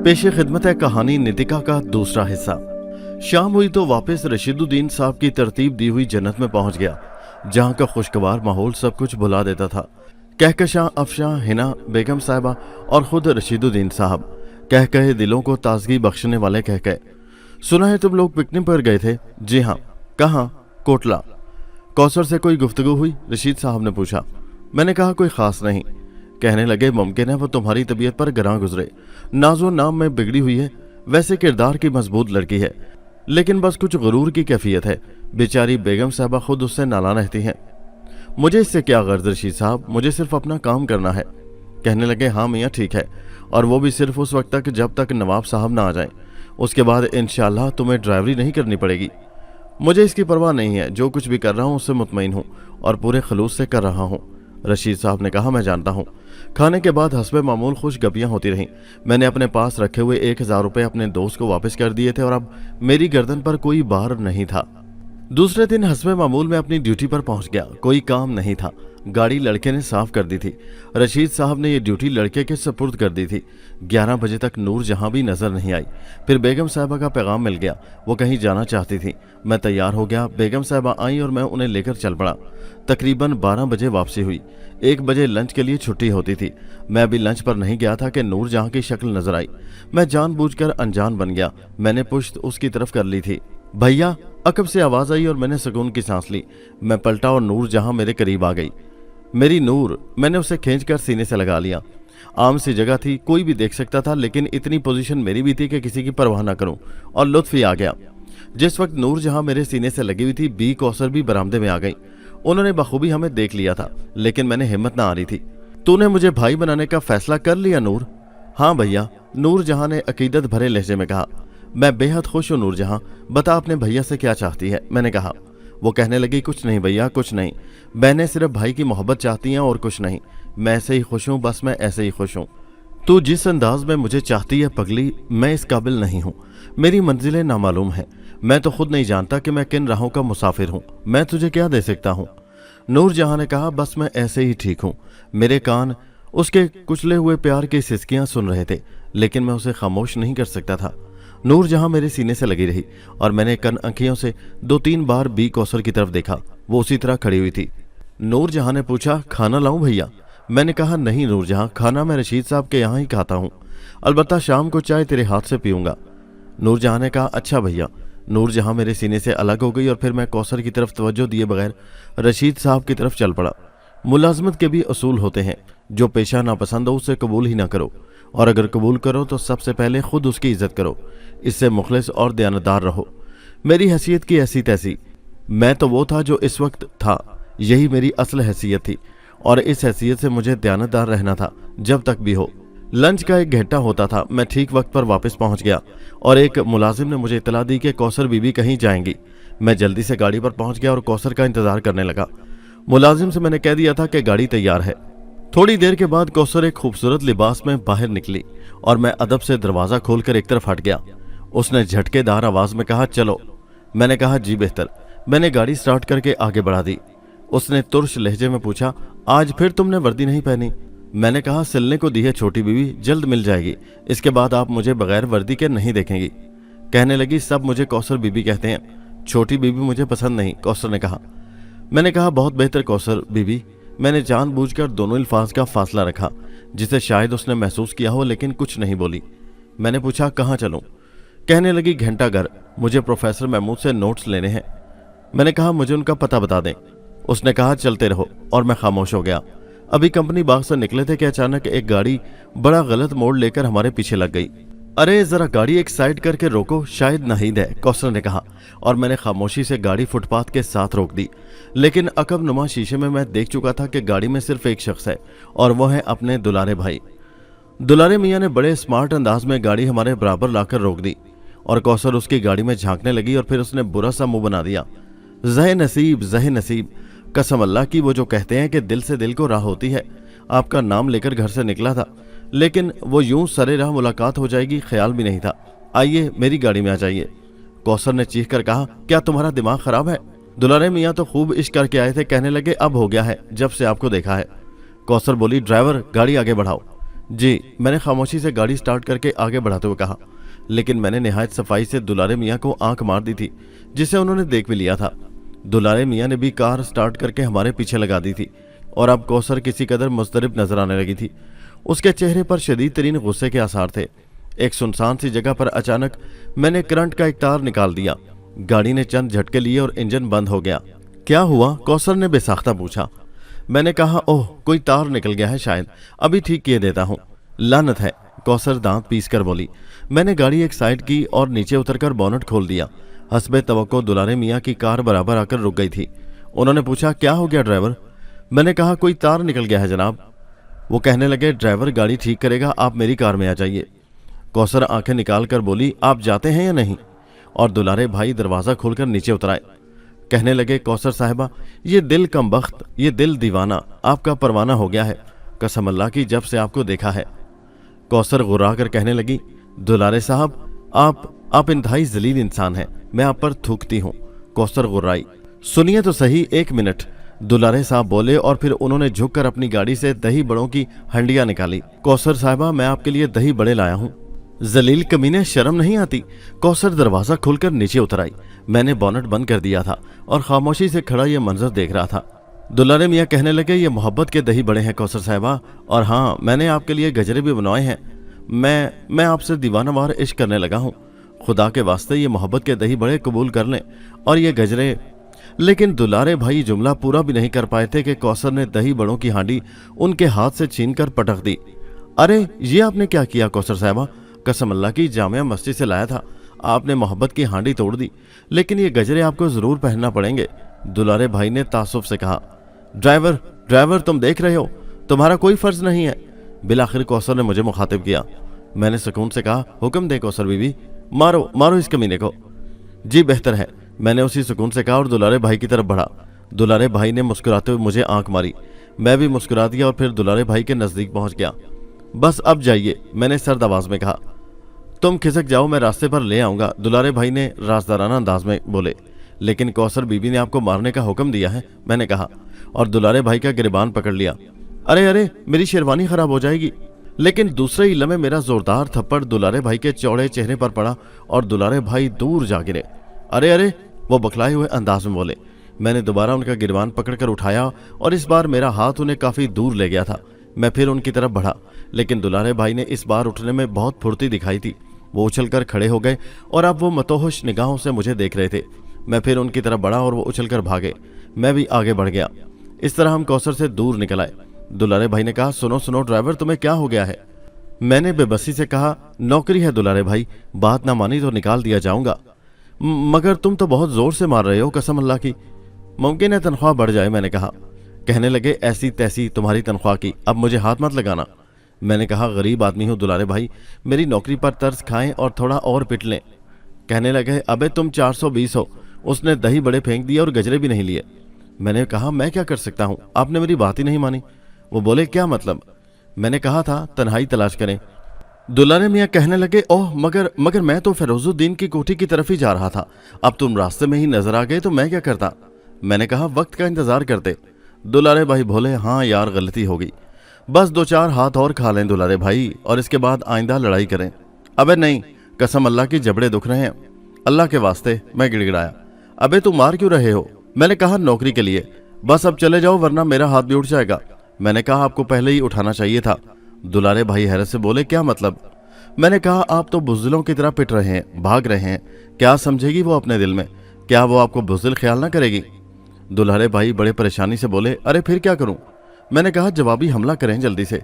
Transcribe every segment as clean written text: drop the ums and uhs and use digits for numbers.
पेश खिदमत है कहानी नितिका का दूसरा हिस्सा। शाम हुई तो वापस रशीदुद्दीन साहब की तरतीब दी हुई जन्नत में पहुंच गया, जहां का खुशगवार माहौल सब कुछ भुला देता था। कहकशां अफशां हिना बेगम साहिबा और खुद रशीदुद्दीन साहब कह कहे दिलों को ताजगी बख्शने वाले कह कहे। सुना है तुम लोग पिकनिक पर गए थे? जी हाँ। कहाँ? कोटला। कौसर से कोई गुफ्तगू हुई? रशीद साहब ने पूछा। मैंने कहा कोई खास नहीं। कहने लगे मुमकिन है वो तुम्हारी तबीयत पर गरां गुजरे। नाजो नाम में बिगड़ी हुई है, वैसे किरदार की मजबूत लड़की है, लेकिन बस कुछ गुरूर की कैफियत है। बेचारी बेगम साहबा खुद उससे नाला रहती हैं। मुझे इससे क्या गर्ज रशीद साहब, मुझे सिर्फ अपना काम करना है। कहने लगे हाँ मियाँ ठीक है, और वो भी सिर्फ उस वक्त तक जब तक नवाब साहब ना आ जाएं। उसके बाद इंशाअल्लाह तुम्हें ड्राइवरी नहीं करनी पड़ेगी। मुझे इसकी परवाह नहीं है, जो कुछ भी कर रहा हूँ उससे मुतमईन हूँ और पूरे खलूस से कर रहा हूँ। रशीद साहब ने कहा मैं जानता हूँ। खाने के बाद हस्बे मामूल खुश गपियाँ होती रहीं। मैंने अपने पास रखे हुए 1000 रुपये अपने दोस्त को वापस कर दिए थे और अब मेरी गर्दन पर कोई भार नहीं था। दूसरे दिन हस्बे मामूल में अपनी ड्यूटी पर पहुंच गया। कोई काम नहीं था। गाड़ी लड़के ने साफ कर दी थी। रशीद साहब ने यह ड्यूटी लड़के के सुपुर्द कर दी थी। 11 बजे तक नूर जहां भी नजर नहीं आई। फिर बेगम साहिबा का पैगाम मिल गया, वो कहीं जाना चाहती थी। मैं तैयार हो गया। बेगम साहिबा आई और मैं उन्हें लेकर चल पड़ा। तकरीबन 12 बजे वापसी हुई। 1 बजे लंच के लिए छुट्टी होती थी। मैं अभी लंच पर नहीं गया था कि नूर जहां की शक्ल नजर आई। मैं जानबूझकर अनजान बन गया। मैंने पुश्त उसकी तरफ कर ली थी। भैया, अकब से आवाज आई और मैंने सुकून की सांस ली। मैं पलटा और नूर जहां मेरे करीब आ गई। मेरी नूर, मैंने उसे खींचकर सीने से लगा लिया। आम सी जगह थी, कोई भी देख सकता था, लेकिन इतनी पोजीशन मेरी भी थी कि किसी की परवाह ना करूं, और लुत्फ ही आ गया। जिस वक्त नूर जहां मेरे सीने से लगी हुई थी, बी कौसर भी बरामदे में आ गई। उन्होंने बखूबी हमें देख लिया था, लेकिन मैंने हिम्मत ना आ रही थी। तूने मुझे भाई बनाने का फैसला कर लिया नूर? हाँ भैया, नूर जहां ने अकीदत भरे लहजे में कहा। मैं बेहद खुश हूं नूर जहां, बता अपने भैया से क्या चाहती है? मैंने कहा। वो कहने लगी कुछ नहीं भैया, कुछ नहीं। बहनें सिर्फ भाई की मोहब्बत चाहती हैं और कुछ नहीं। मैं ऐसे ही खुश हूं, बस मैं ऐसे ही खुश हूं। तू जिस अंदाज में मुझे चाहती है पगली, मैं इस काबिल नहीं हूं। मेरी मंजिलें नामालूम हैं। मैं तो खुद नहीं जानता कि मैं किन राहों का मुसाफिर हूं। मैं तुझे क्या दे सकता हूं? नूर जहां ने कहा बस मैं ऐसे ही ठीक हूं। मेरे कान उसके कुचले हुए प्यार की सिसकियां सुन रहे थे, लेकिन मैं उसे खामोश नहीं कर सकता था। नूर जहां मेरे सीने से लगी रही और मैंने कन आंखियों से 2-3 बार बी कौसर की तरफ देखा। वो उसी तरह खड़ी हुई थी। नूर जहां ने पूछा खाना लाऊं भैया? मैंने कहा नहीं नूर जहां, खाना मैं रशीद साहब के यहाँ ही खाता हूँ। अलबत्ता शाम को चाय तेरे हाथ से पीऊंगा। नूर जहां ने कहा अच्छा भैया। नूर जहां मेरे सीने से अलग हो गई और फिर मैं कौसर की तरफ तवज्जो दिए बगैर रशीद साहब की तरफ चल पड़ा। मुलाजमत के भी असूल होते हैं, जो पेशा नापसंद हो उसे कबूल ही ना करो, और अगर कबूल करो तो सबसे पहले खुद उसकी इज्जत करो। इससे मुखलिस और दयानतदार रहो। मेरी हैसियत की ऐसी तैसी, मैं तो वो था जो इस वक्त था। यही मेरी असल हैसियत थी, और इस हैसियत से मुझे दयानतदार रहना था, जब तक भी हो। लंच का 1 घंटा होता था। मैं ठीक वक्त पर वापस पहुंच गया और एक मुलाजिम ने मुझे इतला दी कि कौसर बीबी कहीं जाएंगी। मैं जल्दी से गाड़ी पर पहुंच गया और कौसर का इंतजार करने लगा। मुलाजिम से मैंने कह दिया था कि गाड़ी तैयार है। थोड़ी देर के बाद कौसर एक खूबसूरत लिबास में बाहर निकली और मैं अदब से दरवाजा खोलकर एक तरफ हट गया। उसने झटकेदार आवाज में कहा चलो। मैंने कहा जी बेहतर। मैंने गाड़ी स्टार्ट करके आगे बढ़ा दी। उसने तुर्श लहजे में पूछा आज फिर तुमने वर्दी नहीं पहनी? मैंने कहा सिलने को दी है छोटी बीवी, जल्द मिल जाएगी। इसके बाद आप मुझे बगैर वर्दी के नहीं देखेंगी। कहने लगी सब मुझे कौसर बीबी कहते हैं, छोटी बीबी मुझे पसंद नहीं, कौसर ने कहा। मैंने कहा बहुत बेहतर कौसर बीबी। मैंने जानबूझकर दोनों अल्फाज का फासला रखा, जिसे शायद उसने महसूस किया हो, लेकिन कुछ नहीं बोली। मैंने पूछा कहाँ चलूं? कहने लगी घंटा घर, मुझे प्रोफेसर महमूद से नोट्स लेने हैं। मैंने कहा मुझे उनका पता बता दें। उसने कहा चलते रहो, और मैं खामोश हो गया। अभी कंपनी बाग से निकले थे कि अचानक एक गाड़ी बड़ा गलत मोड़ लेकर हमारे पीछे लग गई। अरे जरा गाड़ी एक साइड करके रोको, शायद नाहिद है, कौसर ने कहा, और मैंने खामोशी से गाड़ी फुटपाथ के साथ रोक दी। लेकिन अकब नुमा शीशे में मैं देख चुका था कि गाड़ी में सिर्फ एक शख्स है, और वो है अपने दुलारे भाई। दुलारे मियाँ ने बड़े स्मार्ट अंदाज में गाड़ी हमारे बराबर लाकर रोक दी, और कौसर उसकी गाड़ी में झांकने लगी और फिर उसने बुरा सा मुंह बना दिया। जहे नसीब, कसम अल्लाह की, वो जो कहते हैं कि दिल से दिल को राह होती है। आपका नाम लेकर घर से निकला था, लेकिन वो यूं सरे राह मुलाकात हो जाएगी ख्याल भी नहीं था। आइए मेरी गाड़ी में आ जाइए। कौसर ने चीख कर कहा क्या तुम्हारा दिमाग खराब है? दुलारे मियाँ तो खूब इश्क करके आए थे, कहने लगे अब हो गया है जब से आपको देखा है। कौसर बोली ड्राइवर गाड़ी आगे बढ़ाओ। जी, मैंने खामोशी से गाड़ी स्टार्ट करके आगे बढ़ाते हुए कहा, लेकिन मैंने निहायत सफाई से दुलारे मियाँ को आंख मार दी थी, जिसे उन्होंने देख भी लिया था। दुलारे मियाँ ने भी कार स्टार्ट करके हमारे पीछे लगा दी थी और अब कौसर किसी कदर मुस्तरिब नजर आने लगी थी। उसके चेहरे पर शदीद तरीन गुस्से के आसार थे। एक सुनसान सी जगह पर अचानक मैंने करंट का एक तार निकाल दिया। गाड़ी ने चंद झटके लिए और इंजन बंद हो गया। क्या हुआ? कौसर ने बेसाख्ता पूछा। मैंने कहा, ओह, कोई तार निकल गया है शायद, अभी ठीक किए देता हूँ। लानत है, कौसर दांत पीस कर बोली। मैंने गाड़ी एक साइड की और नीचे उतरकर बोनट खोल दिया। हस्बे तवक्को दुलारे मियाँ की कार बराबर आकर रुक गई थी। उन्होंने पूछा, क्या हो गया ड्राइवर? मैंने कहा, कोई तार निकल गया है जनाब। वो कहने लगे, ड्राइवर गाड़ी ठीक करेगा, आप मेरी कार में आ जाइए। कौसर आंखें निकाल कर बोली, आप जाते हैं या नहीं? और दुलारे भाई दरवाज़ा खोलकर नीचे उतर आए। कहने लगे, कौसर साहिबा, ये दिल कमबख्त, ये दिल दीवाना आपका परवाना हो गया है, कसम अल्लाह की, जब से आपको देखा है। कौसर गुर्रा कर कहने लगी, दुलारे साहब, आप इंतहाई जलील इंसान हैं, मैं आप पर थूकती हूँ। कौसर गुर्राई। सुनिए तो सही, 1 मिनट, दुलारे साहब बोले और फिर उन्होंने झुककर अपनी गाड़ी से दही बड़ों की हंडिया निकाली। कौसर साहिबा, मैं आपके लिए दही बड़े लाया हूँ। जलील कमीने, शर्म नहीं आती? कौसर दरवाजा खोलकर नीचे उतर आई। मैंने बोनट बंद कर दिया था और खामोशी से खड़ा ये मंजर देख रहा था। दुलारे मियाँ कहने लगे, ये मोहब्बत के दही बड़े हैं कौसर साहिबा, और हाँ, मैंने आपके लिए गजरे भी बनवाए हैं। मैं आपसे दीवानावार इश्क करने लगा हूँ। खुदा के वास्ते ये मोहब्बत के दही बड़े कबूल कर लें और ये गजरे। लेकिन दुलारे भाई जुमला पूरा भी नहीं कर पाए थे कि कौसर ने दही बड़ों की हांडी उनके हाथ से छीनकर पटक दी। अरे, ये आपने क्या किया कौसर साहिबा? कसम अल्लाह की, जामिया मस्जिद से लाया था, आपने मोहब्बत की हांडी तोड़ दी। लेकिन ये गजरे आपको जरूर पहनना पड़ेंगे, दुलारे भाई ने तासुफ से कहा। ड्राइवर, तुम देख रहे हो, तुम्हारा कोई फर्ज नहीं है। बिलाखिर कौसर ने मुझे मुखातिब किया। मैंने सुकून से कहा, हुक्म दे कौसर बीबी, मारो इस कमीने को। जी बेहतर है, मैंने उसी सुकून से कहा और दुलारे भाई की तरफ बढ़ा। दुलारे भाई ने मुस्कुराते हुए मुझे आंख मारी। मैं भी मुस्कुरा दिया और फिर दुलारे भाई के नजदीक पहुंच गया। बस अब जाइए, मैंने सर्द आवाज में कहा। तुम खिसक जाओ, मैं रास्ते पर ले आऊंगा, दुलारे भाई ने राजदाराना अंदाज में बोले। लेकिन कौसर बीबी ने आपको मारने का हुक्म दिया है, मैंने कहा, और दुलारे भाई का गिरबान पकड़ लिया। अरे, मेरी शेरवानी खराब हो जाएगी। लेकिन दूसरे ही लम्हे मेरा जोरदार थप्पड़ दुलारे भाई के चौड़े चेहरे पर पड़ा और दुलारे भाई दूर जा गिरे। अरे, वो बखलाए हुए अंदाज में बोले। मैंने दोबारा उनका गिरबान पकड़कर उठाया और इस बार मेरा हाथ उन्हें काफी दूर ले गया था। मैं फिर उनकी तरफ बढ़ा, लेकिन दुलारे भाई ने इस बार उठने में बहुत फुर्ती दिखाई थी। वो उछलकर खड़े हो गए और अब वो मतोहश निगाहों से मुझे देख रहे थे। मैं फिर उनकी तरफ बढ़ा और वो उछलकर भागे। मैं भी आगे बढ़ गया। इस तरह हम कौसर से दूर निकल आए। दुलारे भाई ने कहा, सुनो ड्राइवर, तुम्हें क्या हो गया है? मैंने बेबसी से कहा, नौकरी है दुलारे भाई, बात ना मानी तो निकाल दिया जाऊंगा। मगर तुम तो बहुत जोर से मार रहे हो, कसम अल्लाह की। मुमकिन है तनख्वाह बढ़ जाए, मैंने कहा। कहने लगे, ऐसी तैसी तुम्हारी तनख्वाह की, अब मुझे हाथ मत लगाना। मैंने कहा, गरीब आदमी हूँ दुलारे भाई, मेरी नौकरी पर तरस खाएं और थोड़ा और पिट लें। कहने लगे, अबे तुम 420 हो। उसने दही बड़े फेंक दिए और गजरे भी नहीं लिए। मैंने कहा, मैं क्या कर सकता हूँ, आपने मेरी बात ही नहीं मानी। वो बोले, क्या मतलब? मैंने कहा था तन्हाई तलाश करें। दुलारे मियाँ कहने लगे, ओह, मगर मैं तो फिरोजुद्दीन की कोठी की तरफ ही जा रहा था, अब तुम रास्ते में ही नजर आ गए तो मैं क्या करता? मैंने कहा, वक्त का इंतजार करते। दुलारे भाई बोले, हाँ यार, गलती हो गई, बस 2-4 हाथ और खा लें दुलारे भाई, और इसके बाद आइंदा लड़ाई करें। अबे नहीं, कसम अल्लाह की, जबड़े दुख रहे हैं, अल्लाह के वास्ते, मैं गिड़गिड़ाया। अबे तुम मार क्यों रहे हो? मैंने कहा, नौकरी के लिए, बस अब चले जाओ वरना मेरा हाथ भी उठ जाएगा। मैंने कहा, आपको पहले ही उठाना चाहिए था। दुलारे भाई हैरत से बोले, क्या मतलब? मैंने कहा, आप तो बुज़दिलों की तरह पिट रहे हैं, भाग रहे हैं, क्या समझेगी वो अपने दिल में? क्या वो आपको बुज़दिल ख्याल ना करेगी? दुलारे भाई बड़े परेशानी से बोले, अरे फिर क्या करूं? मैंने कहा, जवाबी हमला करें जल्दी से।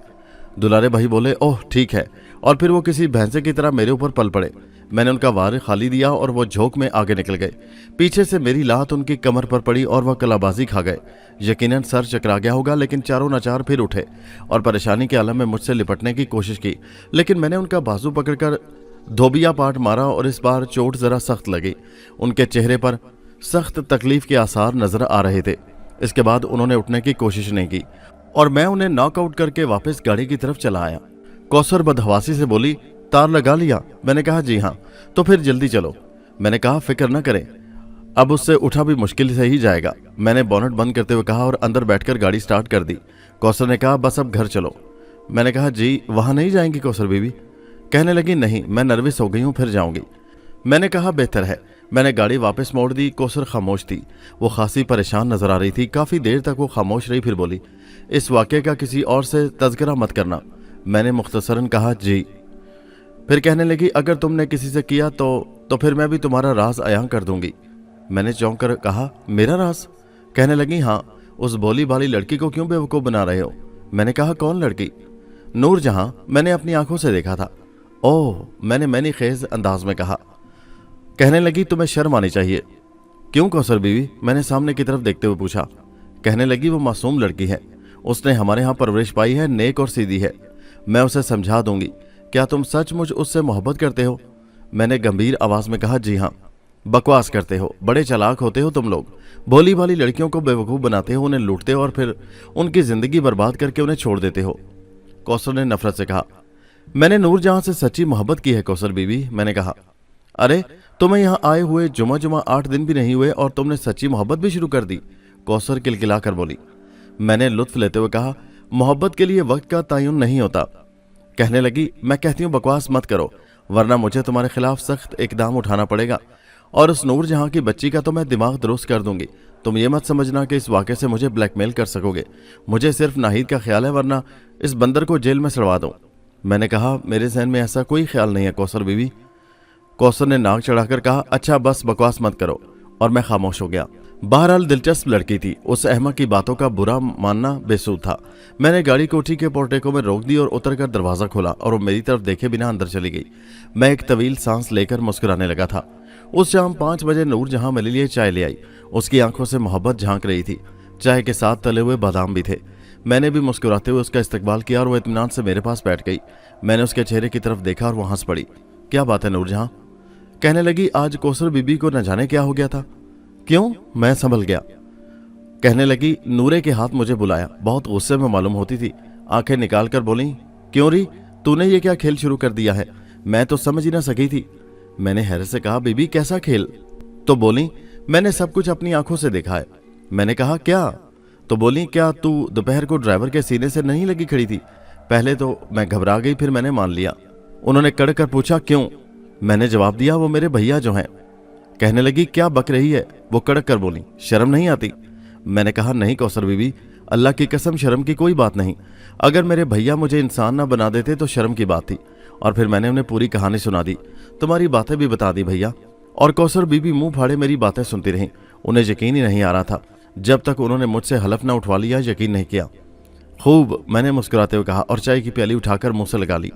दुलारे भाई बोले, ओह ठीक है, और फिर वो किसी भैंसे की तरह मेरे ऊपर पल पड़े। मैंने उनका वार खाली दिया और वो झोंक में आगे निकल गए। पीछे से मेरी लात उनकी कमर पर पड़ी और वह कलाबाजी खा गए। यकीनन सर चकरा गया होगा, लेकिन चारों नाचार फिर उठे और परेशानी के आलम में मुझसे लिपटने की कोशिश की, लेकिन मैंने उनका बाजू पकड़कर धोबिया पाट मारा और इस बार चोट जरा सख्त लगी। उनके चेहरे पर सख्त तकलीफ के आसार नजर आ रहे थे। इसके बाद उन्होंने उठने की कोशिश नहीं की और मैं उन्हें नॉकआउट करके वापस गाड़ी की तरफ चला आया। कौसर बदहवासी से बोली, तार लगा लिया? मैंने कहा, जी हाँ। तो फिर जल्दी चलो। मैंने कहा, फिक्र न करें, अब उससे उठा भी मुश्किल से ही जाएगा। मैंने बोनट बंद करते हुए कहा और अंदर बैठकर गाड़ी स्टार्ट कर दी। कौसर ने कहा, बस अब घर चलो। मैंने कहा जी वहाँ नहीं जाएंगी कौसर बीबी? कहने लगी नहीं, मैं नर्वस हो गई हूँ, फिर जाऊंगी। मैंने कहा बेहतर है। मैंने गाड़ी वापस मोड़ दी। कौसर खामोश थी, वो खासी परेशान नजर आ रही थी। काफी देर तक वो खामोश रही, फिर बोली इस वाक़े का किसी और से तज़किरा मत करना। मैंने मुख्तसरन कहा जी। फिर कहने लगी अगर तुमने किसी से किया तो फिर मैं भी तुम्हारा राज अयां कर दूंगी। मैंने चौंक कर कहा मेरा राज? कहने लगी हाँ, उस भोली भाली लड़की को क्यों बेवकूफ़ बना रहे हो? मैंने कहा कौन लड़की? नूरजहां, मैंने अपनी आंखों से देखा था। ओह, मैंने मैनी खेज अंदाज में कहा। कहने लगी तुम्हें शर्म आनी चाहिए। क्यों कौसर बीवी? मैंने सामने की तरफ देखते हुए पूछा। कहने लगी वो मासूम लड़की है, उसने हमारे यहाँ परवरिश पाई है, नेक और सीधी है, मैं उसे समझा दूंगी। क्या तुम सचमुच उससे मोहब्बत करते हो? मैंने गंभीर आवाज में कहा जी हाँ। बकवास करते हो, बड़े चालाक होते हो तुम लोग। भोली भाली लड़कियों को बेवकूफ़ बनाते हो, उन्हें लूटते हो और फिर उनकी जिंदगी बर्बाद करके उन्हें छोड़ देते हो। कौसर ने नफरत से कहा। मैंने नूरजहां से सच्ची मोहब्बत की है कौसर बीवी। मैंने कहा अरे तुम्हें यहाँ आए हुए जुमा 8 दिन भी नहीं हुए और तुमने सच्ची मोहब्बत भी शुरू कर दी। कौसर किलकिला कर बोली। मैंने लुत्फ लेते हुए कहा मोहब्बत के लिए वक्त का तयन नहीं होता। कहने लगी मैं कहती हूँ बकवास मत करो, वरना मुझे तुम्हारे खिलाफ सख्त इकदाम उठाना पड़ेगा और उस नूरजहां की बच्ची का तो मैं दिमाग दुरुस्त कर दूंगी। तुम ये मत समझना कि इस वाक़े से मुझे ब्लैकमेल कर सकोगे। मुझे सिर्फ नाहिद का ख्याल है, वरना इस बंदर को जेल में सड़वा दूं। मैंने कहा मेरे जहन में ऐसा कोई ख्याल नहीं है कौसर बीवी। कौसर ने नाक चढ़ाकर कहा अच्छा बस बकवास मत करो, और मैं खामोश हो गया। बहरहाल दिलचस्प लड़की थी, उस अहमक की बातों का बुरा मानना बेसूद था। मैंने गाड़ी कोठी के पोर्टेको में रोक दी और उतरकर दरवाज़ा खोला और वो मेरी तरफ देखे बिना अंदर चली गई। मैं एक तवील सांस लेकर मुस्कुराने लगा था। उस शाम 5 बजे नूरजहां मेरे लिए चाय ले आई। उसकी आंखों से मोहब्बत झांक रही थी। चाय के साथ तले हुए बादाम भी थे। मैंने भी मुस्कुराते हुए उसका इस्तकबाल किया और वो इत्मीनान से मेरे पास बैठ गई। मैंने उसके चेहरे की तरफ देखा और वो हंस पड़ी। क्या बात है नूरजहां? कहने लगी आज कौसर बीबी को न जाने क्या हो गया था। क्यों? मैं संभल गया। कहने लगी नूरे के हाथ मुझे बुलाया, बहुत गुस्से में मालूम होती थी। आंखें निकाल कर बोली क्यों री, तूने ये क्या खेल शुरू कर दिया है? मैं तो समझ ही ना सकी थी। मैंने हैरत से कहा बीबी कैसा खेल? तो बोली मैंने सब कुछ अपनी आंखों से देखा है। मैंने कहा क्या? तो बोली क्या तू दोपहर को ड्राइवर के सीने से नहीं लगी खड़ी थी? पहले तो मैं घबरा गई, फिर मैंने मान लिया। उन्होंने कड़ कर पूछा क्यों? मैंने जवाब दिया वो मेरे भैया जो हैं। कहने लगी क्या बक रही है? वो कड़क कर बोली शर्म नहीं आती? मैंने कहा नहीं कौसर बीबी, अल्लाह की कसम शर्म की कोई बात नहीं। अगर मेरे भैया मुझे इंसान ना बना देते तो शर्म की बात थी। और फिर मैंने उन्हें पूरी कहानी सुना दी, तुम्हारी बातें भी बता दी भैया। और कौसर बीबी मुंह फाड़े मेरी बातें सुनती रहीं। उन्हें यकीन ही नहीं आ रहा था। जब तक उन्होंने मुझसे हलफ न उठवा लिया यकीन नहीं किया। खूब, मैंने मुस्कुराते हुए कहा और चाय की प्याली उठाकर मुंह से लगा ली।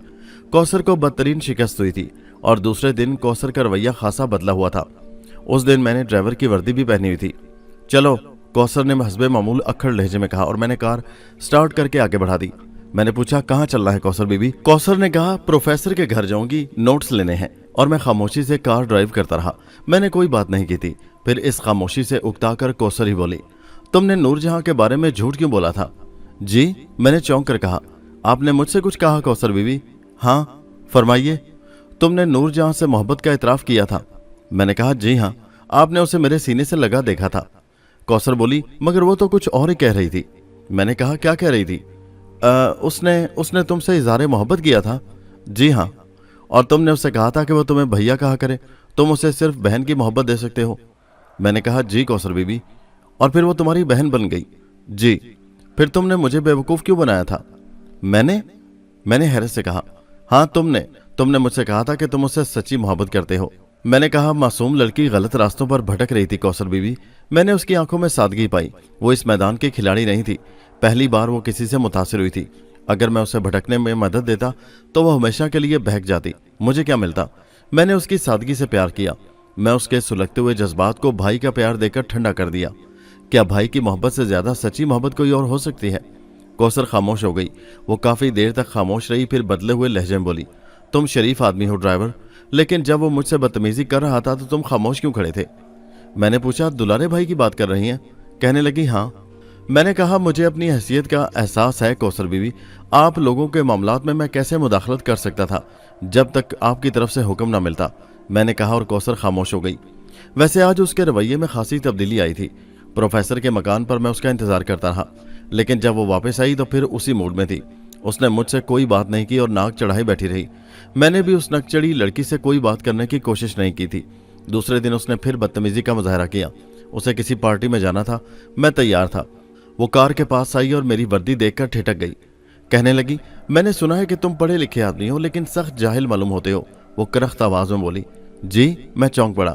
कौसर को बदतरीन शिकस्त हुई थी और दूसरे दिन कौसर का रवैया खासा बदला हुआ था। उस दिन मैंने ड्राइवर की वर्दी भी पहनी हुई थी। चलो, कौसर ने हस्बे मामूल अक्खड़ लहजे में कहा और मैंने कार स्टार्ट करके आगे बढ़ा दी। मैंने पूछा कहाँ चलना है कौसर बीबी? कौसर ने कहा प्रोफेसर के घर जाऊंगी, नोट्स लेने हैं। और मैं खामोशी से कार ड्राइव करता रहा। मैंने कोई बात नहीं की थी। फिर इस खामोशी से उकताकर कौसर ही बोली तुमने नूरजहां के बारे में झूठ क्यों बोला था? जी, मैंने चौंक कर कहा। आपने मुझसे कुछ कहा कौसर बीबी? हाँ, फरमाइए। तुमने नूरजहां से मोहब्बत का इतराफ़ किया था? मैंने कहा जी हाँ, आपने उसे मेरे सीने से लगा देखा था। कौसर बोली मगर वो तो कुछ और ही कह रही थी। मैंने कहा क्या कह रही थी? उसने तुमसे इज़हार मोहब्बत किया था? जी हाँ। और तुमने उससे कहा था कि वो तुम्हें भैया कहा करे, तुम उसे सिर्फ बहन की मोहब्बत दे सकते हो? मैंने कहा जी कौसर बीबी। और फिर वो तुम्हारी बहन बन गई? जी। फिर तुमने मुझे बेवकूफ़ क्यों बनाया था? मैंने हैरत से कहा हाँ तुमने मुझसे कहा था कि तुम उससे सच्ची मोहब्बत करते हो। मैंने कहा मासूम लड़की गलत रास्तों पर भटक रही थी कौसर बीबी। मैंने उसकी आंखों में सादगी पाई। वो इस मैदान की खिलाड़ी नहीं थी। पहली बार वो किसी से मुतासिर हुई थी। अगर मैं उसे भटकने में मदद देता तो वह हमेशा के लिए बहक जाती। मुझे क्या मिलता? मैंने उसकी सादगी से प्यार किया। मैं उसके सुलगते हुए जज्बात को भाई का प्यार देकर ठंडा कर दिया। क्या भाई की मोहब्बत से ज्यादा सच्ची मोहब्बत कोई और हो सकती है? कौसर खामोश हो गई। वो काफी देर तक खामोश रही, फिर बदले हुए लहजे में बोली तुम शरीफ आदमी हो ड्राइवर, लेकिन जब वो मुझसे बदतमीजी कर रहा था तो तुम खामोश क्यों खड़े थे? मैंने पूछा दुलारे भाई की बात कर रही हैं? कहने लगी हाँ। मैंने कहा मुझे अपनी हैसियत का एहसास है कौसर बीवी। आप लोगों के मामलात में मैं कैसे मुदाखलत कर सकता था जब तक आपकी तरफ से हुक्म ना मिलता? मैंने कहा और कौसर खामोश हो गई। वैसे आज उसके रवैये में खासी तब्दीली आई थी। प्रोफेसर के मकान पर मैं उसका इंतजार करता रहा, लेकिन जब वो वापस आई तो फिर उसी मूड में थी। उसने मुझसे कोई बात नहीं की और नाक चढ़ाई बैठी रही। मैंने भी उस नकचढ़ी लड़की से कोई बात करने की कोशिश नहीं की थी। दूसरे दिन उसने फिर बदतमीजी का मुजाहरा किया। उसे किसी पार्टी में जाना था, मैं तैयार था। वो कार के पास आई और मेरी वर्दी देखकर ठिठक गई। कहने लगी, मैंने सुना है कि तुम पढ़े लिखे आदमी हो लेकिन सख्त जाहिल मालूम होते हो। वो करख्त आवाज में बोली। जी? मैं चौंक पड़ा।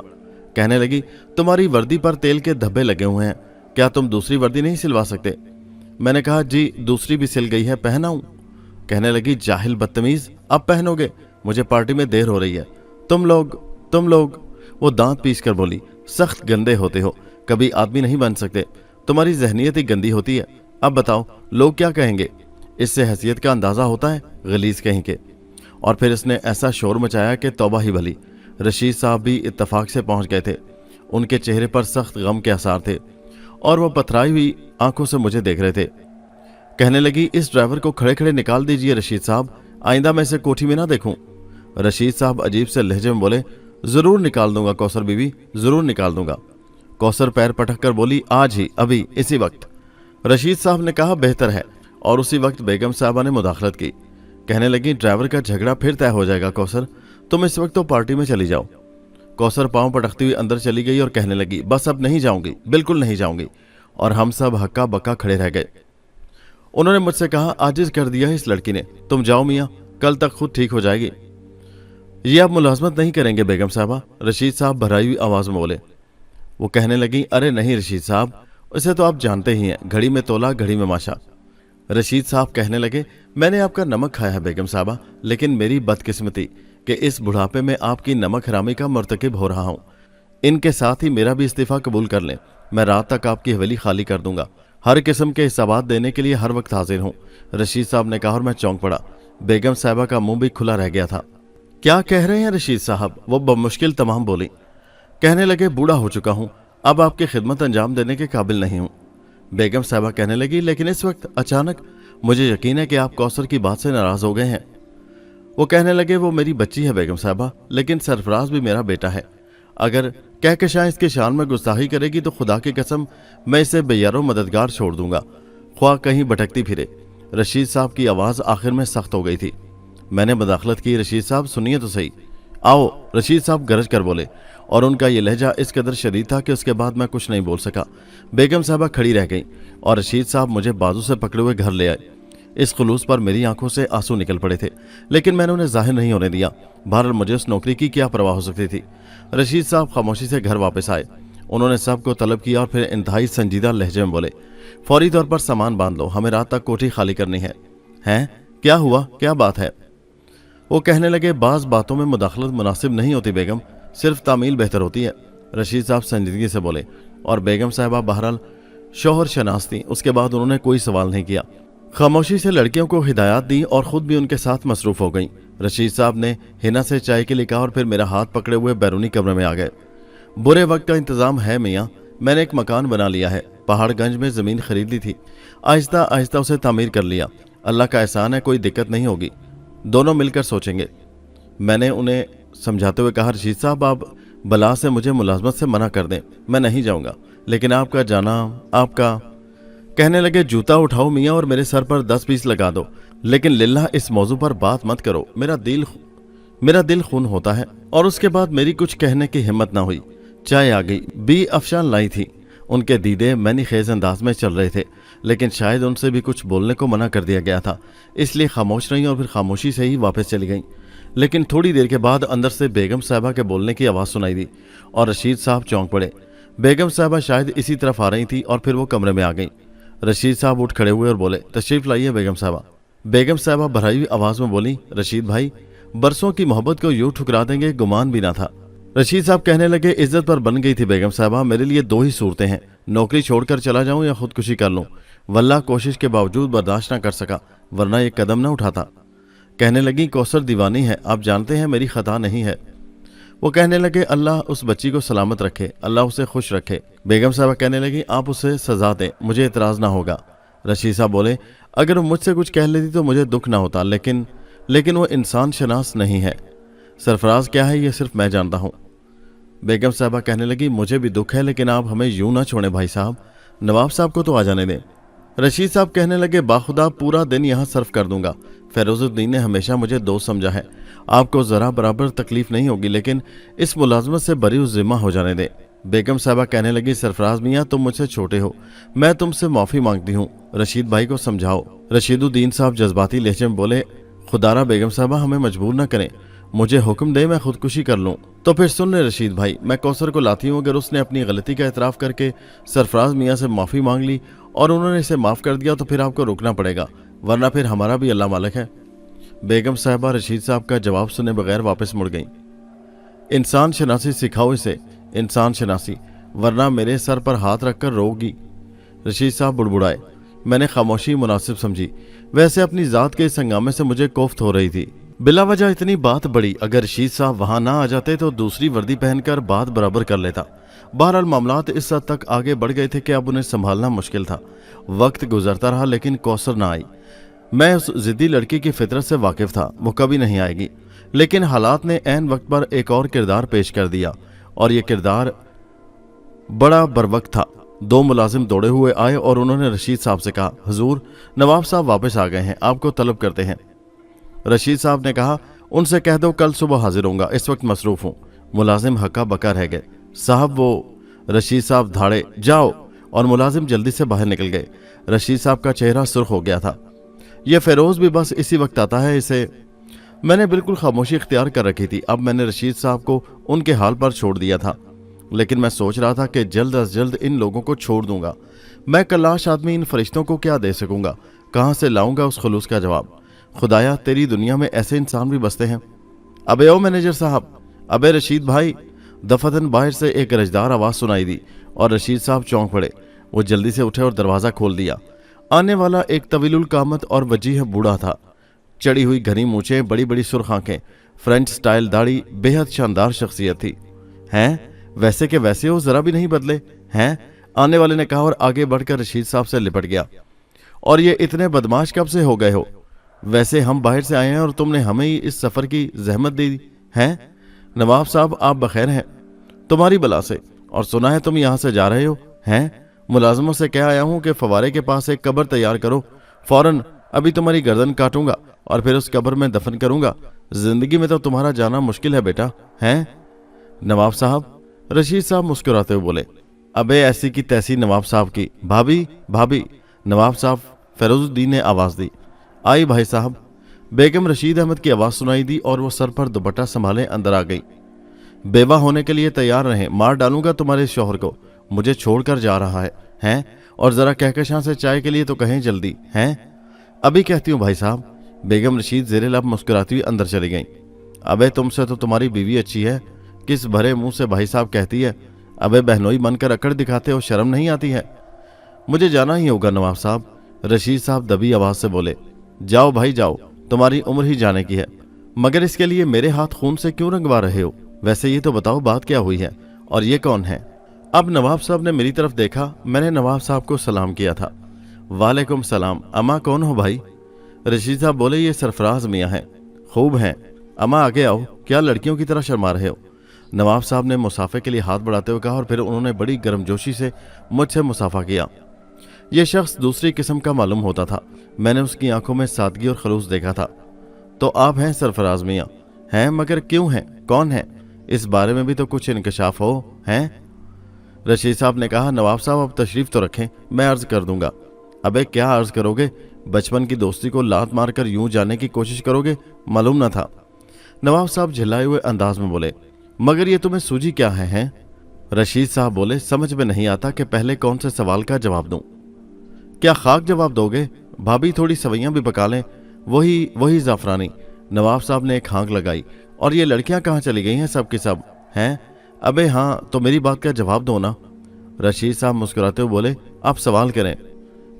कहने लगी, तुम्हारी वर्दी पर तेल के धब्बे लगे हुए हैं, क्या तुम दूसरी वर्दी नहीं सिलवा सकते? मैंने कहा, जी दूसरी भी सिल गई है, पहनाऊं? कहने लगी, जाहिल बदतमीज, अब पहनोगे? मुझे पार्टी में देर हो रही है। तुम लोग वो दांत पीस कर बोली, सख्त गंदे होते हो, कभी आदमी नहीं बन सकते। तुम्हारी जहनीत ही गंदी होती है। अब बताओ लोग क्या कहेंगे? इससे हैसियत का अंदाजा होता है, गलीज कहीं के। और फिर इसने ऐसा शोर मचाया कि तौबा ही भली। रशीद साहब भी इत्तफाक से पहुंच गए थे। उनके चेहरे पर सख्त गम के आसार थे और वो पथराई हुई आंखों से मुझे देख रहे थे। कहने लगी, इस ड्राइवर को खड़े खड़े निकाल दीजिए रशीद साहब, आइंदा मैं इसे कोठी में ना देखूं। रशीद साहब अजीब से लहजे में बोले, जरूर निकाल दूंगा कौसर बीवी, जरूर निकाल दूंगा। कौसर पैर पटक कर बोली, आज ही, अभी, इसी वक्त। रशीद साहब ने कहा, बेहतर है। और उसी वक्त बेगम साहबा ने मुदाखलत की। कहने लगी, ड्राइवर का झगड़ा फिर तय हो जाएगा कौसर, तुम इस वक्त तो पार्टी में चली जाओ। कौसर पांव पटकती हुई अंदर चली गई और कहने लगी, बस अब नहीं जाऊंगी, बिल्कुल नहीं जाऊंगी। और हम सब हक्का बक्का खड़े रह गए। उन्होंने मुझसे कहा, आजिज कर दिया है इस लड़की ने, तुम जाओ मियाँ, कल तक खुद ठीक हो जाएगी। ये आप मुलाजमत नहीं करेंगे बेगम साहबा? रशीद साहब भराई हुई आवाज में बोले। वो कहने लगी, अरे नहीं रशीद साहब, उसे तो आप जानते ही हैं, घड़ी में तोला घड़ी में माशा। रशीद साहब कहने लगे, मैंने आपका नमक खाया है बेगम साहबा, लेकिन मेरी बदकिस्मती कि इस बुढ़ापे में आपकी नमक हरामी का मर्तकिब हो रहा हूं। इनके साथ ही मेरा भी इस्तीफा कबूल कर लें, मैं रात तक आपकी हवेली खाली कर दूंगा। हर किस्म के हिसाबात देने के लिए हर वक्त हाजिर हूं। रशीद साहब ने कहा और मैं चौंक पड़ा। बेगम साहबा का मुंह भी खुला रह गया था। क्या कह रहे हैं रशीद साहब? वो बमुश्किल तमाम बोली। कहने लगे, बूढ़ा हो चुका हूं, अब आपकी खिदमत अंजाम देने के काबिल नहीं हूं। बेगम साहबा कहने लगी, लेकिन इस वक्त अचानक मुझे यकीन है कि आप कौसर की बात से नाराज हो गए हैं। वो कहने लगे, वो मेरी बच्ची है बेगम साहबा, लेकिन सरफराज भी मेरा बेटा है। अगर कहकशां इसके शान में गुस्ताखी करेगी तो खुदा की कसम मैं इसे बेयारो मददगार छोड़ दूंगा, ख्वाह कहीं भटकती फिरे। रशीद साहब की आवाज़ आखिर में सख्त हो गई थी। मैंने मदाखलत की, रशीद साहब सुनिए तो सही। आओ, रशीद साहब गरज कर बोले, और उनका ये लहजा इस कदर शदीद था कि उसके बाद मैं कुछ नहीं बोल सका। बेगम साहबा खड़ी रह गई और रशीद साहब मुझे बाजू से पकड़े हुए घर ले आए। इस खुलूस पर मेरी आंखों से आंसू निकल पड़े थे, लेकिन मैंने उन्हें जाहिर नहीं होने दिया। बहरहाल मुझे उस नौकरी की क्या परवाह हो सकती थी। रशीद साहब खामोशी से घर वापस आए। उन्होंने सबको तलब किया और फिर इंतहाई संजीदा लहजे में बोले, फौरी तौर पर सामान बांध लो, हमें रात तक कोठी खाली करनी है। हैं? क्या हुआ, क्या बात है? वो कहने लगे, बाज बातों में मुदाखलत मुनासिब नहीं होती बेगम, सिर्फ तामील बेहतर होती है। रशीद साहब संजीदगी से बोले और बेगम साहबा बहरहाल शौहर शनास थी। उसके बाद उन्होंने कोई सवाल नहीं किया, खामोशी से लड़कियों को हिदायत दी और खुद भी उनके साथ मसरूफ हो गई। रशीद साहब ने हिना से चाय के लिए कहा और फिर मेरा हाथ पकड़े हुए बैरूनी कमरे में आ गए। बुरे वक्त का इंतजाम है मियाँ, मैंने एक मकान बना लिया है, पहाड़गंज में ज़मीन खरीद ली थी, आहिस्ता आहिस्ता उसे तामीर कर लिया। अल्लाह का एहसान है, कोई दिक्कत नहीं होगी, दोनों मिलकर सोचेंगे। मैंने उन्हें समझाते हुए कहा, रशीद साहब आप बला से मुझे मुलाजमत से मना कर दें, मैं नहीं जाऊंगा, लेकिन आपका जाना, आपका। कहने लगे, जूता उठाओ मियाँ और मेरे सर पर 10 पीस लगा दो, लेकिन लिल्लाह इस मौजू पर बात मत करो, मेरा दिल खून होता है। और उसके बाद मेरी कुछ कहने की हिम्मत ना हुई। चाय आ गई, बी अफशान लाई थी। उनके दीदे मैनी खेज अंदाज में चल रहे थे, लेकिन शायद उनसे भी कुछ बोलने को मना कर दिया गया था, इसलिए खामोश रहीं और फिर खामोशी से ही वापस चली गईं। लेकिन थोड़ी देर के बाद अंदर से बेगम साहबा के बोलने की आवाज़ सुनाई दी और रशीद साहब चौंक पड़े। बेगम साहबा शायद इसी तरफ आ रही थी और फिर वो कमरे में आ गईं। रशीद साहब उठ खड़े हुए और बोले, तशरीफ लाइए बेगम साहबा। बेगम साहबा भराई हुई आवाज़ में बोली, रशीद भाई, बरसों की मोहब्बत को यूं ठुकरा देंगे गुमान भी ना था। रशीद साहब कहने लगे, इज्जत पर बन गई थी बेगम साहबा, मेरे लिए 2 ही सूरतें हैं, नौकरी छोड़कर चला जाऊं या खुदकुशी कर लूं। वल्लाह कोशिश के बावजूद बर्दाश्त ना कर सका, वरना ये कदम ना उठाता। कहने लगी, कौसर दीवानी है, आप जानते हैं मेरी खता नहीं है। वो कहने लगे, अल्लाह उस बच्ची को सलामत रखे, अल्लाह उसे खुश रखे। बेगम साहबा कहने लगी, आप उसे सजा दें, मुझे एतराज़ ना होगा। रशीद साहब बोले, अगर वो मुझसे कुछ कह लेती तो मुझे दुख ना होता, लेकिन वो इंसान शनास नहीं है। सरफराज क्या है ये सिर्फ मैं जानता हूँ। बेगम साहबा कहने लगी, मुझे भी दुख है, लेकिन आप हमें यूं ना छोड़ें भाई साहब, नवाब साहब को तो आ जाने दें। रशीद साहब कहने लगे, बाखुदा पूरा दिन यहाँ सर्व कर दूंगा। फेरोजुद्दीन ने हमेशा मुझे दोस्त समझा है, आपको ज़रा बराबर तकलीफ नहीं होगी, लेकिन इस मुलाजमत से बरी ज़िम्मा हो जाने दें। बेगम साहबा कहने लगी, सरफराज मियाँ तुम मुझसे छोटे हो, मैं तुमसे माफ़ी मांगती हूँ, रशीद भाई को समझाओ। रशीदुद्दीन साहब जज्बाती लहजे में बोले, खुदारा बेगम साहबा हमें मजबूर न करें, मुझे हुक्म दे मैं खुदकुशी कर लूँ। तो फिर सुन ले रशीद भाई, मैं कौसर को लाती हूँ, अगर उसने अपनी गलती का एतराफ़ करके सरफराज मियाँ से माफ़ी मांग ली और उन्होंने इसे माफ़ कर दिया तो फिर आपको रुकना पड़ेगा, वरना फिर हमारा भी अल्लाह मालिक है। बेगम साहबा रशीद साहब का जवाब सुने बगैर वापस मुड़ गई। इंसान शनासी सिखाओ इसे, इंसान शनासी, वरना मेरे सर पर हाथ रखकर रोगी। रशीद साहब बुड़बुड़ाए। मैंने खामोशी मुनासिब समझी, वैसे अपनी ज़ात के इस हंगामे से मुझे कोफ्त हो रही थी। बिला वजह इतनी बात बढ़ी, अगर रशीद साहब वहाँ ना आ जाते तो दूसरी वर्दी पहनकर बात बराबर कर लेता। बहरहाल मामलात इस हद तक आगे बढ़ गए थे कि अब उन्हें संभालना मुश्किल था। वक्त गुजरता रहा लेकिन कौसर ना आई। मैं उस जिद्दी लड़की की फितरत से वाकिफ था, वो कभी नहीं आएगी, लेकिन हालात ने ऐन वक्त पर एक और किरदार पेश कर दिया, और ये किरदार बड़ा बरवक्त था। दो मुलाजिम दौड़े हुए आए और उन्होंने रशीद साहब से कहा, हुजूर नवाब साहब वापस आ गए हैं, आपको तलब करते हैं। रशीद साहब ने कहा, उनसे कह दो कल सुबह हाजिर होऊंगा, इस वक्त मसरूफ हूँ। मुलाजिम हक्का बक्का रह गए। साहब वो, रशीद साहब धाड़े, जाओ, और मुलाजिम जल्दी से बाहर निकल गए। रशीद साहब का चेहरा सुर्ख हो गया था। यह फेरोज भी बस इसी वक्त आता है, इसे मैंने बिल्कुल खामोशी इख्तियार कर रखी थी। अब मैंने रशीद साहब को उनके हाल पर छोड़ दिया था, लेकिन मैं सोच रहा था कि जल्द अज जल्द इन लोगों को छोड़ दूंगा। मैं कलाश आदमी इन फरिश्तों को क्या दे सकूंगा, कहाँ से लाऊंगा उस खलूस का जवाब। खुदाया तेरी दुनिया में ऐसे इंसान भी बसते हैं। अबे ओ मैनेजर साहब, अबे रशीद भाई। दफतन बाहर से एक रजदार आवाज़ सुनाई दी और रशीद साहब चौंक पड़े। वो जल्दी से उठे और दरवाज़ा खोल दिया। आने वाला एक तवीलुल कामत और वजीह बूढ़ा था। चढ़ी हुई घनी मूछें, बड़ी बड़ी सुर्ख आंखें, फ्रेंच स्टाइल दाढ़ी, बेहद शानदार शख्सियत थी। हैं वैसे के वैसे हो, ज़रा भी नहीं बदले हैं, आने वाले ने कहा और आगे बढ़कर रशीद साहब से लिपट गया। और ये इतने बदमाश कब से हो गए हो? वैसे हम बाहर से आए हैं और तुमने हमें ही इस सफ़र की जहमत दी है। नवाब साहब आप बखैर हैं? तुम्हारी बला से, और सुना है तुम यहाँ से जा रहे हो हैं। मुलाजमों से कह आया हूँ कि फवारे के पास एक कब्र तैयार करो, फौरन अभी तुम्हारी गर्दन काटूंगा और फिर उस कब्र में दफन करूंगा। जिंदगी में तो तुम्हारा जाना मुश्किल है बेटा, हैं नवाब साहब? रशीद साहब मुस्कुराते हुए बोले, अबे ऐसी की तैसी नवाब साहब की। भाभी भाभी, नवाब साहब फेरोजुद्दीन ने आवाज़ दी। आई भाई साहब। बेगम रशीद अहमद की आवाज़ सुनाई दी और वो सर पर दुपट्टा संभाले अंदर आ गई। बेवा होने के लिए तैयार रहें, मार डालूंगा तुम्हारे शौहर को, मुझे छोड़कर जा रहा है हैं। और ज़रा कहकशां से चाय के लिए तो कहें जल्दी, हैं? अभी कहती हूँ भाई साहब। बेगम रशीद ज़ेरे लब मुस्कुराती हुई अंदर चली गई। अबे तुमसे तो तुम्हारी बीवी अच्छी है, किस भरे मुंह से भाई साहब कहती है। अबे बहनोई बनकर अकड़ दिखाते हो, शर्म नहीं आती है? मुझे जाना ही होगा नवाब साहब, रशीद साहब दबी आवाज़ से बोले। जाओ भाई जाओ, तुम्हारी उम्र ही जाने की है, मगर इसके लिए मेरे हाथ खून से क्यों रंगवा रहे हो? वैसे ये तो बताओ बात क्या हुई है, और ये कौन है? अब नवाब साहब ने मेरी तरफ देखा। मैंने नवाब साहब को सलाम किया था। वालेकुम सलाम। अम्मा कौन हो भाई? रशीद साहब बोले, ये सरफराज मियाँ हैं। खूब हैं अम्मा, आगे आओ, क्या लड़कियों की तरह शर्मा रहे हो? नवाब साहब ने मुसाफे के लिए हाथ बढ़ाते हुए कहा और फिर उन्होंने बड़ी गर्मजोशी से मुझसे मुसाफा किया। यह शख्स दूसरी किस्म का मालूम होता था। मैंने उसकी आंखों में सादगी और खलूस देखा था। तो आप हैं सरफराज मियाँ? हैं, मगर क्यों हैं, कौन है? इस बारे में भी तो कुछ इंकशाफ हो, हैं? रशीद साहब ने कहा, नवाब साहब अब तशरीफ़ तो रखें, मैं अर्ज़ कर दूंगा। अबे क्या अर्ज़ करोगे? बचपन की दोस्ती को लात मारकर यूं जाने की कोशिश करोगे? मालूम न था। नवाब साहब झिल्लाए हुए अंदाज में बोले, मगर ये तुम्हें सूझी क्या है, हैं? रशीद साहब बोले, समझ में नहीं आता कि पहले कौन से सवाल का जवाब दूं। क्या खाक जवाब दोगे? भाभी थोड़ी सवैयां भी पका लें, वही ज़ाफ़रानी। नवाब साहब ने एक हाँक लगाई। और ये लड़कियां कहाँ चली गई हैं सब की सब, हैं? अबे हाँ, तो मेरी बात का जवाब दो ना। रशीद साहब मुस्कुराते हुए बोले, आप सवाल करें।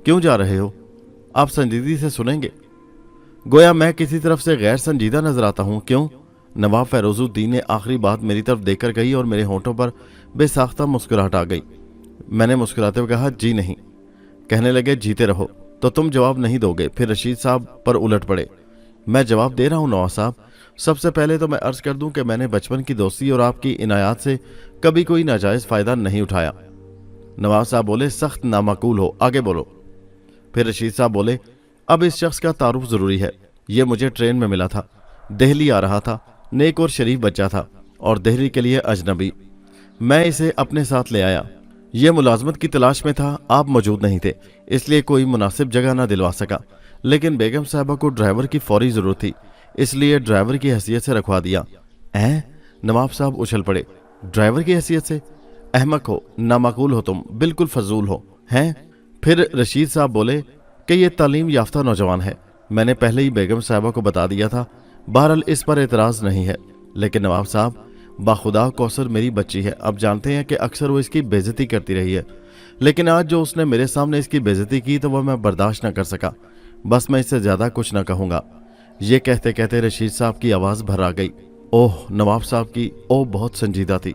क्यों जा रहे हो? आप संजीदगी से सुनेंगे। गोया मैं किसी तरफ से गैर संजीदा नजर आता हूँ, क्यों? नवाब फेरोजुद्दीन ने आखिरी बात मेरी तरफ देखकर कही और मेरे होंठों पर बेसाख्ता मुस्कुराहट आ गई। मैंने मुस्कुराते हुए कहा, जी नहीं। कहने लगे, जीते रहो। तो तुम जवाब नहीं दोगे? फिर रशीद साहब पर उलट पड़े। मैं जवाब दे रहा हूँ नवाब साहब। सबसे पहले तो मैं अर्ज कर दूं कि मैंने बचपन की दोस्ती और आपकी इनायात से कभी कोई नाजायज़ फ़ायदा नहीं उठाया। नवाब साहब बोले, सख्त नामाकूल हो, आगे बोलो। फिर रशीद साहब बोले, अब इस शख्स का तारुफ ज़रूरी है। ये मुझे ट्रेन में मिला था, दिल्ली आ रहा था, नेक और शरीफ बच्चा था और दिल्ली के लिए अजनबी। मैं इसे अपने साथ ले आया। ये मुलाजमत की तलाश में था, आप मौजूद नहीं थे, इसलिए कोई मुनासिब जगह ना दिलवा सका। लेकिन बेगम साहबा को ड्राइवर की फौरी ज़रूरत थी, इसलिए ड्राइवर की हैसियत से रखवा दिया। नवाब साहब उछल पड़े, ड्राइवर की हैसियत से? अहमक हो, नामाकूल हो, तुम बिल्कुल फजूल हो हैं। फिर रशीद साहब बोले कि ये तालीम याफ्ता नौजवान है, मैंने पहले ही बेगम साहबा को बता दिया था, बहरहाल इस पर एतराज़ नहीं है। लेकिन नवाब साहब, बाखुदा कौसर मेरी बच्ची है, अब जानते हैं कि अक्सर वो इसकी बेइज्जती करती रही है, लेकिन आज जो उसने मेरे सामने इसकी बेइज्जती की तो वह मैं बर्दाश्त न कर सका। बस मैं इससे ज़्यादा कुछ न कहूँगा। ये कहते कहते रशीद साहब की आवाज़ भर आ गई। ओह, नवाब साहब की ओह बहुत संजीदा थी।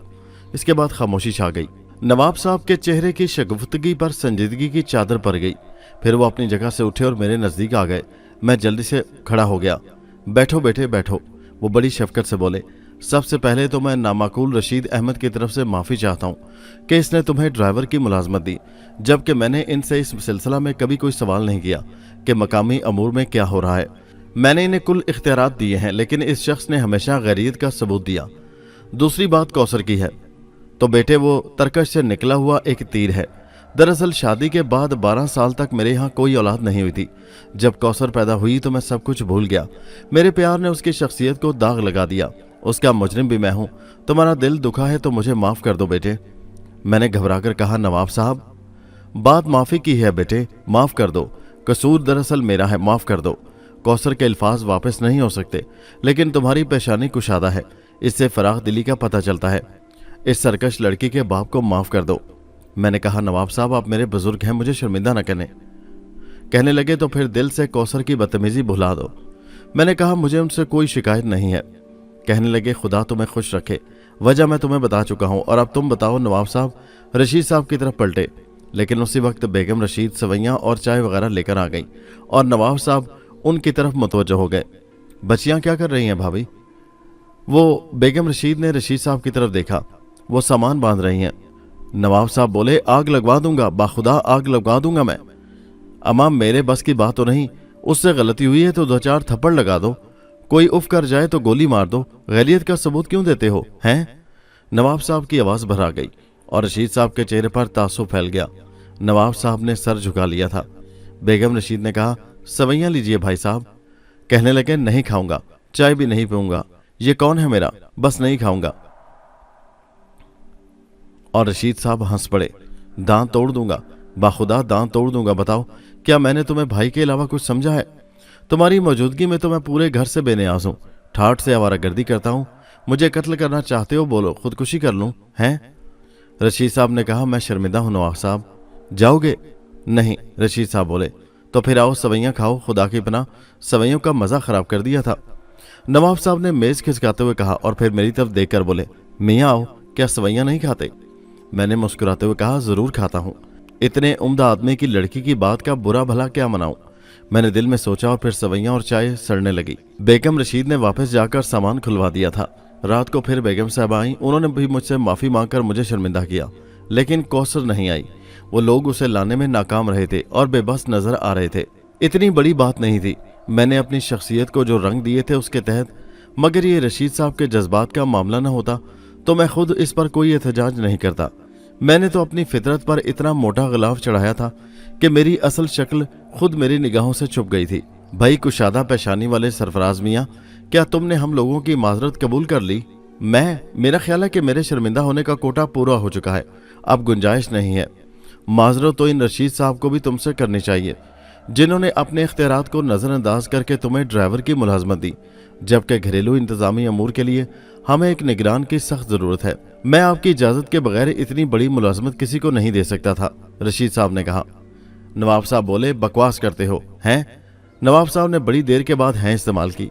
इसके बाद खामोशी छा गई। नवाब साहब के चेहरे की शगुफ्तगी पर संजीदगी की चादर पड़ गई। फिर वो अपनी जगह से उठे और मेरे नज़दीक आ गए। मैं जल्दी से खड़ा हो गया। बैठो बेटे बैठो, वो बड़ी शफकत से बोले। सबसे पहले तो मैं नामाकूल रशीद अहमद की तरफ से माफ़ी चाहता हूँ कि इसने तुम्हें ड्राइवर की मुलाजमत दी, जबकि मैंने इनसे इस सिलसिला में कभी कोई सवाल नहीं किया कि मकामी अमूर में क्या हो रहा है। मैंने इन्हें कुल इख्तियारात दिए हैं, लेकिन इस शख्स ने हमेशा गैरियत का सबूत दिया। दूसरी बात कौसर की है, तो बेटे वो तरकश से निकला हुआ एक तीर है। दरअसल शादी के बाद 12 साल तक मेरे यहाँ कोई औलाद नहीं हुई थी। जब कौसर पैदा हुई तो मैं सब कुछ भूल गया। मेरे प्यार ने उसकी शख्सियत को दाग लगा दिया। उसका मुजरिम भी मैं हूँ। तुम्हारा दिल दुखा है तो मुझे माफ़ कर दो बेटे। मैंने घबराकर कहा, नवाब साहब, बात माफ़ी की है बेटे, माफ़ कर दो। कसूर दरअसल मेरा है, माफ़ कर दो। कौसर के अल्फाज वापस नहीं हो सकते, लेकिन तुम्हारी पेशानी कुशादा है, इससे फराख दिली का पता चलता है। इस सरकश लड़की के बाप को माफ़ कर दो। मैंने कहा, नवाब साहब आप मेरे बुजुर्ग हैं, मुझे शर्मिंदा न करने। कहने लगे, तो फिर दिल से कौसर की बदतमीजी भुला दो। मैंने कहा, मुझे उनसे कोई शिकायत नहीं है। कहने लगे, खुदा तुम्हें खुश रखे, वजह मैं तुम्हें बता चुका हूँ, और अब तुम बताओ। नवाब साहब रशीद साहब की तरफ पलटे, लेकिन उसी वक्त बेगम रशीद सवैयाँ और चाय वगैरह लेकर आ गई और नवाब साहब उनकी तरफ मुतवज्जो हो गए। बच्चियाँ क्या कर रही हैं भाभी? वो बेगम रशीद ने रशीद साहब की तरफ देखा। वो सामान बांध रही हैं। नवाब साहब बोले, आग लगवा दूंगा, बाखुदा आग लगवा दूंगा मैं। अम्मा मेरे बस की बात तो नहीं, उससे गलती हुई है तो 2-4 थप्पड़ लगा दो, कोई उफ कर जाए तो गोली मार दो, गैरियत का सबूत क्यों देते हो हैं? नवाब साहब की आवाज़ भर आ गई और रशीद साहब के चेहरे पर तासुब फैल गया। नवाब साहब ने सर झुका लिया था। बेगम रशीद ने कहा, सवैयाँ लीजिए भाई साहब। कहने लगे, नहीं खाऊंगा, चाय भी नहीं पीऊंगा, ये कौन है मेरा, बस नहीं खाऊंगा। और रशीद साहब हंस पड़े, दांत तोड़ दूंगा, बाखुदा दांत तोड़ दूंगा। बताओ, क्या मैंने तुम्हें भाई के अलावा कुछ समझा है? तुम्हारी मौजूदगी में तो मैं पूरे घर से बेनियाज हूँ, ठाठ से आवारागर्दी करता हूँ। मुझे कत्ल करना चाहते हो, बोलो, खुदकुशी कर लूँ हैं? रशीद साहब ने कहा, मैं शर्मिंदा हूँ नवाब साहब। जाओगे? नहीं, रशीद साहब बोले। तो फिर आओ सवैयाँ खाओ, खुदा की पनाह सवैयों का मज़ा ख़राब कर दिया था। नवाब साहब ने मेज़ खिसकाते हुए कहा और फिर मेरी तरफ देखकर बोले, मियाँ आओ, क्या सवैयाँ नहीं खाते? मैंने मुस्कुराते हुए कहा, ज़रूर खाता हूँ। इतने उम्दा आदमी की लड़की की बात का बुरा भला क्या मनाऊं? मैंने दिल में सोचा और फिर सवैयाँ और चाय सड़ने लगी। बेगम रशीद ने वापस जाकर सामान खुलवा दिया था। रात को फिर बेगम साहब आई, उन्होंने भी मुझसे माफ़ी मांगकर मुझे शर्मिंदा किया, लेकिन कौसर नहीं आई। वो लोग उसे लाने में नाकाम रहे थे और बेबस नजर आ रहे थे। इतनी बड़ी बात नहीं थी, मैंने अपनी शख्सियत को जो रंग दिए थे उसके तहत, मगर ये रशीद साहब के जज्बात का मामला न होता तो मैं खुद इस पर कोई एहतजाज नहीं करता। मैंने तो अपनी फितरत पर इतना मोटा गिलाफ चढ़ाया था कि मेरी असल शक्ल खुद मेरी निगाहों से छुप गई थी। भाई कुशादा पेशानी वाले सरफराज मियाँ, क्या तुमने हम लोगों की माजरत कबूल कर ली? मेरा ख्याल है कि मेरे शर्मिंदा होने का कोटा पूरा हो चुका है, अब गुंजाइश नहीं है। माजरत तो इन रशीद साहब को भी तुमसे करनी चाहिए, जिन्होंने अपने इख्तियारात को नज़रअंदाज करके तुम्हें ड्राइवर की मुलाजमत दी, जबकि घरेलू इंतजामी अमूर के लिए हमें एक निगरान की सख्त ज़रूरत है। मैं आपकी इजाज़त के बगैर इतनी बड़ी मुलाजमत किसी को नहीं दे सकता था, रशीद साहब ने कहा। नवाब साहब बोले, बकवास करते हो हैं? नवाब साहब ने बड़ी देर के बाद हैं इस्तेमाल की।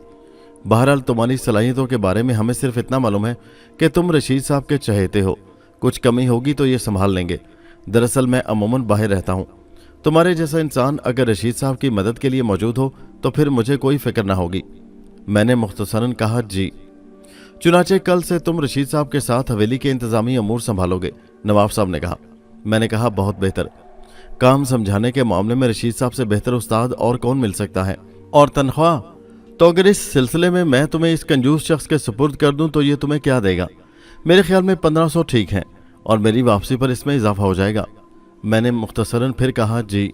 बहरहाल तुम्हारी सलाहियतों के बारे में हमें सिर्फ इतना मालूम है कि तुम रशीद साहब के चहेते हो, कुछ कमी होगी तो ये संभाल लेंगे। दरअसल मैं अमूमन बाहर रहता हूँ। तुम्हारे जैसा इंसान अगर रशीद साहब की मदद के लिए मौजूद हो तो फिर मुझे कोई फिक्र ना होगी। मैंने मुख्तसरन कहा, जी। चुनाचे कल से तुम रशीद साहब के साथ हवेली के इंतजामी अमूर संभालोगे, नवाब साहब ने कहा। मैंने कहा, बहुत बेहतर। काम समझाने के मामले में रशीद साहब से बेहतर उस्ताद और कौन मिल सकता है। और तनख्वाह तो अगर इस सिलसिले में मैं तुम्हें इस कंजूस शख्स के सुपुर्द कर दूं तो ये तुम्हें क्या देगा? मेरे ख्याल में 1500 ठीक है और मेरी वापसी पर इसमें इजाफा हो जाएगा। मैंने मुख्तसरन फिर कहा जी।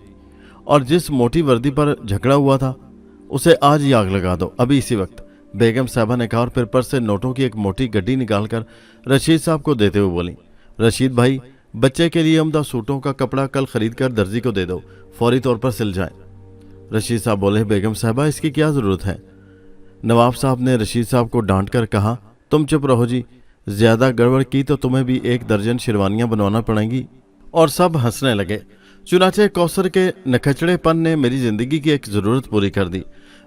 और जिस मोटी वर्दी पर झगड़ा हुआ था उसे आज ही आग लगा दो, अभी इसी वक्त। बेगम साहबा ने कहा और फिर पर्स से नोटों की एक मोटी गड्डी निकालकर रशीद साहब को देते हुए बोली, रशीद भाई, बच्चे के लिए उम्दा सूटों का कपड़ा कल खरीद कर दर्जी को दे दो, फौरी तौर पर सिल जाए। रशीद साहब बोले, बेगम साहबा इसकी क्या ज़रूरत है? नवाब साहब ने रशीद साहब को डांट कर कहा, तुम चुप रहो जी, ज़्यादा गड़बड़ की तो तुम्हें भी 1 दर्जन शेरवानियाँ बनवाना पड़ेंगी। और सब हंसने लगे। चुनाचे कौसर के नखचड़ेपन ने मेरी ज़िंदगी की एक ज़रूरत पूरी कर दी।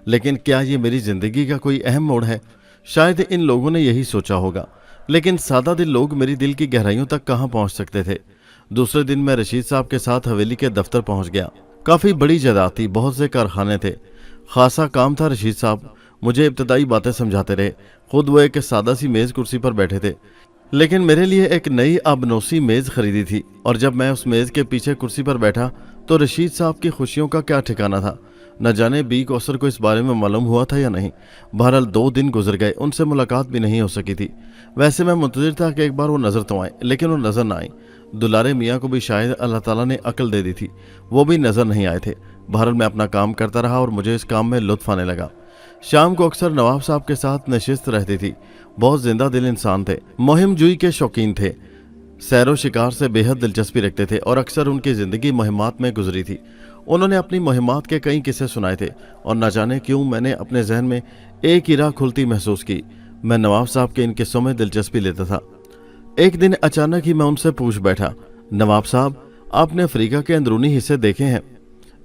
लेकिन क्या ये मेरी ज़िंदगी का कोई अहम मोड़ है? शायद इन लोगों ने यही सोचा होगा, लेकिन सादा दिल लोग मेरी दिल की गहराइयों तक कहाँ पहुँच सकते थे। दूसरे दिन मैं रशीद साहब के साथ हवेली के दफ्तर पहुँच गया। काफ़ी बड़ी जायदाद थी, बहुत से कारखाने थे, खासा काम था। रशीद साहब मुझे इब्तदाई बातें समझाते रहे। खुद वो एक सादा सी मेज़ कुर्सी पर बैठे थे, लेकिन मेरे लिए एक नई अबनोसी मेज़ खरीदी थी। और जब मैं उस मेज़ के पीछे कुर्सी पर बैठा तो रशीद साहब की खुशियों का क्या ठिकाना था। न जाने बी कौसर को इस बारे में मालूम हुआ था या नहीं। बहरहाल 2 दिन गुजर गए, उनसे मुलाकात भी नहीं हो सकी थी। वैसे मैं मुंतज़िर था कि एक बार वो नज़र तो आए, लेकिन वो नज़र ना आई। दुलारे मियाँ को भी शायद अल्लाह ताला ने अक्ल दे दी थी, वो भी नज़र नहीं आए थे। बहरहाल मैं अपना काम करता रहा और मुझे इस काम में लुत्फ़ आने लगा। शाम को अक्सर नवाब साहब के साथ नशिस्त रहती थी। बहुत जिंदा दिल इंसान थे, मुहिम जुई के शौकीन थे, सैरो शिकार से बेहद दिलचस्पी रखते थे और अक्सर उनकी ज़िंदगी मुहिमात में गुजरी थी। उन्होंने अपनी मुहिमात के कई किस्से सुनाए थे और न जाने क्यों मैंने अपने जहन में एक ही राह खुलती महसूस की। मैं नवाब साहब के इन किस्सों में दिलचस्पी लेता था। एक दिन अचानक ही मैं उनसे पूछ बैठा, नवाब साहब, आपने अफ्रीका के अंदरूनी हिस्से देखे हैं?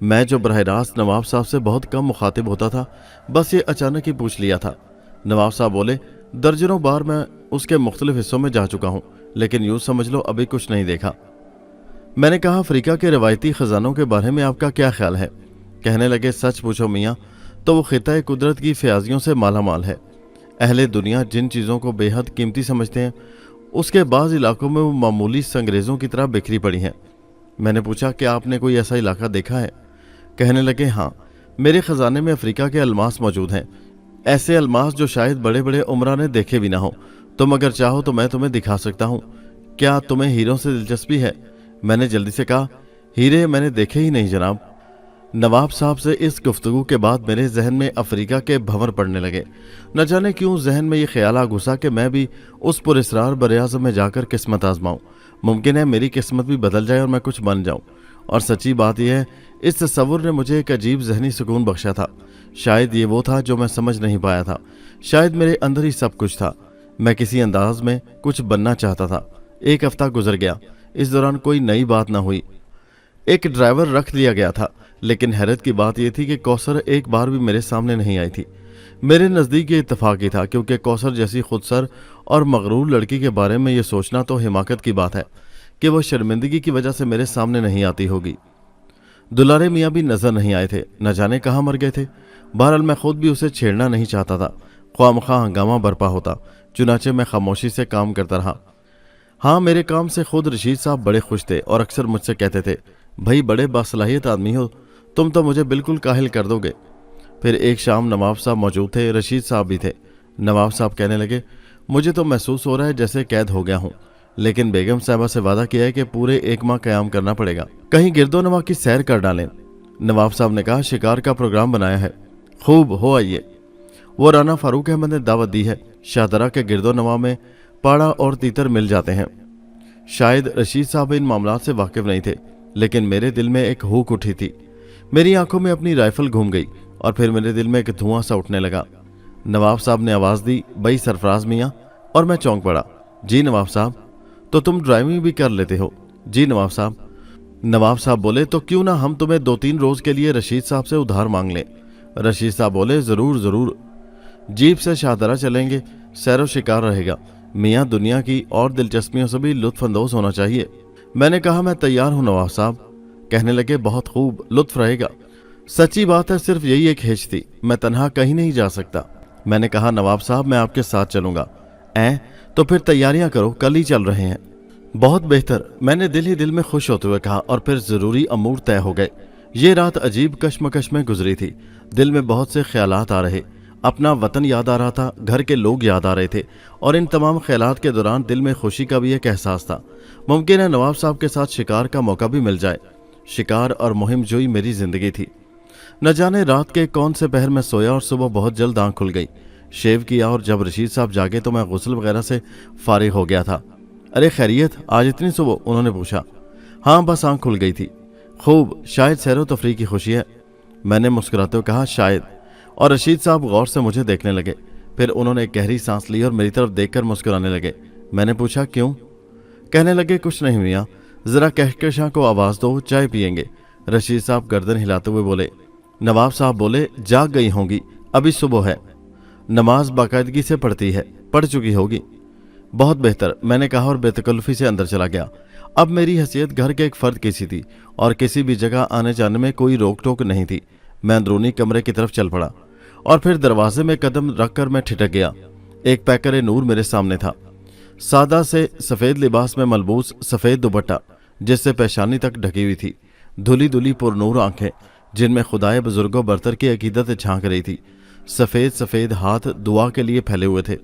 मैं जो बरह रास्त नवाब साहब से बहुत कम मुखातिब होता था, बस ये अचानक ही पूछ लिया था। नवाब साहब बोले, दर्जनों बार मैं उसके मुख्तलिफ हिस्सों में जा चुका हूँ, लेकिन यूँ समझ लो अभी कुछ नहीं देखा। मैंने कहा, अफ्रीका के रवायती ख़जानों के बारे में आपका क्या ख्याल है? कहने लगे, सच पूछो मियाँ तो वो खिता कुदरत की फ़याज़ियों से माला माल है। अहले दुनिया जिन चीज़ों को बेहद कीमती समझते हैं, उसके बाज़ इलाकों में वो मामूली संगरेज़ों की तरह बिखरी पड़ी हैं। मैंने पूछा, क्या आपने कोई ऐसा इलाका देखा है? कहने लगे, हाँ, मेरे ख़जाने में अफ्रीका के अलमास मौजूद हैं, ऐसे अलमास जो शायद बड़े बड़े उमरा ने देखे भी ना हो। तुम अगर चाहो तो मैं तुम्हें दिखा सकता हूँ। क्या तुम्हें हीरों से दिलचस्पी है? मैंने जल्दी से कहा, हीरे मैंने देखे ही नहीं जनाब। नवाब साहब से इस गुफ्तगू के बाद मेरे जहन में अफ्रीका के भंवर पड़ने लगे। न जाने क्यों जहन में ये ख्याल आ घुसा कि मैं भी उस पुरस्रार बरियाज़म में जाकर किस्मत आजमाऊँ। मुमकिन है मेरी किस्मत भी बदल जाए और मैं कुछ बन जाऊँ। और सच्ची बात यह है, इस तस्वुर ने मुझे एक अजीब जहनी सुकून बख्शा था। शायद ये वो था जो मैं समझ नहीं पाया था। शायद मेरे अंदर ही सब कुछ था। मैं किसी अंदाज में कुछ बनना चाहता था। 1 हफ्ता गुजर गया, इस दौरान कोई नई बात ना हुई। एक ड्राइवर रख लिया गया था, लेकिन हैरत की बात यह थी कि कौसर एक बार भी मेरे सामने नहीं आई थी। मेरे नज़दीक ये इत्तफाक़ी था, क्योंकि कौसर जैसी खुदसर और मगरूर लड़की के बारे में ये सोचना तो हिमाकत की बात है कि वह शर्मिंदगी की वजह से मेरे सामने नहीं आती होगी। दुलारे मियाँ भी नज़र नहीं आए थे, न जाने कहाँ मर गए थे। बहरहाल मैं खुद भी उसे छेड़ना नहीं चाहता था, ख्वामख्वाह हंगामा बरपा होता। चुनाचे मैं खामोशी से काम करता रहा। हाँ, मेरे काम से खुद रशीद साहब बड़े खुश थे और अक्सर मुझसे कहते थे, भाई बड़े बासलाहियत आदमी हो, तुम तो मुझे बिल्कुल काहिल कर दोगे। फिर एक शाम नवाब साहब मौजूद थे, रशीद साहब भी थे। नवाब साहब कहने लगे, मुझे तो महसूस हो रहा है जैसे कैद हो गया हूँ, लेकिन बेगम साहबा से वादा किया है कि पूरे 1 माह क़याम करना पड़ेगा, कहीं गिरदोनवा की सैर कर डालें। नवाब साहब ने कहा, शिकार का प्रोग्राम बनाया है, खूब हो आइए। वो राना फारूक अहमद ने दावत दी है। शाहदरा के गिरदोनवा में पाड़ा और तीतर मिल जाते हैं। शायद रशीद साहब इन मामलात से वाकिफ नहीं थे, लेकिन मेरे दिल में एक हुक उठी थी। मेरी आंखों में अपनी राइफल घूम गई और फिर मेरे दिल में एक धुआं सा उठने लगा। नवाब साहब ने आवाज़ दी, भाई सरफराज मियाँ, और मैं चौंक पड़ा। जी नवाब साहब, तो तुम ड्राइविंग भी कर लेते हो? जी नवाब साहब। नवाब साहब बोले, तो क्यों ना हम तुम्हें 2-3 रोज़ के लिए रशीद साहब से उधार मांग लें? रशीद साहब बोले, ज़रूर ज़रूर, जीप से शाहदरा चलेंगे, सैरो शिकार रहेगा। मियाँ दुनिया की और दिलचस्पियों से भी लुत्फ़अंदोज़ होना चाहिए। मैंने कहा, मैं तैयार हूँ नवाब साहब। कहने लगे, बहुत खूब, लुत्फ़ रहेगा। सच्ची बात है, सिर्फ यही एक हिच थी, मैं तन्हा कहीं नहीं जा सकता। मैंने कहा, नवाब साहब मैं आपके साथ चलूँगा। तो फिर तैयारियां करो, कल ही चल रहे हैं। बहुत बेहतर, मैंने दिल ही दिल में खुश होते हुए कहा, और फिर जरूरी अमूर तय हो गए। ये रात अजीब कश्मकश में गुजरी थी। दिल में बहुत से ख्यालात आ रहे। अपना वतन याद आ रहा था, घर के लोग याद आ रहे थे, और इन तमाम ख्यालात के दौरान दिल में खुशी का भी एक एहसास था। मुमकिन है नवाब साहब के साथ शिकार का मौका भी मिल जाए। शिकार और मुहिम जोई मेरी जिंदगी थी। न जाने रात के कौन से पहर में सोया और सुबह बहुत जल्द आंख खुल गई। शेव किया और जब रशीद साहब जागे तो मैं गुस्ल वगैरह से फारिग हो गया था। अरे खैरियत, आज इतनी सुबह? उन्होंने पूछा। हाँ, बस आंख खुल गई थी। खूब, शायद सैरो तफरी की खुशी है, मैंने मुस्कुराते हुए कहा। शायद। और रशीद साहब गौर से मुझे देखने लगे। फिर उन्होंने एक गहरी सांस ली और मेरी तरफ देखकर मुस्कुराने लगे। मैंने पूछा, क्यों? कहने लगे, कुछ नहीं मियाँ, जरा कहकशां को आवाज दो, चाय पियेंगे। रशीद साहब गर्दन हिलाते हुए बोले। नवाब साहब बोले, जाग गई होंगी, अभी सुबह है। नमाज बाकायदगी से पढ़ती है? पढ़ चुकी होगी। बहुत बेहतर, मैंने कहा और बेतकल्लुफी से अंदर चला गया। अब मेरी हैसियत घर के एक फर्द की सी थी और किसी भी जगह आने जाने में कोई रोक टोक नहीं थी। मैं अंदरूनी कमरे की तरफ चल पड़ा और फिर दरवाजे में कदम रखकर मैं ठिठक गया। एक पैकर नूर मेरे सामने था। सादा से सफ़ेद लिबास में मलबूस सफ़ेद दुपट्टा जिससे पेशानी तक ढकी हुई थी, धुली धुली पुरनूर आंखें जिनमें खुदाए बुजुर्गों बरतर की अकीदत झांक रही थी, सफ़ेद सफ़ेद हाथ दुआ के लिए फैले हुए थे।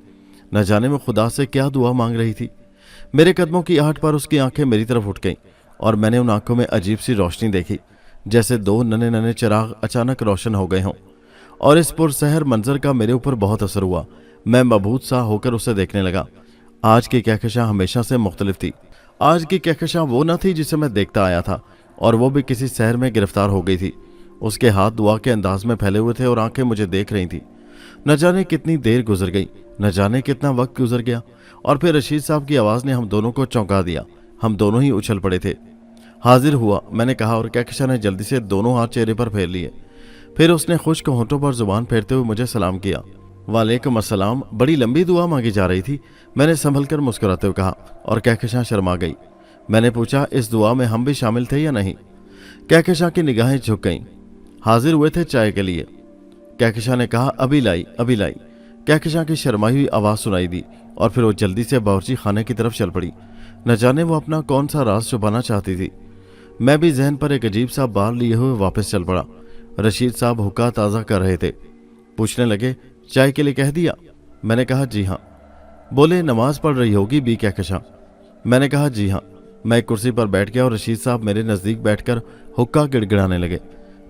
न जाने में खुदा से क्या दुआ मांग रही थी। मेरे कदमों की आहट पर उसकी आंखें मेरी तरफ उठ गईं और मैंने उन आंखों में अजीब सी रोशनी देखी, जैसे दो नन्हे नन्हे चिराग अचानक रोशन हो गए हों। और इस पुरसहर मंजर का मेरे ऊपर बहुत असर हुआ। मैं मबहूत सा होकर उसे देखने लगा। आज की कहकशां हमेशा से मुख्तलिफ थी। आज की कहकशां वो न थी जिसे मैं देखता आया था, और वो भी किसी शहर में गिरफ्तार हो गई थी। उसके हाथ दुआ के अंदाज में फैले हुए थे और आंखें मुझे देख रही थी। न जाने कितनी देर गुजर गई, न जाने कितना वक्त गुजर गया, और फिर रशीद साहब की आवाज़ ने हम दोनों को चौंका दिया। हम दोनों ही उछल पड़े थे। हाजिर हुआ, मैंने कहा, और कहकशां ने जल्दी से दोनों हाथ चेहरे पर फेर लिए। फिर उसने खुश्क होंठों पर जुबान फेरते हुए मुझे सलाम किया। वालेकुम अस्सलाम। बड़ी लंबी दुआ मांगी जा रही थी, मैंने संभल कर मुस्कुराते हुए कहा, और कहकशां शर्मा गई। मैंने पूछा, इस दुआ में हम भी शामिल थे या नहीं? कहकशां की निगाहें झुक गईं। हाजिर हुए थे चाय के लिए, कहकशां ने कहा। अभी लाई, अभी लाई। कहकशां की शर्माई हुई आवाज़ सुनाई दी और फिर वो जल्दी से बावर्ची खाने की तरफ चल पड़ी। न जाने वो अपना कौन सा राज छुपाना चाहती थी। मैं भी जहन पर एक अजीब सा बार लिए हुए वापस चल पड़ा। रशीद साहब हुक्का ताज़ा कर रहे थे। पूछने लगे, चाय के लिए कह दिया? मैंने कहा, जी हाँ। बोले, नमाज पढ़ रही होगी बी कहकशां? मैंने कहा, जी हाँ। मैं एक कुर्सी पर बैठ गया और रशीद साहब मेरे नज़दीक बैठकर हुक्का गिड़गिड़ाने लगे।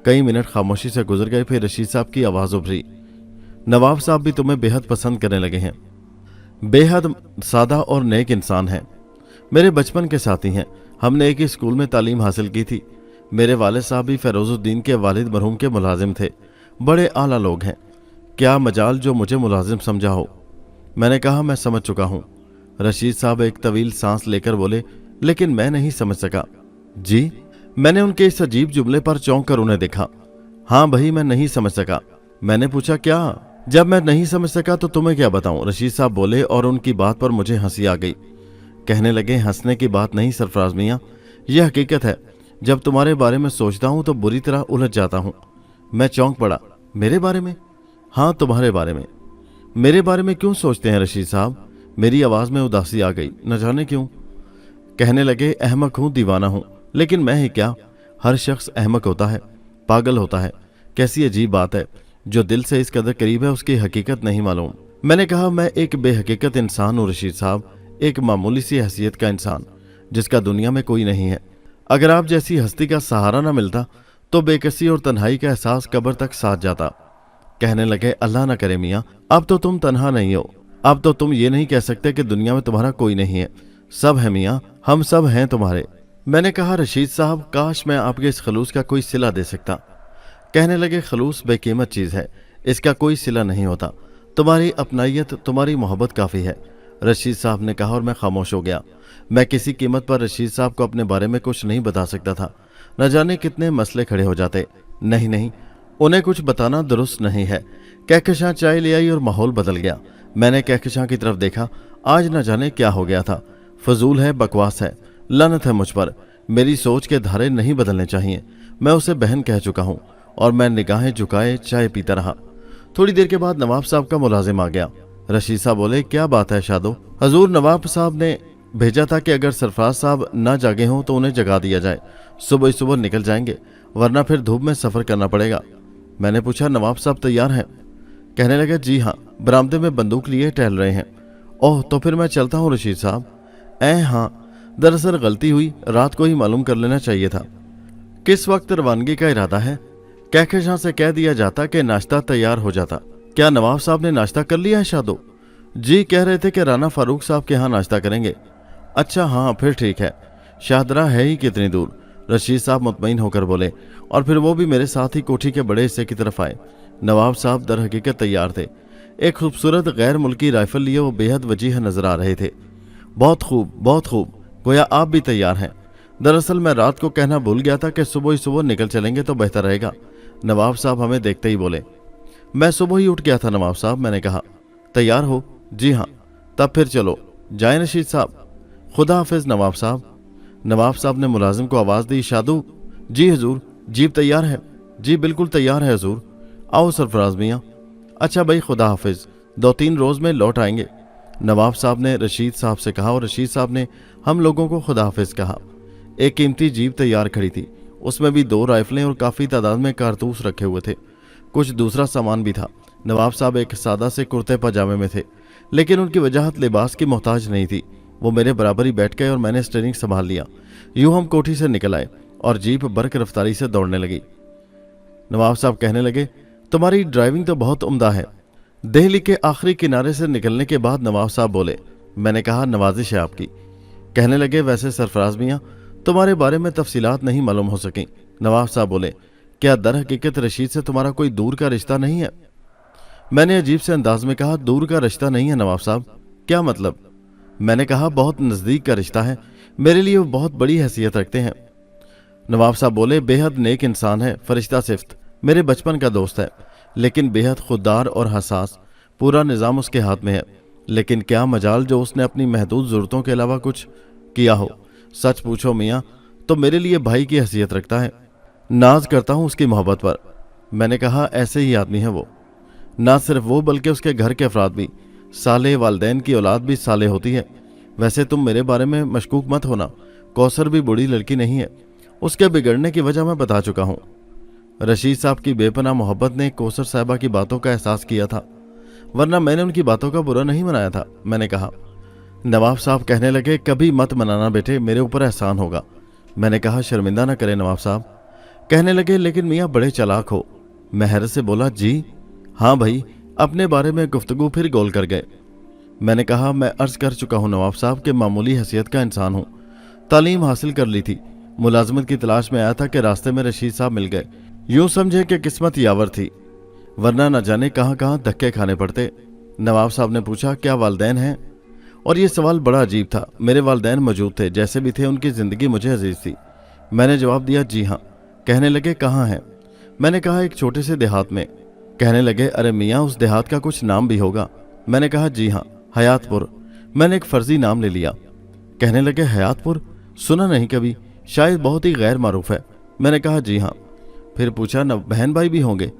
कई मिनट खामोशी से गुजर गए। फिर रशीद साहब की आवाज़ उभरी, नवाब साहब भी तुम्हें बेहद पसंद करने लगे हैं। बेहद सादा और नेक इंसान हैं। मेरे बचपन के साथी हैं। हमने एक ही स्कूल में तालीम हासिल की थी। मेरे वालिद साहब भी फ़ैरोज़ुद्दीन के वालिद मरहूम के मुलाजिम थे। बड़े आला लोग हैं। क्या मजाल जो मुझे मुलाजिम समझा हो। मैंने कहा, मैं समझ चुका हूँ। रशीद साहब एक तवील सांस लेकर बोले, लेकिन मैं नहीं समझ सका। जी? मैंने उनके इस अजीब जुमले पर चौंक कर उन्हें देखा। हाँ भाई, मैं नहीं समझ सका। मैंने पूछा, क्या? जब मैं नहीं समझ सका तो तुम्हें क्या बताऊं? रशीद साहब बोले, और उनकी बात पर मुझे हंसी आ गई। कहने लगे, हंसने की बात नहीं सरफराज मियाँ, यह हकीकत है। जब तुम्हारे बारे में सोचता हूं तो बुरी तरह उलझ जाता हूं। मैं चौंक पड़ा। मेरे बारे में? हाँ, तुम्हारे बारे में। मेरे बारे में क्यों सोचते हैं रशीद साहब? मेरी आवाज़ में उदासी आ गई, न जाने क्यों। कहने लगे, अहमक हूँ, दीवाना हूँ, लेकिन मैं ही क्या, हर शख्स अहमक होता है, पागल होता है। कैसी अजीब बात है, जो दिल से इस कदर करीब है उसकी हकीकत नहीं मालूम। मैंने कहा, मैं एक बेहकीकत इंसान हूँ रशीद साहब, एक मामूली सी हैसियत का इंसान जिसका दुनिया में कोई नहीं है। अगर आप जैसी हस्ती का सहारा न मिलता तो बेकसी और तन्हाई का एहसास कब्र तक साथ जाता। कहने लगे, अल्लाह न करे मियाँ, अब तो तुम तन्हा नहीं हो। अब तो तुम ये नहीं कह सकते कि दुनिया में तुम्हारा कोई नहीं है। सब है मियाँ, हम सब हैं तुम्हारे। मैंने कहा, रशीद साहब, काश मैं आपके इस खलूस का कोई सिला दे सकता। कहने लगे, खलूस बेकीमत चीज़ है, इसका कोई सिला नहीं होता। तुम्हारी अपनाइयत, तुम्हारी मोहब्बत काफ़ी है। रशीद साहब ने कहा और मैं खामोश हो गया। मैं किसी कीमत पर रशीद साहब को अपने बारे में कुछ नहीं बता सकता था। न जाने कितने मसले खड़े हो जाते। नहीं नहीं, उन्हें कुछ बताना दुरुस्त नहीं है। कहकशां चाय ले आई और माहौल बदल गया। मैंने कहकशां की तरफ देखा। आज न जाने क्या हो गया था। फजूल है, बकवास है, लानत है मुझ पर। मेरी सोच के धारे नहीं बदलने चाहिए। मैं उसे बहन कह चुका हूँ और मैं निगाहें झुकाए चाय पीता रहा। थोड़ी देर के बाद नवाब साहब का मुलाजिम आ गया। रशीद साहब बोले, क्या बात है शादो? हजूर, नवाब साहब ने भेजा था कि अगर सरफराज साहब ना जागे हों तो उन्हें जगा दिया जाए, सुबह ही सुबह निकल जाएंगे, वरना फिर धूप में सफ़र करना पड़ेगा। मैंने पूछा, नवाब साहब तैयार हैं? कहने लगे, जी हाँ, बरामदे में बंदूक लिए टहल रहे हैं। ओह, तो फिर मैं चलता हूँ रशीद साहब। हाँ, दरअसल गलती हुई, रात को ही मालूम कर लेना चाहिए था। किस वक्त रवानगी का इरादा है? कहकशां से कह दिया जाता कि नाश्ता तैयार हो जाता। क्या नवाब साहब ने नाश्ता कर लिया है शादो? जी, कह रहे थे कि राना फारूक साहब के यहाँ नाश्ता करेंगे। अच्छा, हाँ, फिर ठीक है। शाहदरा है ही कितनी दूर? रशीद साहब मुतमईन होकर बोले, और फिर वो भी मेरे साथ ही कोठी के बड़े हिस्से की तरफ आए। नवाब साहब दर हकीकत तैयार थे। एक खूबसूरत गैर मुल्की राइफल लिए वो बेहद वजीह नजर आ रहे थे। बहुत खूब, बहुत खूब, गोया आप भी तैयार हैं। दरअसल मैं रात को कहना भूल गया था कि सुबह ही सुबह निकल चलेंगे तो बेहतर रहेगा। नवाब साहब हमें देखते ही बोले। मैं सुबह ही उठ गया था नवाब साहब। मैंने कहा, तैयार हो? जी हाँ। तब फिर चलो, जाए रशीद साहब। खुदा हाफिज नवाब साहब। नवाब साहब ने मुलाजिम को आवाज़ दी, शादू। जी हजूर। जीप तैयार है? जी बिल्कुल तैयार है हजूर। आओ सरफराज मियाँ। अच्छा भाई, खुदा हाफिज, 2-3 रोज़ में लौट आएंगे। नवाब साहब ने रशीद साहब से कहा और रशीद साहब ने हम लोगों को खुदा हाफिज कहा। एक कीमती जीप तैयार खड़ी थी, उसमें भी 2 राइफलें और काफ़ी तादाद में कारतूस रखे हुए थे। कुछ दूसरा सामान भी था। नवाब साहब एक सादा से कुर्ते पजामे में थे, लेकिन उनकी वजाहत लिबास की मोहताज नहीं थी। वो मेरे बराबर ही बैठ गए और मैंने स्टीयरिंग संभाल लिया। यूं हम कोठी से निकल आए और जीप बर्क रफ्तारी से दौड़ने लगी। नवाब साहब कहने लगे, तुम्हारी ड्राइविंग तो बहुत उम्दा है। दिल्ली के आखिरी किनारे से निकलने के बाद नवाब साहब बोले। मैंने कहा, नवाजिश है आपकी। कहने लगे, वैसे सरफराज मियाँ, तुम्हारे बारे में तफसीलात नहीं मालूम हो सकी। नवाब साहब बोले, क्या दर हकीकत रशीद से तुम्हारा कोई दूर का रिश्ता नहीं है? मैंने अजीब से अंदाज में कहा, दूर का रिश्ता नहीं है नवाब साहब। क्या मतलब? मैंने कहा, बहुत नज़दीक का रिश्ता है। मेरे लिए वो बहुत बड़ी हैसियत रखते हैं। नवाब साहब बोले, बेहद नेक इंसान है, फरिश्ता सिफ्त, मेरे बचपन का दोस्त है, लेकिन बेहद खुददार और हसास। पूरा निज़ाम उसके हाथ में है, लेकिन क्या मजाल जो उसने अपनी महदूद ज़रूरतों के अलावा कुछ किया हो। सच पूछो मियाँ तो मेरे लिए भाई की हैसियत रखता है। नाज करता हूँ उसकी मोहब्बत पर। मैंने कहा, ऐसे ही आदमी है वो। ना सिर्फ वो बल्कि उसके घर के अफराद भी। साले वालदैन की औलाद भी साले होती है। वैसे तुम मेरे बारे में मशकूक मत होना, कौसर भी बुरी लड़की नहीं है। उसके बिगड़ने की वजह मैं बता चुका हूँ। रशीद साहब की बेपनाह मोहब्बत ने कौसर साहिबा की बातों का एहसास किया था, वरना मैंने उनकी बातों का बुरा नहीं मनाया था। मैंने कहा। नवाब साहब कहने लगे, कभी मत मनाना बेटे, मेरे ऊपर एहसान होगा। मैंने कहा, शर्मिंदा ना करें नवाब साहब। कहने लगे, लेकिन मियाँ बड़े चालाक हो। मैं हैरत से बोला, जी हाँ भाई। अपने बारे में गुफ्तगू फिर गोल कर गए। मैंने कहा, मैं अर्ज कर चुका हूँ नवाब साहब के मामूली हैसियत का इंसान हूँ। तालीम हासिल कर ली थी, मुलाजमत की तलाश में आया था कि रास्ते में रशीद साहब मिल गए। यूं समझे कि किस्मत यावर थी, वरना न जाने कहाँ कहाँ धक्के खाने पड़ते। नवाब साहब ने पूछा, क्या वालदैन हैं? और ये सवाल बड़ा अजीब था। मेरे वालदैन मौजूद थे, जैसे भी थे उनकी ज़िंदगी मुझे अजीज थी। मैंने जवाब दिया, जी हाँ। कहने लगे, कहाँ हैं? मैंने कहा, एक छोटे से देहात में। कहने लगे, अरे मियाँ, उस देहात का कुछ नाम भी होगा। मैंने कहा, जी हाँ, हयातपुर। मैंने एक फर्जी नाम ले लिया। कहने लगे, हयातपुर? सुना नहीं कभी, शायद बहुत ही गैर मारूफ है। मैंने कहा, जी हाँ। फिर पूछा, न बहन भाई भी होंगे?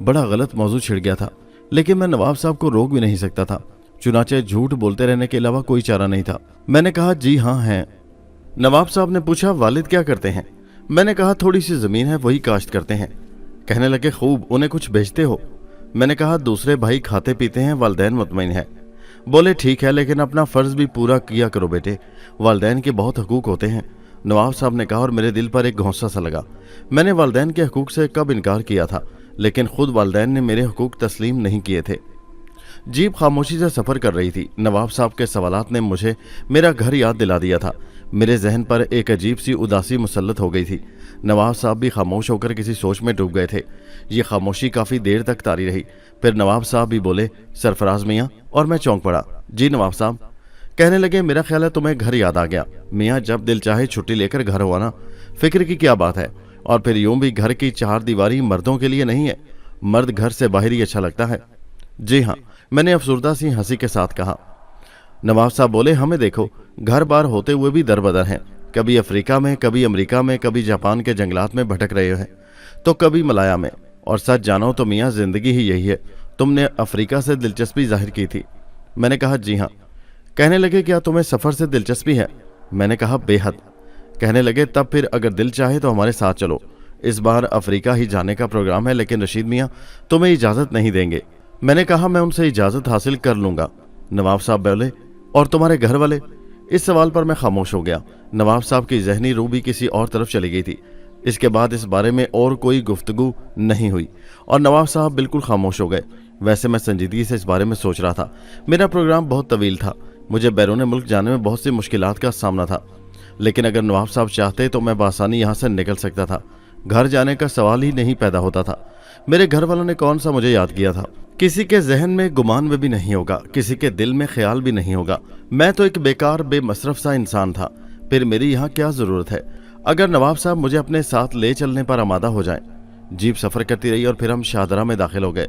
बड़ा गलत मौजू छिड़ गया था, लेकिन मैं नवाब साहब को रोक भी नहीं सकता था। चुनाचे झूठ बोलते रहने के अलावा कोई चारा नहीं था। मैंने कहा, जी हाँ हैं। नवाब साहब ने पूछा, वालिद क्या करते हैं? मैंने कहा, थोड़ी सी ज़मीन है, वही काश्त करते हैं। कहने लगे, खूब, उन्हें कुछ भेजते हो? मैंने कहा, दूसरे भाई खाते पीते हैं, वालदैन मुतमईन है। बोले, ठीक है, लेकिन अपना फ़र्ज़ भी पूरा किया करो बेटे, वालदैन के बहुत हकूक़ होते हैं। नवाब साहब ने कहा और मेरे दिल पर एक घोंसा सा लगा। मैंने वालदैन के हकूक़ से कब इनकार किया था, लेकिन खुद वालदैन ने मेरे हकूक़ तस्लीम नहीं किए थे। जीप खामोशी से सफ़र कर रही थी। नवाब साहब के सवालात ने मुझे मेरा घर याद दिला दिया था। मेरे जहन पर एक अजीब सी उदासी मुसल्लत हो गई थी। नवाब साहब भी खामोश होकर किसी सोच में डूब गए थे। ये खामोशी काफ़ी देर तक तारी रही। फिर नवाब साहब भी बोले, सरफराज मियाँ, और मैं चौंक पड़ा। जी नवाब साहब। कहने लगे, मेरा ख्याल है तुम्हें घर याद आ गया। मियाँ, जब दिल चाहे छुट्टी लेकर घर हो आना, फिक्र की क्या बात है। और फिर यूं भी घर की 4 दीवारी मर्दों के लिए नहीं है, मर्द घर से बाहर ही अच्छा लगता है। जी हाँ, मैंने अफसुर्दा सी हंसी के साथ कहा। नवाब साहब बोले, हमें देखो, घर बार होते हुए भी दर बदर हैं। कभी अफ्रीका में, कभी अमेरिका में, कभी जापान के जंगलात में भटक रहे हैं, तो कभी मलाया में। और सच जानो तो मियाँ, जिंदगी ही यही है। तुमने अफ्रीका से दिलचस्पी जाहिर की थी। मैंने कहा, जी हाँ। कहने लगे क्या तुम्हें सफर से दिलचस्पी है? मैंने कहा बेहद। कहने लगे तब फिर अगर दिल चाहे तो हमारे साथ चलो, इस बार अफ्रीका ही जाने का प्रोग्राम है, लेकिन रशीद मियाँ तुम्हें इजाज़त नहीं देंगे। मैंने कहा मैं उनसे इजाज़त हासिल कर लूँगा। नवाब साहब बोले और तुम्हारे घर वाले? इस सवाल पर मैं खामोश हो गया। नवाब साहब की जहनी रूह भी किसी और तरफ चली गई थी। इसके बाद इस बारे में और कोई गुफ्तगू नहीं हुई और नवाब साहब बिल्कुल खामोश हो गए। वैसे मैं संजीदगी से इस बारे में सोच रहा था। मेरा प्रोग्राम बहुत तवील था, मुझे बैरून मुल्क जाने में बहुत सी मुश्किलात का सामना था, लेकिन अगर नवाब साहब चाहते तो मैं बआसानी यहाँ से निकल सकता था। घर जाने का सवाल ही नहीं पैदा होता था। मेरे घर वालों ने कौन सा मुझे याद किया था? किसी के जहन में गुमान में भी नहीं होगा, किसी के दिल में ख्याल भी नहीं होगा। मैं तो एक बेकार बेमसरफ सा इंसान था। फिर मेरी यहाँ क्या ज़रूरत है? अगर नवाब साहब मुझे अपने साथ ले चलने पर आमादा हो जाएं। जीप सफ़र करती रही और फिर हम शाहदरा में दाखिल हो गए।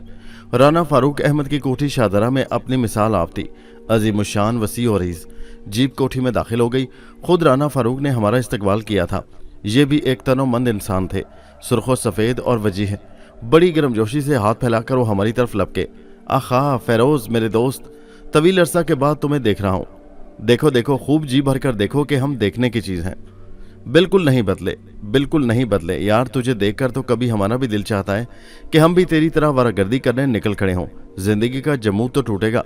राना फारूक अहमद की कोठी शाहदरा में अपनी मिसाल आप थी, अजीमुशान, वसी और अजीज। जीप कोठी में दाखिल हो गई। खुद राना फारूक ने हमारा इस्तकबाल किया था। ये भी एक तनोमंद इंसान थे, सुर्खो सफ़ेद और वजीह। बड़ी गर्मजोशी से हाथ फैलाकर वो हमारी तरफ लपके। आखा फ़ेरोज़, मेरे दोस्त, तवील अरसा के बाद तुम्हें देख रहा हूँ। देखो देखो, खूब जी भर कर देखो कि हम देखने की चीज़ हैं। बिल्कुल नहीं बदले, बिल्कुल नहीं बदले यार। तुझे देखकर तो कभी हमारा भी दिल चाहता है कि हम भी तेरी तरह वारागर्दी करने निकल खड़े हों। जिंदगी का जमूद तो टूटेगा।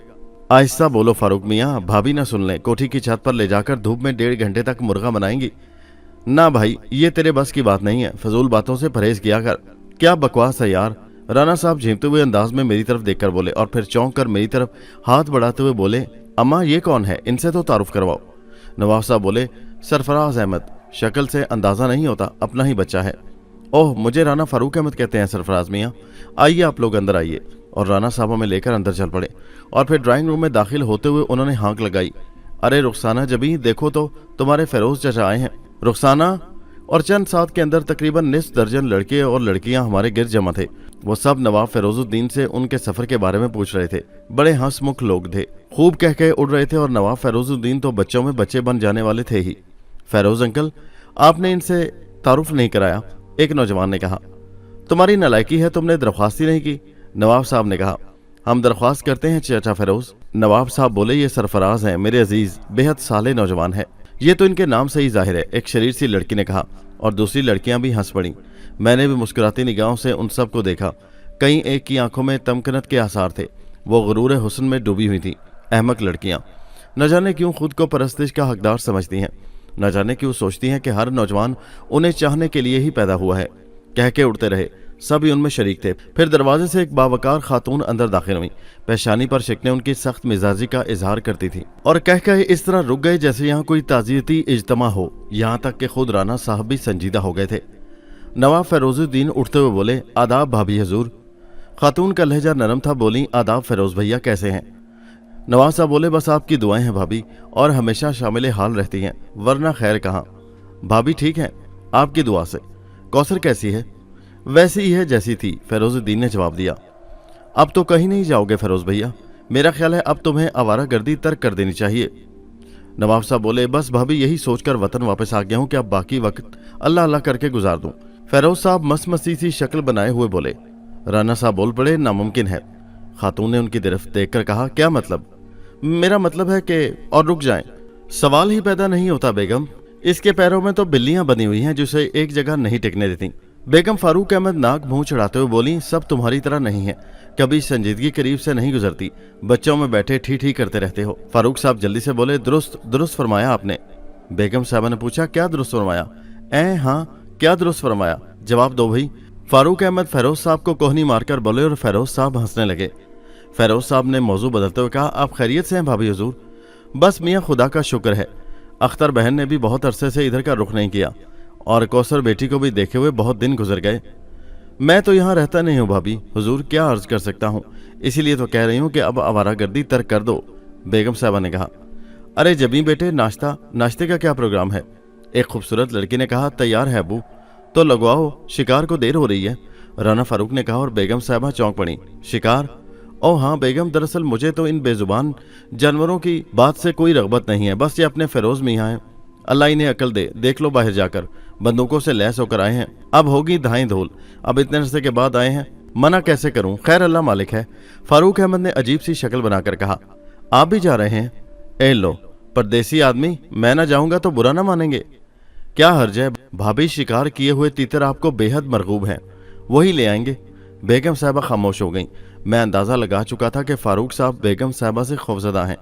आहिस्ता बोलो फारूक मियाँ, भाभी ना सुन लें। कोठी की छत पर ले जाकर धूप में 1.5 घंटे तक मुर्गा बनाएंगी? ना भाई, ये तेरे बस की बात नहीं है। फजूल बातों से परहेज किया कर। क्या बकवास है यार। राना साहब झेपते हुए अंदाज में मेरी तरफ देखकर बोले और फिर चौंक कर मेरी तरफ हाथ बढ़ाते हुए बोले, अम्मा ये कौन है? इनसे तो तारुफ करवाओ। नवाब साहब बोले, सरफराज अहमद। शक्ल से अंदाजा नहीं होता, अपना ही बच्चा है। ओह, मुझे राना फारूक अहमद कहते हैं सरफराज मियाँ। आइए आप लोग अंदर आइए। और राना साहब हमें लेकर अंदर चल पड़े और फिर ड्राइंग रूम में दाखिल होते हुए उन्होंने हाँक लगाई, अरे रुखसाना जबी, देखो तो तुम्हारे फेरोज चाचा आए हैं। रुखसाना और चंद साथ के अंदर तकरीबन निस्फ दर्जन लड़के और लड़कियां हमारे गिर्द जमा थे। वो सब नवाब फेरोजुद्दीन से उनके सफर के बारे में पूछ रहे थे। बड़े हंसमुख लोग थे, खूब कह के उड़ रहे थे और नवाब फेरोजुद्दीन तो बच्चों में बच्चे बन जाने वाले थे ही। फेरोज अंकल, आपने इनसे तारुफ नहीं कराया, एक नौजवान ने कहा। तुम्हारी नालायकी है, तुमने दरख्वास्त ही नहीं की। नवाब साहब ने कहा, हम दरख्वास्त करते हैं चाचा फेरोज। नवाब साहब बोले, ये सरफराज हैं, मेरे अजीज, बेहद साले नौजवान है। ये तो इनके नाम से ही जाहिर है, एक शरीर सी लड़की ने कहा और दूसरी लड़कियां भी हंस पड़ीं। मैंने भी मुस्कुराती निगाहों से उन सब को देखा। कहीं एक की आंखों में तमकनत के आसार थे, वो गुरूर हुस्न में डूबी हुई थी। अहमक लड़कियां न जाने क्यों खुद को परस्तिश का हकदार समझती हैं, न जाने क्यों सोचती हैं कि हर नौजवान उन्हें चाहने के लिए ही पैदा हुआ है। कह के उड़ते रहे, सभी उनमें शरीक थे। फिर दरवाजे से एक बावकार खातून अंदर दाखिल हुई। पेशानी पर शिकने उनकी सख्त मिजाजी का इजहार करती थी और कह कहे इस तरह रुक गए जैसे यहाँ कोई ताज़ियती इज्तमा हो। यहाँ तक कि खुद राना साहब भी संजीदा हो गए थे। नवाब फेरोजुद्दीन उठते हुए बोले, आदाब भाभी हजूर। खातून का लहजा नरम था, बोली, आदाब फेरोज भैया, कैसे हैं? नवाब साहब बोले, बस आपकी दुआएं हैं भाभी, और हमेशा शामिल हाल रहती हैं, वरना खैर कहाँ। भाभी ठीक है, आपकी दुआ से। कौसर कैसी है? वैसी ही है जैसी थी, फेरोजुद्दीन ने जवाब दिया। अब तो कहीं नहीं जाओगे फेरोज भैया, मेरा ख्याल है अब तुम्हें आवारागर्दी तर्क कर देनी चाहिए। नवाब साहब बोले, बस भाभी यही सोचकर वतन वापस आ गया हूँ कि अब बाकी वक्त अल्लाह अल्लाह करके गुजार दूं। फेरोज साहब मसी सी शक्ल बनाए हुए बोले। राना साहब बोल पड़े, नामुमकिन है। खातून ने उनकी तरफ देखकर कहा, क्या मतलब? मेरा मतलब है कि और रुक जाएं। सवाल ही पैदा नहीं होता बेगम, इसके पैरों में तो बिल्लियां बनी हुई हैं जिसे एक जगह नहीं टिकने देती। बेगम फारूक अहमद नाक मुंह चढ़ाते हुए बोली, सब तुम्हारी तरह नहीं है, कभी संजीदगी करीब से नहीं गुजरती, बच्चों में बैठे ठी ठी करते रहते हो। फारूक साहब जल्दी से बोले, दुरुस्त दुरुस्त फरमाया आपने। बेगम साहबा ने पूछा, क्या दुरुस्त फरमाया? हाँ, क्या दुरुस्त फरमाया? जवाब दो भाई। फारूक अहमद फेरोज साहब को कोहनी मारकर बोले और फेरोज साहब हंसने लगे। फेरोज साहब ने मौजू बदलते हुए कहा, आप खैरियत से हैं भाभी हुजूर? बस मियाँ खुदा का शुक्र है। अख्तर बहन ने भी बहुत अरसे से इधर का रुख नहीं किया और कौसर बेटी को भी देखे हुए बहुत दिन गुजर गए। मैं तो यहाँ रहता नहीं हूँ भाभी हुजूर, क्या अर्ज कर सकता हूँ, इसीलिए तो कह रही हूँ कि अब आवारागर्दी तर्क कर दो। बेगम साहबा ने कहा, अरे जबी बेटे, नाश्ते का क्या प्रोग्राम है? एक खूबसूरत लड़की ने कहा, तैयार है अबू, तो लगवाओ, शिकार को देर हो रही है। राना फारूक ने कहा और बेगम साहबा चौंक पड़ी। शिकार? ओह हाँ बेगम, दरअसल मुझे तो इन बेजुबान जानवरों की बात से कोई रगबत नहीं है, बस ये अपने फेरोज मियाँ हैं, अल्लाह इन्हें अकल दे। देख लो बाहर जाकर, बंदूकों से लैस होकर आए हैं, अब होगी धाएं धोल। अब इतने अरसे के बाद आए हैं, मना कैसे करूं, खैर अल्लाह मालिक है। फारूक अहमद ने अजीब सी शक्ल बनाकर कहा, आप भी जा रहे हैं? ए लो, परदेसी आदमी, मैं ना जाऊंगा तो बुरा ना मानेंगे। क्या हर्ज है, भाभी शिकार किए हुए तीतर आपको बेहद मरगूब हैं, वही ले आएंगे। बेगम साहबा खामोश हो गईं। मैं अंदाजा लगा चुका था कि फारूक साहब बेगम साहबा से खौफजदा हैं।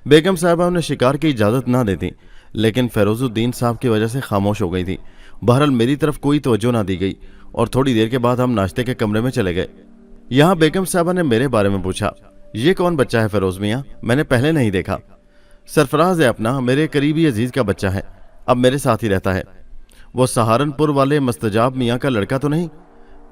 बेगम साहबा उन्हें शिकार की इजाज़त ना देती, लेकिन फेरोजुद्दीन साहब की वजह से खामोश हो गई थी। बहरहाल मेरी तरफ कोई तवज्जो ना दी गई और थोड़ी देर के बाद हम नाश्ते के कमरे में चले गए। यहाँ बेगम साहबा ने मेरे बारे में पूछा, ये कौन बच्चा है फेरोज मियाँ, मैंने पहले नहीं देखा। सरफराज है अपना, मेरे करीबी अजीज का बच्चा है, अब मेरे साथ ही रहता है। वो सहारनपुर वाले मस्तजाब मियाँ का लड़का तो नहीं?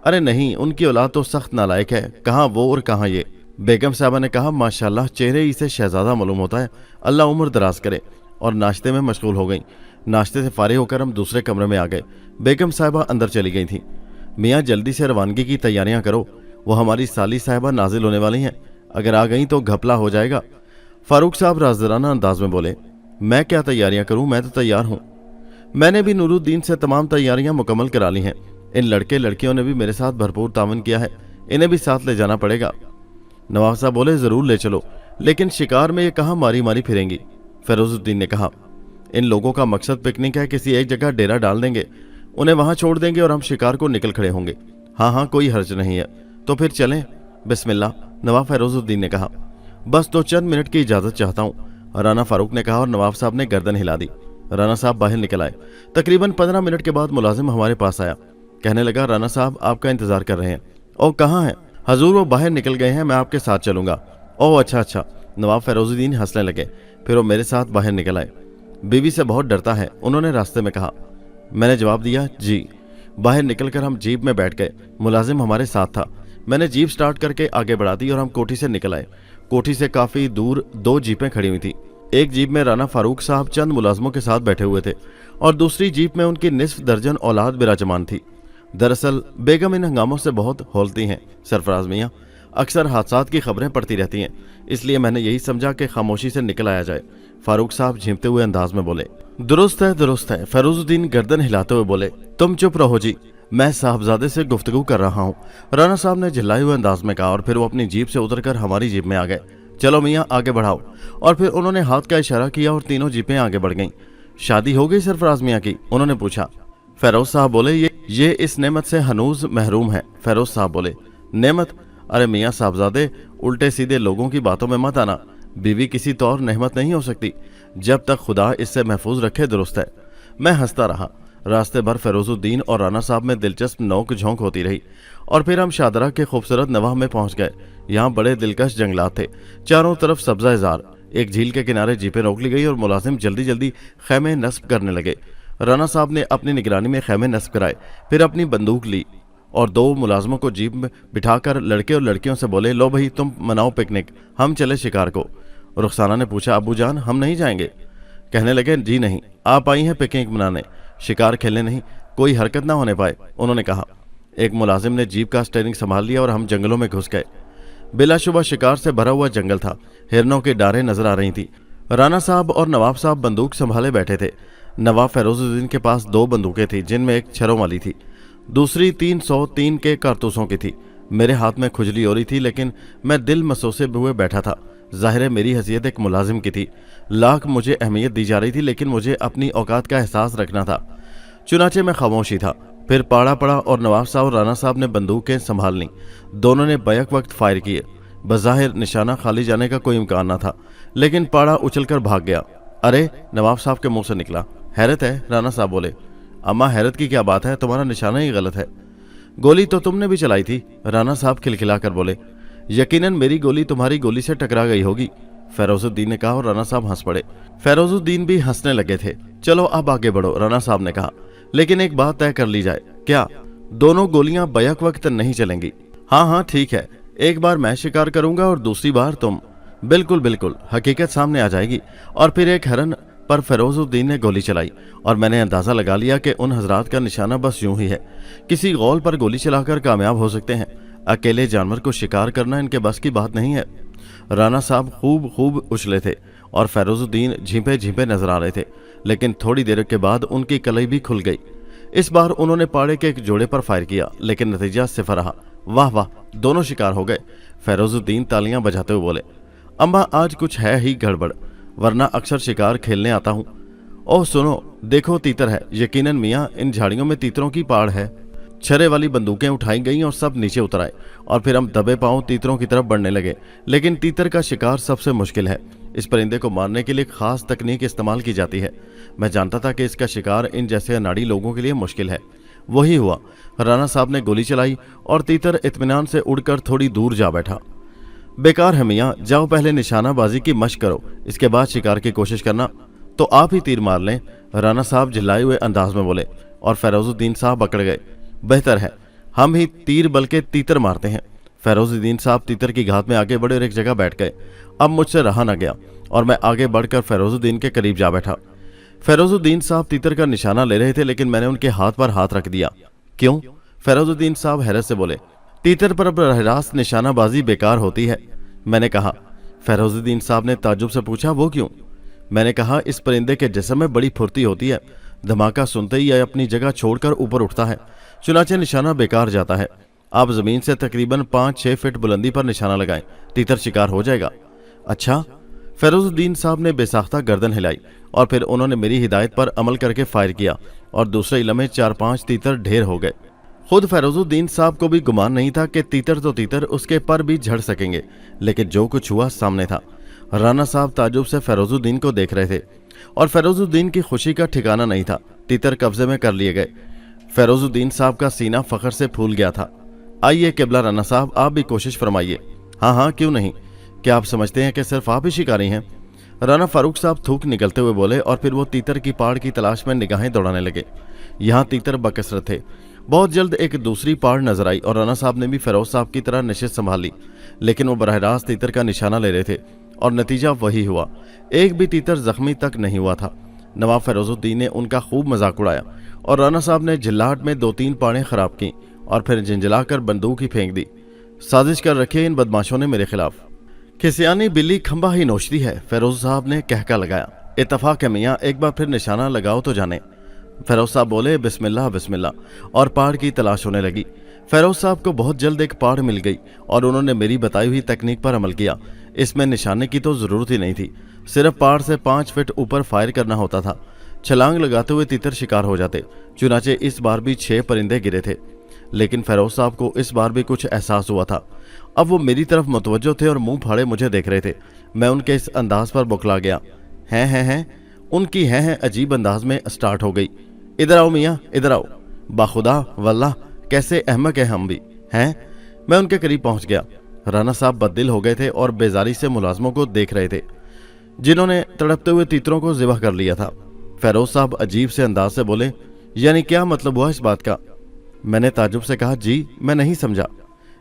अरे नहीं, उनकी औलाद तो सख्त नालायक है, कहाँ वो और कहाँ ये। बेगम साहबा ने कहा, माशाल्लाह चेहरे ही से शहजादा मालूम होता है, अल्लाह उम्र दराज करे, और नाश्ते में मशगूल हो गई। नाश्ते से फारिग होकर हम दूसरे कमरे में आ गए। बेगम साहबा अंदर चली गई थी। मियाँ जल्दी से रवानगी की तैयारियां करो, वो हमारी साली साहबा नाजिल होने वाली हैं, अगर आ गई तो घपला हो जाएगा। फारूक साहब राजदराना अंदाज में बोले, मैं क्या तैयारियां करूं, मैं तो तैयार हूं। मैंने भी नूरुद्दीन से तमाम तैयारियां मुकम्मल करा ली हैं। इन लड़के लड़कियों ने भी मेरे साथ भरपूर तावन किया है, इन्हें भी साथ ले जाना पड़ेगा। नवाब साहब बोले, जरूर ले चलो, लेकिन शिकार में ये कहाँ मारी मारी फिरेंगी। फेरोजुद्दीन ने कहा, इन लोगों का मकसद पिकनिक है, किसी एक जगह डेरा डाल देंगे, उन्हें वहां छोड़ देंगे और हम शिकार को निकल खड़े होंगे। हाँ हाँ, कोई हर्ज नहीं है, तो फिर चलें। बिस्मिल्लाह, नवाब फेरोजुद्दीन ने कहा। बस 2 चंद मिनट की इजाजत चाहता हूँ, राना फारूक ने कहा और नवाब साहब ने गर्दन हिला दी। राना साहब बाहर निकल आए। तकरीबन 15 मिनट के बाद मुलाजिम हमारे पास आया। कहने लगा, राना साहब आपका इंतजार कर रहे हैं। ओ कहाँ हैं? हजूर वो बाहर निकल गए हैं, मैं आपके साथ चलूंगा। ओह अच्छा अच्छा। नवाब फेरोजुद्दीन हंसने लगे, फिर वो मेरे साथ बाहर निकल आए। बीवी से बहुत डरता है, उन्होंने रास्ते में कहा। मैंने जवाब दिया, जी। बाहर निकलकर हम जीप में बैठ गए। मुलाजिम हमारे साथ था। मैंने जीप स्टार्ट करके आगे बढ़ा दी और हम कोठी से निकल आए। कोठी से काफी दूर 2 जीपें खड़ी हुई थी। एक जीप में राना फारूक साहब चंद मुलाजमों के साथ बैठे हुए थे और दूसरी जीप में उनकी निस्फ दर्जन औलाद विराजमान थी। दरअसल बेगम इन हंगामों से बहुत हौलती हैं सरफराज मियाँ, अक्सर हादसात की खबरें पड़ती रहती हैं, इसलिए मैंने यही समझा कि खामोशी से निकल आया जाए। फारूक साहब झिमते हुए अंदाज में बोले, दुरुस्त है दुरुस्त है। फेरोजुद्दीन गर्दन हिलाते हुए बोले, तुम चुप रहो जी, मैं साहबजादे से गुफ्तगू कर रहा हूँ। राना साहब ने झिल्लाए हुए अंदाज में कहा और फिर वो अपनी जीप से उतरकर हमारी जीप में आ गए। चलो मियाँ आगे बढ़ाओ। और फिर उन्होंने हाथ का इशारा किया और तीनों जीपें आगे बढ़ गईं। शादी हो गई सरफराज मियाँ की? उन्होंने पूछा। फेरोज साहब बोले, ये इस नेमत से हनूज महरूम है। फेरोज साहब बोले, नेमत? अरे मियाँ साहबजादे, उल्टे सीधे लोगों की बातों में मत आना। बीवी किसी तौर नेमत नहीं हो सकती, जब तक खुदा इससे महफूज रखे दुरुस्त है। मैं हंसता रहा। रास्ते भर फेरोजुद्दीन और राना साहब में दिलचस्प नोक झोंक होती रही और फिर हम शादरा के खूबसूरत नवाह में पहुंच गए। यहाँ बड़े दिलकश जंगलात थे, चारों तरफ सब्जा जार। एक झील के किनारे जीपें रोक ली गई और मुलाजिम जल्दी जल्दी खैमे नस्ब करने लगे। राना साहब ने अपनी निगरानी में खैमे नस्ब कराए, फिर अपनी बंदूक ली और 2 मुलाजमों को जीप में बिठाकर लड़के और लड़कियों से बोले, लो भाई तुम मनाओ पिकनिक, हम चले शिकार को। रुखसाना ने पूछा, अबू जान हम नहीं जाएंगे? कहने लगे, जी नहीं, आप आई हैं पिकनिक मनाने, शिकार खेलने नहीं, कोई हरकत ना होने पाए। उन्होंने कहा। एक मुलाजिम ने जीप का स्टीयरिंग संभाल लिया और हम जंगलों में घुस गए। बिलाशुबा शिकार से भरा हुआ जंगल था। हिरनों की डारें नजर आ रही थी। राना साहब और नवाब साहब बंदूक संभाले बैठे थे। नवाब फेरोजुद्दीन के पास 2 बंदूकें थी, जिनमें एक छरों वाली थी, दूसरी 303 के कारतूसों की थी। मेरे हाथ में खुजली हो रही थी, लेकिन मैं दिल मसोसे हुए बैठा था। जाहिर है मेरी हैसियत एक मुलाजिम की थी, लाख मुझे अहमियत दी जा रही थी, लेकिन मुझे अपनी औकात का एहसास रखना था। चुनाचे में खामोशी था। फिर पाड़ा पड़ा और नवाब साहब और राना साहब ने बंदूकें संभाल लीं। दोनों ने बैक वक्त फायर किए। बज़ाहिर निशाना खाली जाने का कोई इम्कान न था, लेकिन पाड़ा उछलकर भाग गया। अरे, नवाब साहब के मुंह से निकला। हैरत है? राना साहब बोले। अम्मा हैरत की क्या बात है, तुम्हारा निशाना ही गलत है। गोली तो तुमने भी चलाई थी, राना साहब खिलखिलाकर बोले। यकीनन मेरी गोली तुम्हारी गोली से टकरा गई होगी, फेरोजुद्दीन ने कहा और राना साहब हंस पड़े। फेरोजुद्दीन भी हंसने लगे थे। चलो अब आगे बढ़ो, राना साहब ने कहा, लेकिन एक बात तय कर ली जाए। क्या? दोनों गोलियां बैक वक्त नहीं चलेंगी? हाँ हाँ ठीक है, एक बार मैं शिकार करूंगा और दूसरी बार तुम। बिल्कुल बिल्कुल, हकीकत सामने आ जाएगी। और फिर एक हरन पर फेरोजुद्दीन ने गोली चलाई और मैंने अंदाजा लगा लिया कि उन हजरात का निशाना बस यूं ही है, किसी गौल पर गोली चलाकर कामयाब हो सकते हैं। अकेले जानवर को शिकार करना इनके बस की बात नहीं है। राना साहब खूब उछले थे और फेरोजुद्दीन झींपे झींपे नजर आ रहे थे, लेकिन थोड़ी देर के बाद उनकी कलाई भी खुल गई। इस बार उन्होंने पाड़े के एक जोड़े पर फायर किया, लेकिन नतीजा सिफर रहा। वाह वाह, दोनों शिकार हो गए। फेरोजुद्दीन तालियां बजाते हुए बोले, अम्मा आज कुछ है ही गड़बड़। वरना अक्सर शिकार खेलने आता हूँ। ओह सुनो, देखो तीतर है। यकीनन मियाँ, इन झाड़ियों में तीतरों की पाड़ है। छरे वाली बंदूकें उठाई गईं और सब नीचे उतर आए और फिर हम दबे पांव तीतरों की तरफ बढ़ने लगे। लेकिन तीतर का शिकार सबसे मुश्किल है। इस परिंदे को मारने के लिए खास तकनीक इस्तेमाल की जाती है। मैं जानता था कि इसका शिकार इन जैसे अनाड़ी लोगों के लिए मुश्किल है। वही हुआ। राणा साहब ने गोली चलाई और तीतर इत्मीनान से उड़कर थोड़ी दूर जा बैठा। बेकार है मियाँ, जाओ पहले निशानाबाजी की मशक करो, इसके बाद शिकार की कोशिश करना। तो आप ही तीर मार लें, राणा साहब झिल्लाए हुए अंदाज में बोले और फैरोजुद्दीन साहब अकड़ गए। बेहतर है हम ही तीर बल्कि तीतर मारते हैं। फैरोजुद्दीन साहब तीतर की घात में आगे बढ़े और एक जगह बैठ गए। अब मुझसे रहा न गया और मैं आगे बढ़कर फैरोजुद्दीन के करीब जा बैठा। फैरोजुद्दीन साहब तीतर का निशाना ले रहे थे, लेकिन मैंने उनके हाथ पर हाथ रख दिया। क्यों? फैरोजुद्दीन साहब हैरत से बोले। तीतर पर बरह रास्त निशानाबाजी बेकार होती है, मैंने कहा। फैरोजुद्दीन साहब ने ताज्जुब से पूछा, वो क्यों? मैंने कहा, इस परिंदे के जिस्म में बड़ी फुर्ती होती है। धमाका सुनते ही यह अपनी जगह छोड़कर ऊपर उठता है, चुनाचे निशाना बेकार जाता है। आप जमीन से तकरीबन 5-6 फीट बुलंदी पर निशाना लगाएं, तीतर शिकार हो जाएगा। अच्छा? फैरोजुद्दीन साहब ने बेसाख्ता गर्दन हिलाई और फिर उन्होंने मेरी हिदायत पर अमल करके फायर किया और दूसरे इलम में 4-5 तीतर ढेर हो गए। खुद फैरोजुद्दीन साहब को भी गुमान नहीं था कि तीतर तो तीतर, उसके पर भी झड़ सकेंगे, लेकिन जो कुछ हुआ सामने था। राणा साहब ताजुब से फैरोजुद्दीन को देख रहे थे और फैरोजुद्दीन की खुशी का ठिकाना नहीं था। तीतर कब्जे में कर लिए गए। फैरोजुद्दीन साहब का सीना फख्र से फूल गया था। आइए किबला राणा साहब, आप भी कोशिश फरमाइए। हाँ हाँ, क्यों नहीं। क्या आप समझते हैं कि सिर्फ आप ही शिकारी हैं? राणा फारूक साहब थूक निकलते हुए बोले और फिर वो तीतर की पाड़ की तलाश में निगाहें दौड़ाने लगे। यहाँ तीतर बकसरत थे। बहुत जल्द एक दूसरी पाड़ नजर आई और राणा साहब ने भी फैरोज साहब की तरह नशिस्त संभाल ली, लेकिन वो बरह रास्त तीतर का निशाना ले रहे थे और नतीजा वही हुआ। एक भी तीतर जख्मी तक नहीं हुआ था। नवाब फैरोजुद्दीन ने उनका खूब मजाक उड़ाया और राणा साहब ने झिल्लाहट में 2-3 पाड़ें खराब की और फिर झिंझलाकर बंदूक ही फेंक दी। साजिश कर रखे इन बदमाशों ने मेरे खिलाफ। खिसियानी बिल्ली खंबा ही नोचती है, फैरोज साहब ने कहका लगाया। इत्तफाक है मियाँ, एक बार फिर निशाना लगाओ तो जाने। फैरोज साहब बोले, बिस्मिल्लाह बिस्मिल्लाह, और पाड़ की तलाश होने लगी। फैरोज साहब को बहुत जल्द एक पाड़ मिल गई और उन्होंने मेरी बताई हुई तकनीक पर अमल किया। इसमें निशाने की तो जरूरत ही नहीं थी, सिर्फ पाड़ से 5 फीट ऊपर फायर करना होता था। छलांग लगाते हुए तीतर शिकार हो जाते। चुनाचे इस बार भी 6 परिंदे गिरे थे, लेकिन फैरोज साहब को इस बार भी कुछ एहसास हुआ था। अब वो मेरी तरफ मुतवज्जो थे और मुंह फाड़े मुझे देख रहे थे। मैं उनके इस अंदाज पर बौखला गया। हैं उनकी हैं अजीब अंदाज में स्टार्ट हो गई। इधर आओ मियाँ, इधर आओ। बाखुदा वल्लाह, कैसे अहमक है हम भी हैं। मैं उनके करीब पहुंच गया। राणा साहब बददिल हो गए थे और बेजारी से मुलाजमों को देख रहे थे जिन्होंने तड़पते हुए तीतरों को ज़िबह कर लिया था। फैरोज साहब अजीब से अंदाज से बोले, यानी क्या मतलब हुआ इस बात का? मैंने ताजुब से कहा, जी मैं नहीं समझा।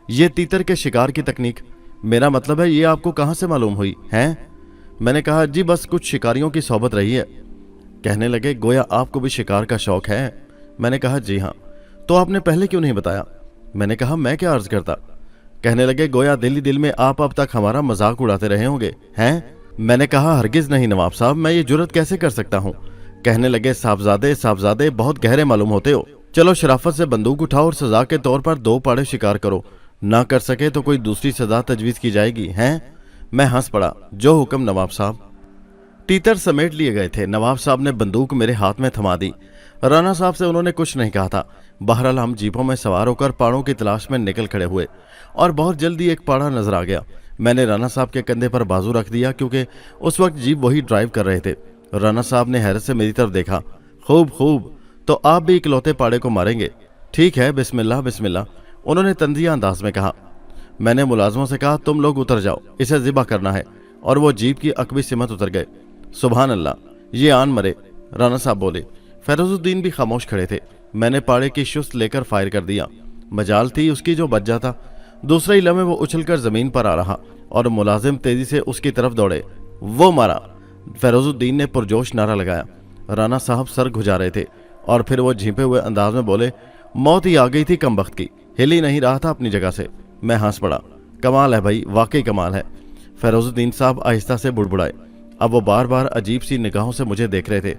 ये तीतर के शिकार की तकनीक, मेरा मतलब है ये आपको कहाँ से मालूम हुई हैं? मैंने कहा, जी बस कुछ शिकारियों की सोबत रही है। कहने लगे, गोया आपको भी शिकार का शौक है? मैंने कहा, जी हाँ। तो आपने पहले क्यों नहीं बताया? मैंने कहा, मैं क्या अर्ज करता। कहने लगे, गोया दिल ही दिल में आप अब तक हमारा मजाक उड़ाते रहे होंगे हैं? मैंने कहा, हरगिज नहीं नवाब साहब, मैं ये जुर्रत कैसे कर सकता हूँ। कहने लगे, साहबजादे बहुत गहरे मालूम होते हो। चलो शराफत से बंदूक उठाओ और सजा के तौर पर 2 पाड़े शिकार करो, ना कर सके तो कोई दूसरी सजा तजवीज़ की जाएगी हैं? मैं हंस पड़ा। जो हुक्म नवाब साहब। तीतर समेट लिए गए थे। नवाब साहब ने बंदूक मेरे हाथ में थमा दी। राणा साहब से उन्होंने कुछ नहीं कहा था। बहरहाल हम जीपों में सवार होकर पाड़ों की तलाश में निकल खड़े हुए और बहुत जल्दी एक पाड़ा नजर आ गया। मैंने राणा साहब के कंधे पर बाजू रख दिया क्योंकि उस वक्त जीप वही ड्राइव कर रहे थे। राणा साहब ने हैरत से मेरी तरफ देखा। खूब, तो आप भी इकलौते पाड़े को मारेंगे? ठीक है, बिस्मिल्लाह बिस्मिल्लाह, उन्होंने तंजिया अंदाज में कहा। मैंने मुलाजमों से कहा, तुम लोग उतर जाओ, इसे ज़िबा करना है, और वो जीप की अकबी सिमत उतर गए। सुभान अल्लाह, ये आन मरे, राणा साहब बोले। फैरोजुद्दीन भी खामोश खड़े थे। मैंने पाड़े की शुस्त लेकर फायर कर दिया। मजाल थी उसकी जो बच जाता। दूसरे इलमे वो उछलकर जमीन पर आ रहा और मुलाजिम तेजी से उसकी तरफ दौड़े। वो मारा, फैरोजुद्दीन ने पुरजोश नारा लगाया। राणा साहब सर घुजा रहे थे और फिर वो झींपे हुए अंदाज में बोले, मौत ही आ गई थी कमबख्त की, हिल ही नहीं रहा था अपनी जगह से। मैं हंस पड़ा। कमाल है भाई, वाकई कमाल है। फैरोजुद्दीन साहब आहिस्ता से बुड़बुड़ाए। अब वो बार बार अजीब सी निगाहों से मुझे देख रहे थे।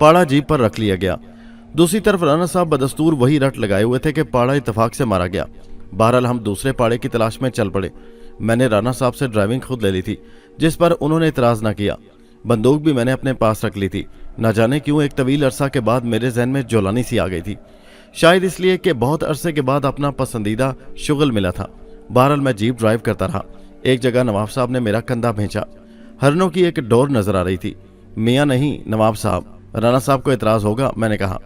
पाड़ा जीप पर रख लिया गया। दूसरी तरफ राणा साहब बदस्तूर वही रट लगाए हुए थे कि पाड़ा इत्तफाक से मारा गया। बहरहाल हम दूसरे पाड़े की तलाश में चल पड़े। मैंने राणा साहब से ड्राइविंग खुद ले ली थी, जिस पर उन्होंने इतराज़ न किया। बंदूक भी मैंने अपने पास रख ली थी। न जाने क्यों एक तवील अरसा के बाद मेरे जहन में जौलानी सी आ गई थी, शायद इसलिए कि बहुत अरसे के बाद अपना पसंदीदा शुगल मिला था। बहरहाल मैं जीप ड्राइव करता रहा। एक जगह नवाब साहब ने मेरा कंधा भींचा। हरनों की एक डोर नजर आ रही थी। मियाँ नहीं नवाब साहब, राना साहब को एतराज़ होगा, मैंने कहा।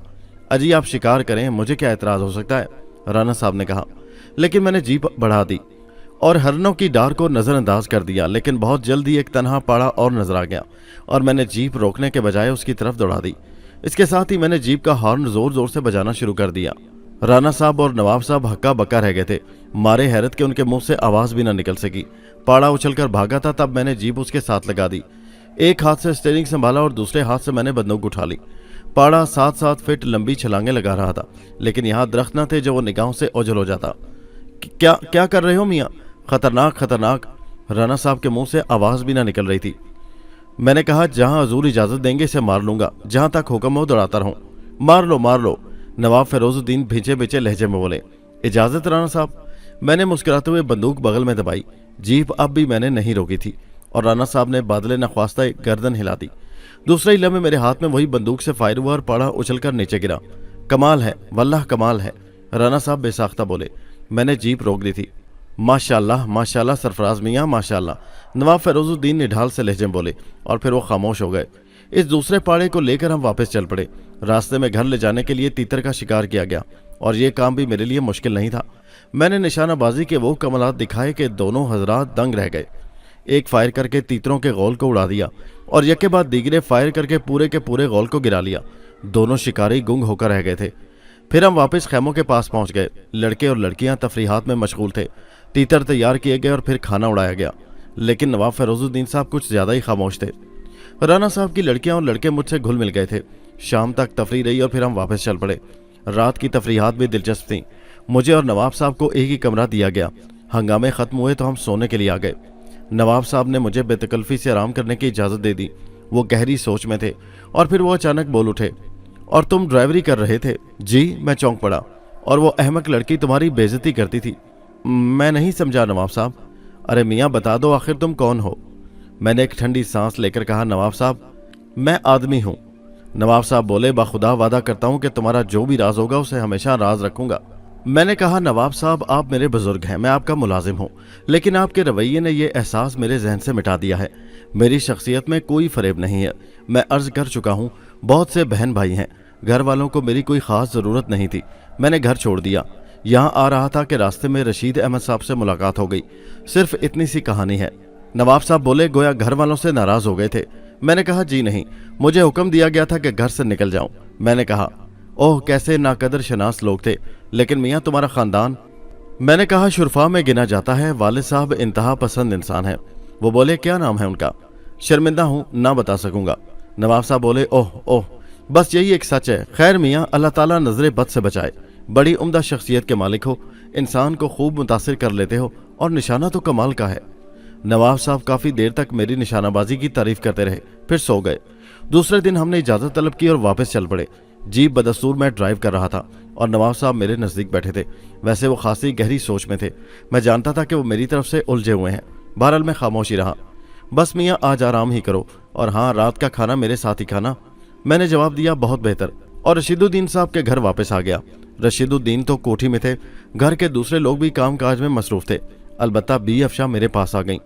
अजी आप शिकार करें, मुझे क्या एतराज़ हो सकता है, राना साहब ने कहा। लेकिन मैंने जीप बढ़ा दी और हरनों की डार को नज़रअंदाज कर दिया। लेकिन बहुत जल्द ही एक तन्हा पाड़ा और नजर आ गया और मैंने जीप रोकने के बजाय उसकी तरफ दौड़ा दी। इसके साथ ही मैंने जीप का हॉर्न जोर जोर से बजाना शुरू कर दिया। राना साहब और नवाब साहब हक्का बक्का रह गए थे। मारे हैरत के उनके मुंह से आवाज़ भी न निकल सकी। पाड़ा उछलकर भागा था, तब मैंने जीप उसके साथ लगा दी। एक हाथ से स्टीयरिंग संभाला और दूसरे हाथ से मैंने बंदूक उठा ली। पाड़ा 7-7 फीट लंबी छलांगे लगा रहा था, लेकिन यहाँ दरख्त न थे जो वो निगाहों से ओझल हो जाता। क्या क्या कर रहे हो मियाँ? खतरनाक खतरनाक, राना साहब के मुंह से आवाज़ भी ना निकल रही थी। मैंने कहा जहाँ हजूर इजाज़त देंगे इसे मार लूंगा, जहाँ तक हुक्म हो दौड़ाता रहूँ। मार लो मार लो, नवाब फिरोजुद्दीन भींचे भींचे लहजे में बोले। इजाज़त राना साहब, मैंने मुस्कुराते हुए बंदूक बगल में दबाई। जीप अब भी मैंने नहीं रोकी थी और राना साहब ने बादले नख्वास्ता गर्दन हिला दी। दूसरे ही लम्हे मेरे हाथ में वही बंदूक से फायर हुआ और पाड़ा उछलकर नीचे गिरा। कमाल है वल्लाह कमाल है, राना साहब बेसाख्ता बोले। मैंने जीप रोक दी थी। माशाल्लाह माशाल्लाह सरफराज मियाँ माशाल्लाह, नवाब फिरोजुद्दीन निढाल से लहजे में बोले और फिर वो खामोश हो गए। इस दूसरे पाड़े को लेकर हम वापस चल पड़े। रास्ते में घर ले जाने के लिए तीतर का शिकार किया गया और ये काम भी मेरे लिए मुश्किल नहीं था। मैंने निशानाबाजी के वो कमालात दिखाए कि दोनों हजरात दंग रह गए। एक फायर करके तीतरों के गोल को उड़ा दिया और यके बाद दीगरे फायर करके पूरे के पूरे गोल को गिरा लिया। दोनों शिकारी गुंग होकर रह गए थे। फिर हम वापस खैमों के पास पहुंच गए। लड़के और लड़कियां तफरीहात में मशगूल थे। तीतर तैयार किए गए और फिर खाना उड़ाया गया। लेकिन नवाब फिरोजुद्दीन साहब कुछ ज़्यादा ही खामोश थे। राना साहब की लड़कियां और लड़के मुझसे घुल मिल गए थे। शाम तक तफरी रही और फिर हम वापस चल पड़े। रात की तफरीहात भी दिलचस्प थीं। मुझे और नवाब साहब को एक ही कमरा दिया गया। हंगामे ख़त्म हुए तो हम सोने के लिए आ गए। नवाब साहब ने मुझे बेतकल्फ़ी से आराम करने की इजाज़त दे दी। वो गहरी सोच में थे और फिर वो अचानक बोल उठे, और तुम ड्राइवरी कर रहे थे? जी, मैं चौंक पड़ा। और वो अहमक लड़की तुम्हारी बेइज्जती करती थी? मैं नहीं समझा नवाब साहब। अरे मियाँ बता दो आखिर तुम कौन हो? मैंने एक ठंडी सांस लेकर कहा, नवाब साहब मैं आदमी हूँ। नवाब साहब बोले, बाखुदा वादा करता हूँ कि तुम्हारा जो भी राज होगा उसे हमेशा राज रखूंगा। मैंने कहा, नवाब साहब आप मेरे बुजुर्ग हैं, मैं आपका मुलाजिम हूँ, लेकिन आपके रवैये ने यह एहसास मेरे जहन से मिटा दिया है। मेरी शख्सियत में कोई फरेब नहीं है। मैं अर्ज कर चुका हूँ, बहुत से बहन भाई हैं, घर वालों को मेरी कोई ख़ास ज़रूरत नहीं थी। मैंने घर छोड़ दिया। यहाँ आ रहा था कि रास्ते में रशीद अहमद साहब से मुलाकात हो गई। सिर्फ इतनी सी कहानी है। नवाब साहब बोले, गोया घर वालों से नाराज़ हो गए थे। मैंने कहा, जी नहीं, मुझे हुक्म दिया गया था कि घर से निकल जाऊं। मैंने कहा, ओह कैसे नाकदर शनास लोग थे, लेकिन मियाँ तुम्हारा ख़ानदान? मैंने कहा, शुरफा में गिना जाता है। वालिद साहब इंतहा पसंद इंसान है। वो बोले, क्या नाम है उनका? शर्मिंदा हूँ, ना बता सकूंगा। नवाब साहब बोले, ओह ओह, बस यही एक सच है। खैर मियाँ, अल्लाह ताला नजरे बद से बचाए। बड़ी उम्दा शख्सियत के मालिक हो, इंसान को खूब मुतासिर कर लेते हो और निशाना तो कमाल का है। नवाब साहब काफ़ी देर तक मेरी निशानाबाजी की तारीफ करते रहे, फिर सो गए। दूसरे दिन हमने इजाज़त तलब की और वापस चल पड़े। जीप बदस्तूर मैं ड्राइव कर रहा था और नवाब साहब मेरे नज़दीक बैठे थे। वैसे वो खासी गहरी सोच में थे। मैं जानता था कि वो मेरी तरफ से उलझे हुए हैं। बहरहाल मैं खामोशी रहा। बस मियाँ आज आराम ही करो, और हाँ रात का खाना मेरे साथ ही खाना। मैंने जवाब दिया, बहुत बेहतर, और रशीदुद्दीन साहब के घर वापस आ गया। रशीदुद्दीन तो कोठी में थे। घर के दूसरे लोग भी काम काज में मसरूफ थे। अलबत्ता बी अफशा मेरे पास आ गईं।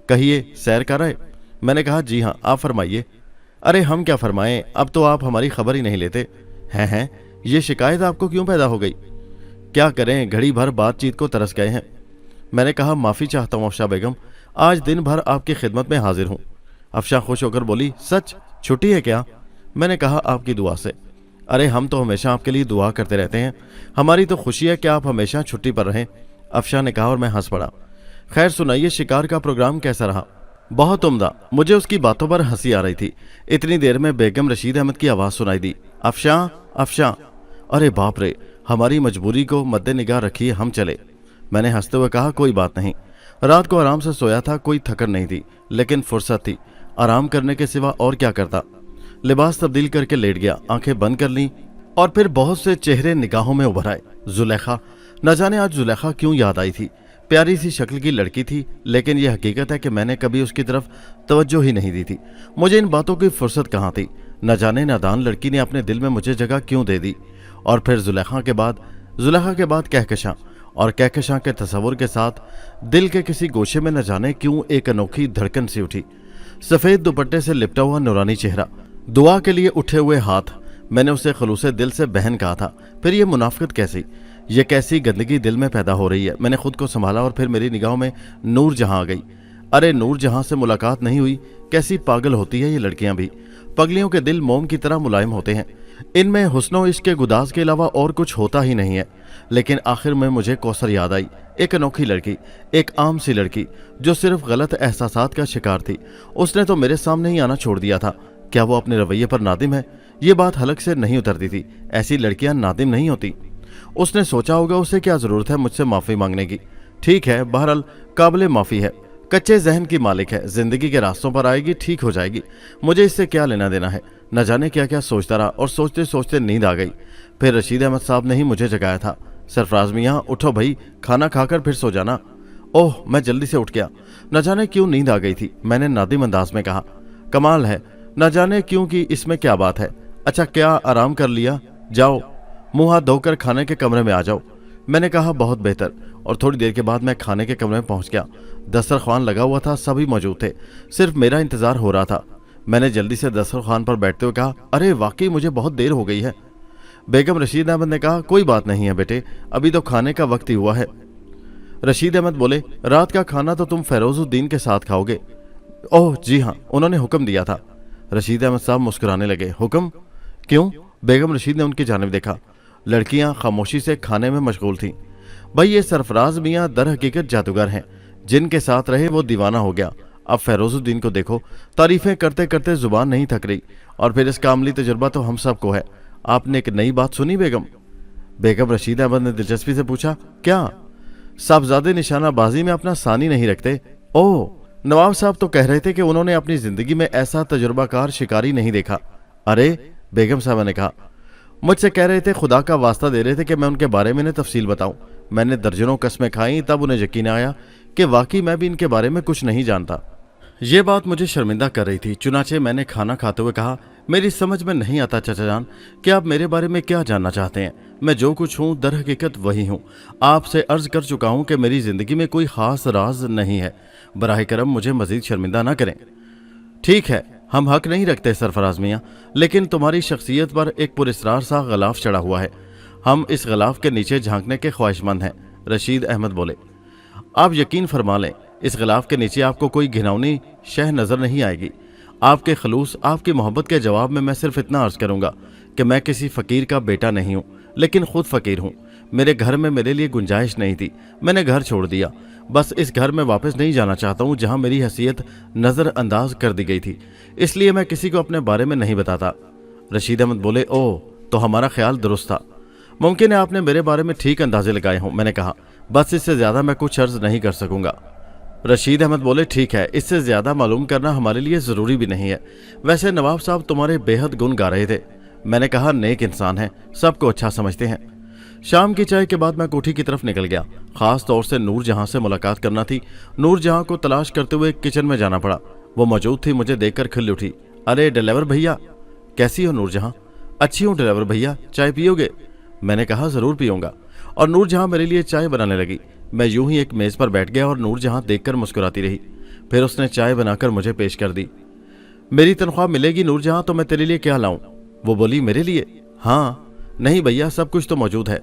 कहिए, सैर कर आए? मैंने कहा, जी हाँ, आप फरमाइए। अरे हम क्या फरमाएं, अब तो आप हमारी खबर ही नहीं लेते हैं। ये शिकायत आपको क्यों पैदा हो गई? क्या करें, घड़ी भर बातचीत को तरस गए हैं। मैंने कहा, माफ़ी चाहता हूँ अफशा बेगम, आज दिन भर आपकी खिदमत में हाजिर हूँ। अफशा खुश होकर बोली, सच? छुट्टी है क्या? मैंने कहा, आपकी दुआ से। अरे हम तो हमेशा आपके लिए दुआ करते रहते हैं। हमारी तो खुशी है कि आप हमेशा छुट्टी पर रहें, अफशा ने कहा और मैं हंस पड़ा। खैर सुनाइए, शिकार का प्रोग्राम कैसा रहा? बहुत उम्दा। मुझे उसकी बातों पर हंसी आ रही थी। इतनी देर में बेगम रशीद अहमद की आवाज़ सुनाई दी, अफशा अफशा। अरे बाप रे, हमारी मजबूरी को मद्देनिगाह रखिए, हम चले। मैंने हंसते हुए कहा, कोई बात नहीं। रात को आराम से सोया था, कोई थकन नहीं थी, लेकिन फुर्सत थी। आराम करने के सिवा और क्या करता। लिबास तब्दील करके लेट गया, आंखें बंद कर लीं और फिर बहुत से चेहरे निगाहों में उभर आए। जुलेखा, न जाने आज जुलेखा क्यों याद आई थी। प्यारी सी शक्ल की लड़की थी, लेकिन यह हकीकत है कि मैंने कभी उसकी तरफ तवज्जो ही नहीं दी थी। मुझे इन बातों की फुर्सत कहाँ थी। न जाने नादान लड़की ने अपने दिल में मुझे जगह क्यों दे दी। और फिर जुलेखा के बाद कहकशां, और कहकशां के तस्वुर के साथ दिल के किसी गोशे में न जाने क्यों एक अनोखी धड़कन सी उठी। सफ़ेद दुपट्टे से लिपटा हुआ नूरानी चेहरा, दुआ के लिए उठे हुए हाथ। मैंने उसे खलूसे दिल से बहन कहा था। फिर ये मुनाफिकत कैसी, ये कैसी गंदगी दिल में पैदा हो रही है। मैंने खुद को संभाला और फिर मेरी निगाहों में नूर जहां आ गई। अरे नूर जहां से मुलाकात नहीं हुई, कैसी पागल होती है ये लड़कियां भी। पगलियों के दिल मोम की तरह मुलायम होते हैं, इनमें हुस्नो इश्क के गुदाज के अलावा और कुछ होता ही नहीं है। लेकिन आखिर में मुझे कौसर याद आई, एक अनोखी लड़की, एक आम सी लड़की जो सिर्फ गलत एहसासात का शिकार थी। उसने तो मेरे सामने ही आना छोड़ दिया था। क्या वो अपने रवैये पर नादिम है? ये बात हलक से नहीं उतरती थी। ऐसी लड़कियां नादिम नहीं होती। उसने सोचा होगा उसे क्या जरूरत है मुझसे माफी मांगने की। ठीक है, बहरहाल काबिल माफी है, कच्चे जहन की मालिक है, जिंदगी के रास्तों पर आएगी, ठीक हो जाएगी। मुझे इससे क्या लेना देना है। न जाने क्या क्या सोचता रहा और सोचते सोचते नींद आ गई। फिर रशीद अहमद साहब ने ही मुझे जगाया था। सरफराज मियाँ उठो भाई, खाना खाकर फिर सो जाना। ओह, मैं जल्दी से उठ गया। न जाने क्यों नींद आ गई थी। मैंने नादिम अंदाज में कहा, कमाल है, न जाने क्यों कि इसमें क्या बात है। अच्छा, क्या आराम कर लिया? जाओ मुंह हाथ धोकर खाने के कमरे में आ जाओ। मैंने कहा, बहुत बेहतर। और थोड़ी देर के बाद मैं खाने के कमरे में पहुंच गया। दस्तरखान लगा हुआ था, सभी मौजूद थे, सिर्फ मेरा इंतजार हो रहा था। मैंने जल्दी से दस्तरखान पर बैठते हुए कहा, अरे वाकई मुझे बहुत देर हो गई है। बेगम रशीद अहमद ने कहा, कोई बात नहीं है बेटे, अभी तो खाने का वक्त ही हुआ है। रशीद अहमद बोले, रात का खाना तो तुम फेरोजुद्दीन के साथ खाओगे? ओह जी हाँ, उन्होंने हुक्म दिया था। रशीद अहमद साहब मुस्कुराने लगे। हुक्म? क्यों? बेगम रशीद ने उनकी जानिब देखा। लड़कियां खामोशी से खाने में मशगूल थीं। भाई ये सरफराज मियाँ दर हकीकत जादूगर हैं, जिनके साथ रहे वो दीवाना हो गया। अब फेरोजुद्दीन को देखो, तारीफें करते करते जुबान नहीं थक रही। और फिर इसका अमली तजुर्बा तो हम सबको है। आपने एक नई बात सुनी बेगम? बेगम रशीद अहमद ने दिलचस्पी से पूछा, क्या? साहबजादे निशानाबाजी में अपना सानी नहीं रखते? ओह, नवाब साहब तो कह रहे थे कि उन्होंने अपनी जिंदगी में ऐसा तजुर्बाकार शिकारी नहीं देखा। अरे, बेगम साहबा ने कहा, मुझसे कह रहे थे, खुदा का वास्ता दे रहे थे कि मैं उनके बारे में तफसील बताऊं। मैंने दर्जनों कस्में खाई, तब उन्हें यकीन आया कि वाकई मैं भी इनके बारे में कुछ नहीं जानता। ये बात मुझे शर्मिंदा कर रही थी। चुनाचे मैंने खाना खाते हुए कहा, मेरी समझ में नहीं आता चाचा जान कि आप मेरे बारे में क्या जानना चाहते हैं। मैं जो कुछ हूँ दर हकीकत वही हूँ। आपसे अर्ज कर चुका हूँ कि मेरी जिंदगी में कोई खास राज नहीं है। बराह करम मुझे मजीद शर्मिंदा ना करें। ठीक है, हम हक नहीं रखते सरफराज मियाँ, लेकिन तुम्हारी शख्सियत पर एक पुरस्रार सा गलाफ चढ़ा हुआ है। हम इस गलाफ के नीचे झांकने के ख्वाहिशमंद हैं। रशीद अहमद बोले, आप यकीन फरमा लें, इस गलाफ के नीचे आपको कोई घिनौनी शह नजर नहीं आएगी। आपके खलूस, आपकी मोहब्बत के जवाब में मैं सिर्फ इतना अर्ज करूंगा कि मैं किसी फकीर का बेटा नहीं हूँ, लेकिन खुद फकीर हूँ। मेरे घर में मेरे लिए गुंजाइश नहीं थी, मैंने घर छोड़ दिया। बस इस घर में वापस नहीं जाना चाहता हूँ जहाँ मेरी हैसियत नज़रअंदाज कर दी गई थी, इसलिए मैं किसी को अपने बारे में नहीं बताता। रशीद अहमद बोले, ओह, तो हमारा ख्याल दुरुस्त था। मुमकिन है आपने मेरे बारे में ठीक अंदाजे लगाए हों। मैंने कहा, बस इससे ज़्यादा मैं कुछ अर्ज नहीं कर सकूंगा। रशीद अहमद बोले, ठीक है, इससे ज़्यादा मालूम करना हमारे लिए ज़रूरी भी नहीं है। वैसे नवाब साहब तुम्हारे बेहद गुण गा रहे थे। मैंने कहा, नेक इंसान है, सबको अच्छा समझते हैं। शाम की चाय के बाद मैं कोठी की तरफ निकल गया। खास तौर से नूर जहां से मुलाकात करना थी। नूर जहां को तलाश करते हुए किचन में जाना पड़ा। वो मौजूद थी, मुझे देखकर खिल उठी। अरे ड्राइवर भैया, कैसी हो नूर जहां? अच्छी हूँ ड्राइवर भैया, चाय पियोगे? मैंने कहा, ज़रूर पीऊँगा। और नूर जहां मेरे लिए चाय बनाने लगी। मैं यूं ही एक मेज़ पर बैठ गया और नूर जहां देखकर मुस्कुराती रही। फिर उसने चाय बनाकर मुझे पेश कर दी। मेरी तनख्वाह मिलेगी नूर जहां, तो मैं तेरे लिए क्या लाऊं? वो बोली, मेरे लिए? हाँ। नहीं भैया, सब कुछ तो मौजूद है।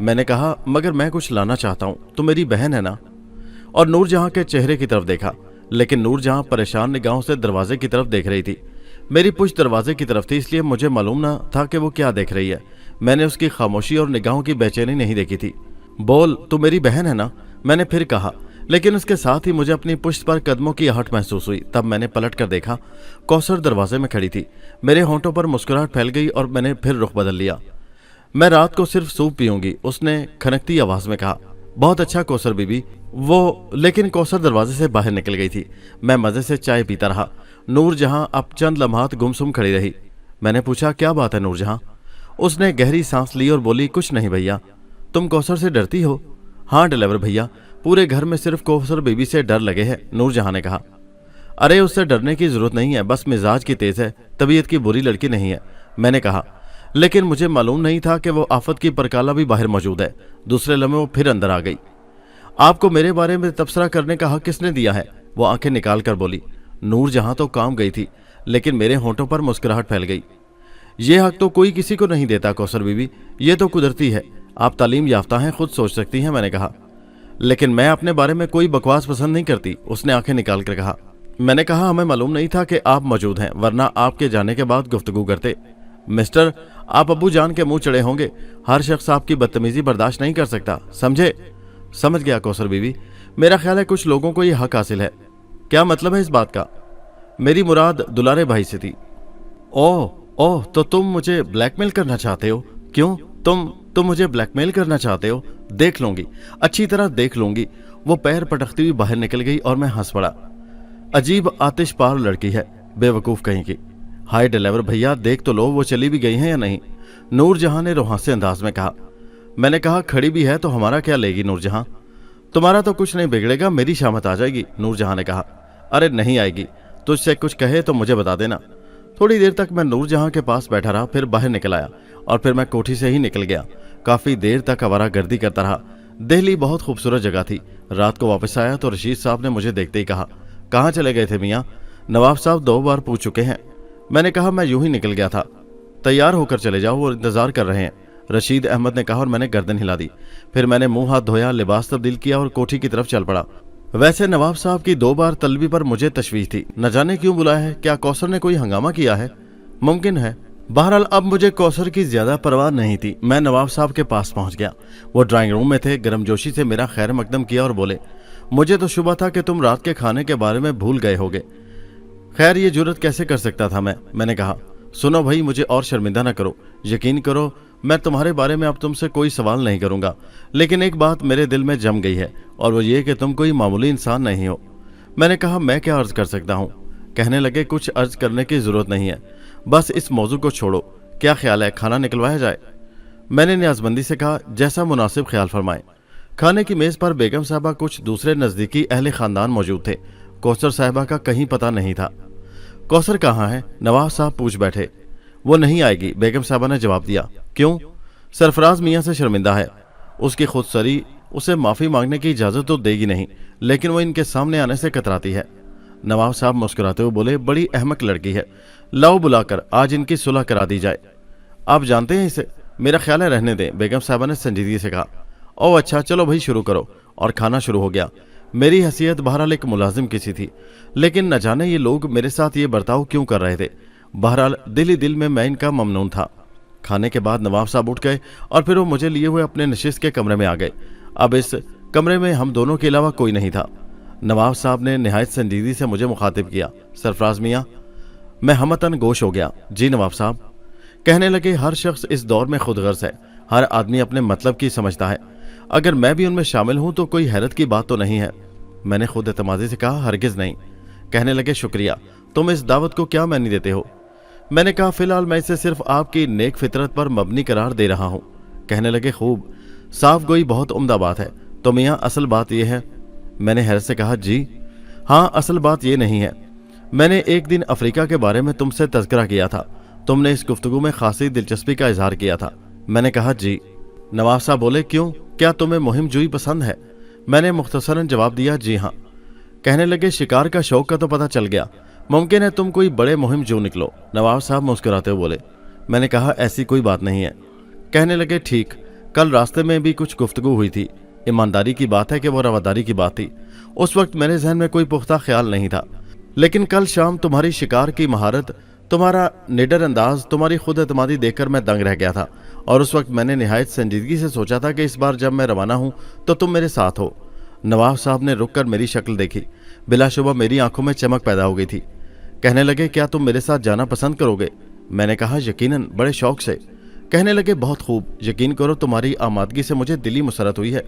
मैंने कहा, मगर मैं कुछ लाना चाहता हूँ, तो मेरी बहन है ना। और नूर जहां के चेहरे की तरफ देखा, लेकिन नूर जहां परेशान निगाहों से दरवाजे की तरफ देख रही थी। मेरी पुश्त दरवाजे की तरफ थी, इसलिए मुझे मालूम न था कि वो क्या देख रही है। मैंने उसकी खामोशी और निगाहों की बेचैनी नहीं देखी थी। बोल, तू मेरी बहन है ना? मैंने फिर कहा, लेकिन उसके साथ ही मुझे अपनी पुश्त पर कदमों की आहट महसूस हुई। तब मैंने पलट कर देखा, कौसर दरवाजे में खड़ी थी। मेरे होंठों पर मुस्कुराहट फैल गई और मैंने फिर रुख बदल लिया। मैं रात को सिर्फ सूप पीऊंगी, उसने खनकती आवाज में कहा। बहुत अच्छा कौसर बीबी। वो लेकिन कौसर दरवाजे से बाहर निकल गई थी। मैं मजे से चाय पीता रहा। नूर जहां अब चंद लम्हात गुमसुम खड़ी रही। मैंने पूछा, क्या बात है नूर जहां? उसने गहरी सांस ली और बोली, कुछ नहीं भैया। तुम कौसर से डरती हो? हाँ ड्राइवर भैया, पूरे घर में सिर्फ कौसर बीबी से डर लगे है, नूरजहां ने कहा। अरे उससे डरने की जरूरत नहीं है, बस मिजाज की तेज है, तबीयत की बुरी लड़की नहीं है, मैंने कहा। लेकिन मुझे मालूम नहीं था कि वो आफत की परकाला भी बाहर मौजूद है। दूसरे लम्हे वो फिर अंदर आ गई। आपको मेरे बारे में तबसरा करने का हक किसने दिया है? वो आंखें निकाल कर बोली। नूरजहां तो काम गई थी, लेकिन मेरे होंठों पर मुस्कुराहट फैल गई। ये हक तो कोई किसी को नहीं देता कौसर बीबी, ये तो कुदरती है। आप तालीम याफ्ता हैं, खुद सोच सकती हैं, मैंने कहा। लेकिन मैं अपने बारे में कोई बकवास पसंद नहीं करती, उसने आंखें निकाल कर कहा। मैंने कहा हमें मालूम नहीं था कि आप मौजूद हैं, वरना आपके जाने के बाद गुफ्तगू करते। मिस्टर, आप अब्बू जान के मुंह चढ़े होंगे, हर शख्स आपकी बदतमीजी बर्दाश्त नहीं कर सकता, समझे? समझ गया कौसर बीवी, मेरा ख्याल है कुछ लोगों को यह हक हासिल है। क्या मतलब है इस बात का? मेरी मुराद दुलारे भाई से थी। ओह ओह, तो तुम मुझे ब्लैकमेल करना चाहते हो? क्यों? तुम मुझे ब्लैकमेल करना चाहते हो? देख लूंगी, अच्छी तरह देख लूंगी। वो पैर पटकती हुई बाहर निकल गई और मैं हंस पड़ा। अजीब आतिश पार लड़की है, बेवकूफ कहीं की। हाय ड्राइवर भैया, देख तो लो वो चली भी गई हैं या नहीं, नूरजहां ने रुहासे अंदाज में कहा। मैंने कहा खड़ी भी है तो हमारा क्या लेगी नूरजहां? तुम्हारा तो कुछ नहीं बिगड़ेगा, मेरी शामत आ जाएगी, नूरजहां ने कहा। अरे नहीं आएगी, तुझसे कुछ कहे तो मुझे बता देना। थोड़ी देर तक मैं नूरजहां के पास बैठा रहा, फिर बाहर निकल आया और फिर मैं कोठी से ही निकल गया। काफी देर तक आवारा गर्दी करता रहा। दिल्ली बहुत खूबसूरत जगह थी। रात को वापस आया तो रशीद साहब ने मुझे देखते ही कहा, कहाँ चले गए थे मियाँ? नवाब साहब 2 बार पूछ चुके हैं। मैंने कहा मैं यूं ही निकल गया था। तैयार होकर चले जाओ, वो इंतजार कर रहे हैं, रशीद अहमद ने कहा और मैंने गर्दन हिला दी। फिर मैंने मुंह हाथ धोया, लिबास तब्दील किया और कोठी की तरफ चल पड़ा। वैसे नवाब साहब की 2 बार तलबी पर मुझे तशवीश थी, न जाने क्यों बुलाया है। क्या कौसर ने कोई हंगामा किया है? मुमकिन है। बहरहाल अब मुझे कौसर की ज्यादा परवाह नहीं थी। मैं नवाब साहब के पास पहुंच गया। वो ड्राइंग रूम में थे। गर्मजोशी से मेरा खैर मकदम किया और बोले, मुझे तो शुबा था कि तुम रात के खाने के बारे में भूल गए होगे। खैर ये जुर्रत कैसे कर सकता था मैंने कहा। सुनो भाई, मुझे और शर्मिंदा न करो। यकीन करो मैं तुम्हारे बारे में अब तुमसे कोई सवाल नहीं करूंगा, लेकिन एक बात मेरे दिल में जम गई है और वो ये कि तुम कोई मामूली इंसान नहीं हो। मैंने कहा मैं क्या अर्ज कर सकता हूँ? कहने लगे कुछ अर्ज करने की जरूरत नहीं है, बस इस मौजू को छोड़ो। क्या ख्याल है, खाना निकलवाया जाए? मैंने न्याजबंदी से कहा, जैसा मुनासिब ख्याल फरमाए। खाने की मेज पर बेगम साहबा, कुछ दूसरे नजदीकी अहले खानदान मौजूद थे। कौसर साहबा का कहीं पता नहीं था। कौसर कहाँ है? नवाब साहब पूछ बैठे। वो नहीं आएगी, बेगम साहबा ने जवाब दिया। क्यों? सरफराज मियाँ से शर्मिंदा है। उसकी खुदसरी उसे माफी मांगने की इजाजत तो देगी नहीं, लेकिन वो इनके सामने आने से कतराती है। नवाब साहब मुस्कुराते हुए बोले, बड़ी अहमक लड़की है, लाओ बुलाकर आज इनकी सुलह करा दी जाए। आप जानते हैं इसे? मेरा ख्याल है रहने दें, बेगम साहबा ने संजीदगी से कहा। ओह अच्छा, चलो भाई शुरू करो। और खाना शुरू हो गया। मेरी हैसियत बहरहाल एक मुलाजिम की सी थी, लेकिन न जाने ये लोग मेरे साथ ये बर्ताव क्यों कर रहे थे। बहरहाल दिल ही दिल में मैं इनका ममनून था। खाने के बाद नवाब साहब उठ गए और फिर वो मुझे लिए हुए अपने नशिस्त के कमरे में आ गए। अब इस कमरे में हम दोनों के अलावा कोई नहीं था। नवाब साहब ने निहायत संजीदगी से मुझे मुखातिब किया, सरफराज मियाँ। मैं हमतन गोश हो गया। जी नवाब साहब। कहने लगे, हर शख्स इस दौर में खुदगर्ज है, हर आदमी अपने मतलब की समझता है। अगर मैं भी उनमें शामिल हूं तो कोई हैरत की बात तो नहीं है। मैंने खुद एतमादी से कहा, हरगिज नहीं। कहने लगे, शुक्रिया, तुम इस दावत को क्या मानी देते हो? मैंने कहा, फिलहाल मैं इसे सिर्फ आपकी नेक फितरत पर मबनी करार दे रहा हूं। कहने लगे, खूब, साफ गोई बहुत उम्दा बात है। तो मियाँ असल बात यह है? मैंने हैरत से कहा, जी हाँ, असल बात यह नहीं है। मैंने एक दिन अफ्रीका के बारे में तुमसे तज़किरा किया था। तुमने इस गुफ्तगू में खासी दिलचस्पी का इजहार किया था। मैंने कहा, जी। नवाब साहब बोले, क्यों, क्या तुम्हें मुहिम जुई पसंद है? मैंने मुख्तसरन जवाब दिया, जी हाँ। कहने लगे, शिकार का शौक का तो पता चल गया, मुमकिन है तुम कोई बड़े मुहिम जो निकलो। नवाब साहब मुस्कुराते हुए बोले। मैंने कहा, ऐसी कोई बात नहीं है। कहने लगे, ठीक, कल रास्ते में भी कुछ गुफ्तगू हुई थी। ईमानदारी की बात है कि वो रवादारी की बात थी। उस वक्त मेरे जहन में कोई पुख्ता ख्याल नहीं था, लेकिन कल शाम तुम्हारी शिकार की महारत, तुम्हारा निडर अंदाज, तुम्हारी खुद एतमादी देखकर मैं दंग रह गया था। और उस वक्त मैंने निहायत संजीदगी से सोचा था कि इस बार जब मैं रवाना हूं तो तुम मेरे साथ हो। नवाब साहब ने रुक कर मेरी शक्ल देखी। बिलाशुबा मेरी आंखों में चमक पैदा हो गई थी। कहने लगे, क्या तुम मेरे साथ जाना पसंद करोगे? मैंने कहा, यकीनन, बड़े शौक से। कहने लगे, बहुत खूब, यकीन करो तुम्हारी आमादगी से मुझे दिली मुसरत हुई है।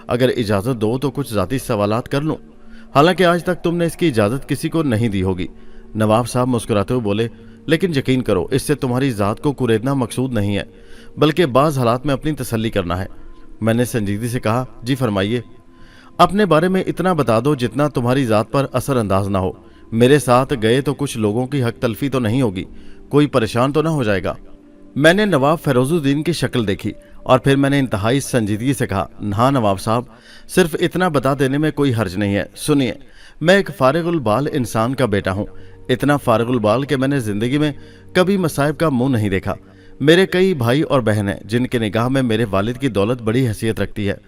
अगर इजाज़त दो तो कुछ ज़ाती सवालात कर लूँ, हालांकि आज तक तुमने इसकी इजाज़त किसी को नहीं दी होगी। नवाब साहब मुस्कुराते हुए बोले, लेकिन यकीन करो, इससे तुम्हारी ज़ात को कुरेदना मकसूद नहीं है, बल्कि बाज़ हालात में अपनी तसल्ली करना है। मैंने संजीदगी से कहा, जी फरमाइए। अपने बारे में इतना बता दो जितना तुम्हारी ज़ात पर असर अंदाज ना हो। मेरे साथ गए तो कुछ लोगों की हक तलफी तो नहीं होगी, कोई परेशान तो ना हो जाएगा। मैंने नवाब फैरोजुद्दीन की शक्ल देखी और फिर मैंने इंतहाई संजीदगी से कहा, हाँ नवाब साहब, सिर्फ इतना बता देने में कोई हर्ज नहीं है। सुनिए, मैं एक फारिगुल बाल इंसान का बेटा हूँ, इतना फारिगुल बाल कि मैंने ज़िंदगी में कभी मसाइब का मुंह नहीं देखा। मेरे कई भाई और बहन हैं जिनके निगाह में मेरे वालिद की दौलत बड़ी हैसियत रखती है,